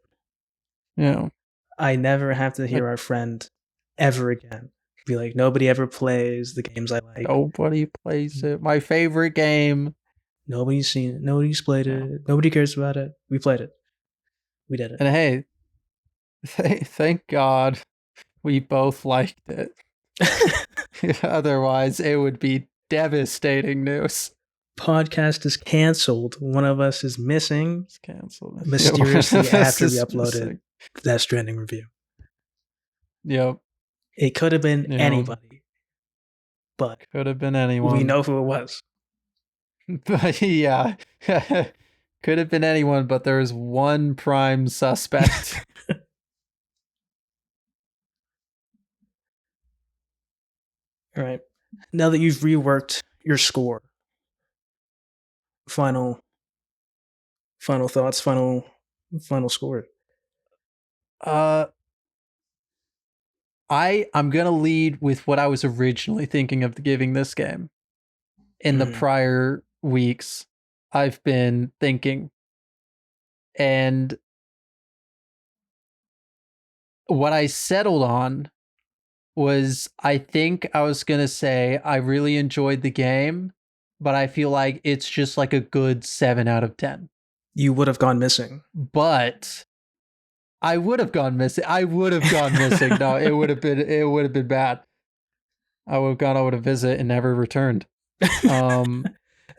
Yeah. I never have to I, hear our friend ever again be like, nobody ever plays the games I like. nobody plays it. My favorite game. Nobody's seen it. Nobody's played it. Nobody cares about it. We played it. We did it. And hey, thank God we both liked it. Otherwise, it would be devastating news. Podcast is canceled. One of us is missing. It's canceled Mysteriously after we uploaded the Death Stranding review. Yep. It could have been anybody. But could have been anyone. We know who it was. But yeah. Could have been anyone, but there's one prime suspect. All right. Now that you've reworked your score, final thoughts, final score. I'm gonna lead with what I was originally thinking of giving this game. In the prior weeks, I've been thinking, and what I settled on was, I think I was gonna say I really enjoyed the game, but I feel like it's just like a good 7 out of 10. You would have gone missing. But I would have gone missing. No, it would have been bad. I would have gone over to visit and never returned. Have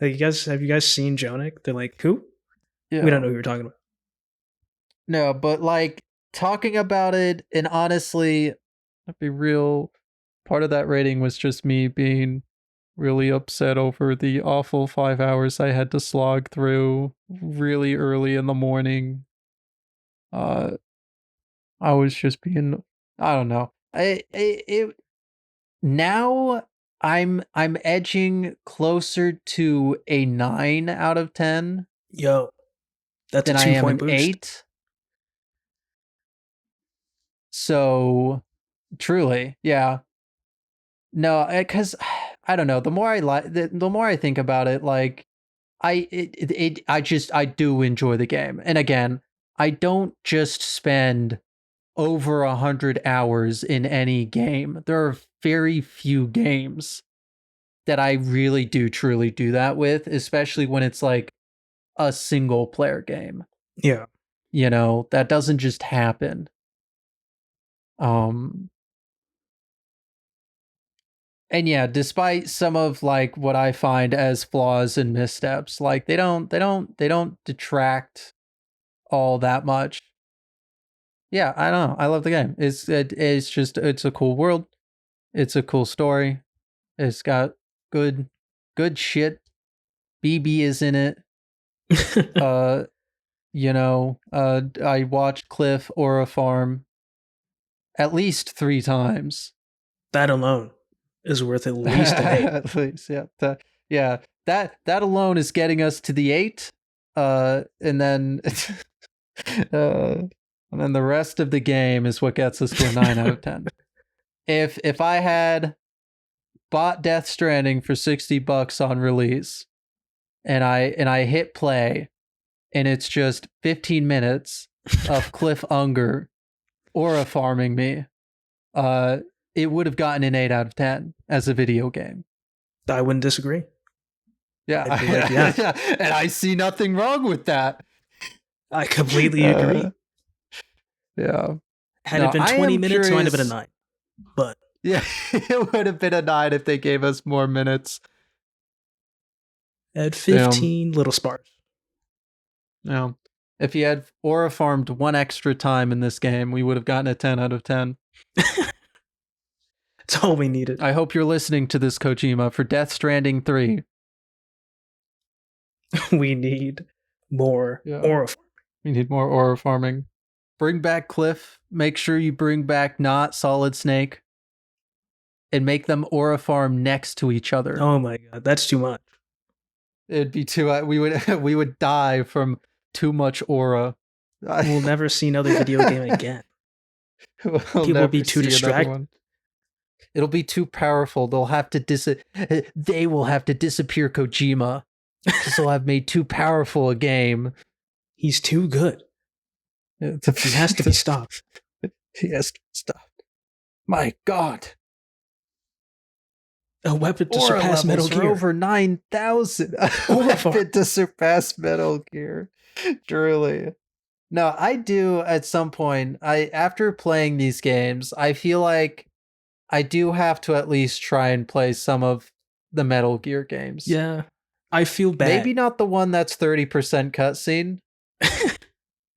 you guys seen Jonic? They're like, who? Yeah. We don't know who you're talking about. No, but like talking about it, and honestly, I'll be real, part of that rating was just me being really upset over the awful 5 hours I had to slog through really early in the morning. I was just being, I don't know. Now I'm edging closer to a 9 out of 10. Yo, that's than a 2-point boost. 8. So, truly, yeah. No, because I don't know. The more I think about it, like I do enjoy the game. And again, I don't just spend over 100 hours in any game. There are very few games that I really do truly do that with, especially when it's like a single player game. Yeah. You know, that doesn't just happen. And yeah, despite some of like what I find as flaws and missteps, like they don't detract all that much. Yeah, I don't know. I love the game. It's a cool world. It's a cool story. It's got good shit. BB is in it. I watched Cliff Aura Farm at least 3 times. That alone is worth at least an 8. At least, yeah. That alone is getting us to the 8. And then the rest of the game is what gets us to a 9 out of 10. If I had bought Death Stranding for $60 on release, and I hit play, and it's just 15 minutes of Cliff Unger aura farming me, it would have gotten an 8 out of 10 as a video game. I wouldn't disagree. Yeah, yeah. And I see nothing wrong with that. I completely agree. Yeah. Had it been 20 minutes, it might have been a 9. But yeah, it would have been a 9 if they gave us more minutes. At 15, little sparse. Yeah. If you had aura farmed 1 extra time in this game, we would have gotten a 10 out of 10. That's all we needed. I hope you're listening to this, Kojima, for Death Stranding 3. We need more aura farming. We need more aura farming. Bring back Cliff. Make sure you bring back not Solid Snake. And make them aura farm next to each other. Oh my god, that's too much. It'd be too. We would die from too much aura. We'll never see another video game again. People will be too distracted. It'll be too powerful. They will have to disappear Kojima. Because they'll have made too powerful a game. He's too good. He has to be stopped. He has to be stopped. My God. A weapon to Aura surpass Metal levels are Gear. over 9,000. A weapon to surpass Metal Gear. Truly. No, I do at some point. After playing these games, I feel like I do have to at least try and play some of the Metal Gear games. Yeah. I feel bad. Maybe not the one that's 30% cutscene,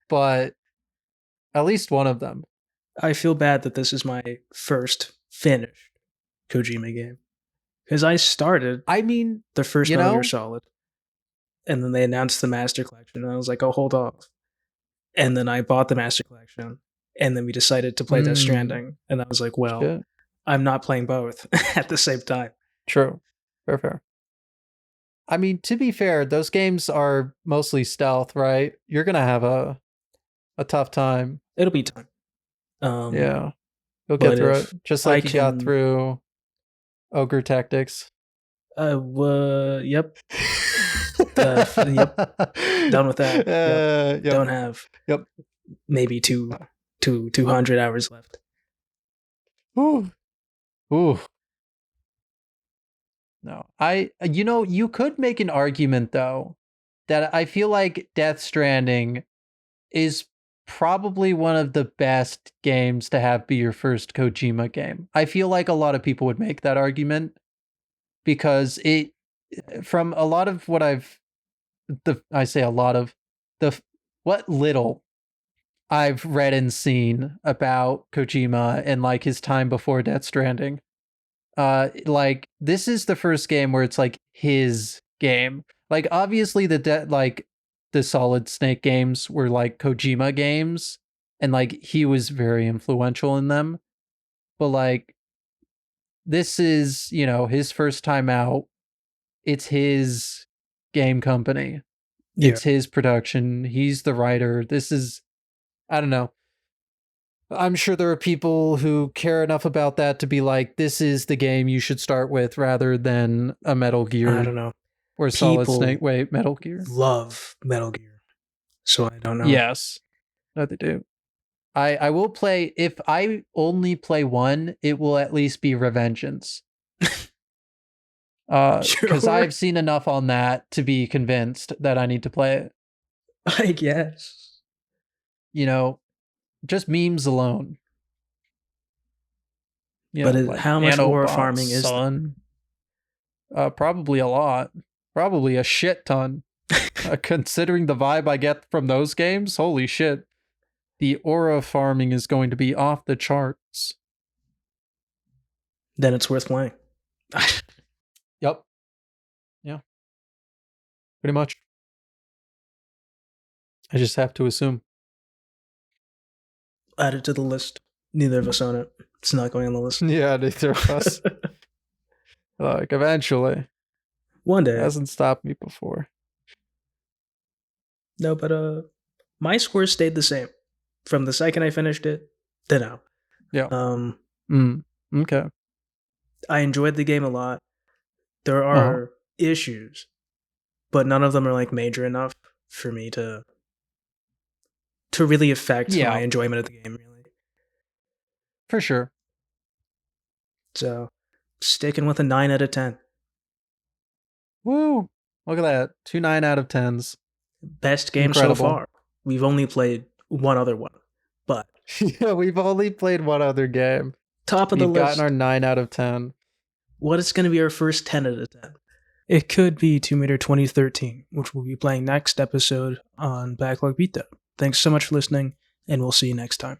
but at least one of them. I feel bad that this is my first finished Kojima game. Because I started the first Metal Gear Solid. And then they announced the Master Collection. And I was like, oh, hold off. And then I bought the Master Collection. And then we decided to play Death Stranding. And I was like, well, I'm not playing both at the same time. True. Fair. I mean, to be fair, those games are mostly stealth, right? You're going to have a tough time. It'll be time. Yeah. You'll get through it. Just like you got through Ogre Tactics. Yep. Yep. Done with that. Yep. Don't have. Yep. Maybe 200 hours left. Ooh. No, you could make an argument though that I feel like Death Stranding is probably one of the best games to have be your first Kojima game. I feel like a lot of people would make that argument because from a lot of what what little I've read and seen about Kojima and like his time before Death Stranding. Like this is the first game where it's like his game. Like obviously the Solid Snake games were like Kojima games and like he was very influential in them. But like this is, his first time out. It's his game company. Yeah. It's his production. He's the writer. I don't know. I'm sure there are people who care enough about that to be like, this is the game you should start with rather than a Metal Gear. I don't know. Or Solid Snake. Wait, Metal Gear? Love Metal Gear. So I don't know. Yes. No, they do. I will play, if I only play one, it will at least be Revengeance. Because I've seen enough on that to be convinced that I need to play it. I guess. Just memes alone. But how much aura farming is there? Probably a lot. Probably a shit ton. Considering the vibe I get from those games, holy shit. The aura farming is going to be off the charts. Then it's worth playing. Yep. Yeah. Pretty much. I just have to assume. Add it to the list. Neither of us own it. It's not going on the list. Yeah, neither of us. Like, eventually. One day. It hasn't stopped me before. No, but my score stayed the same. From the second I finished it to now. Yeah. Okay. I enjoyed the game a lot. There are issues, but none of them are like major enough for me to really affect my enjoyment of the game, really. For sure. So, sticking with a 9 out of 10. Woo! Look at that. 2 9 out of 10s. Best game so far. We've only played one other one, but... yeah, we've only played one other game. Top of the list. We've gotten our 9 out of 10. What is going to be our first 10 out of 10? It could be Tomb Raider 2013, which we'll be playing next episode on Backlog Beatdown. Thanks so much for listening, and we'll see you next time.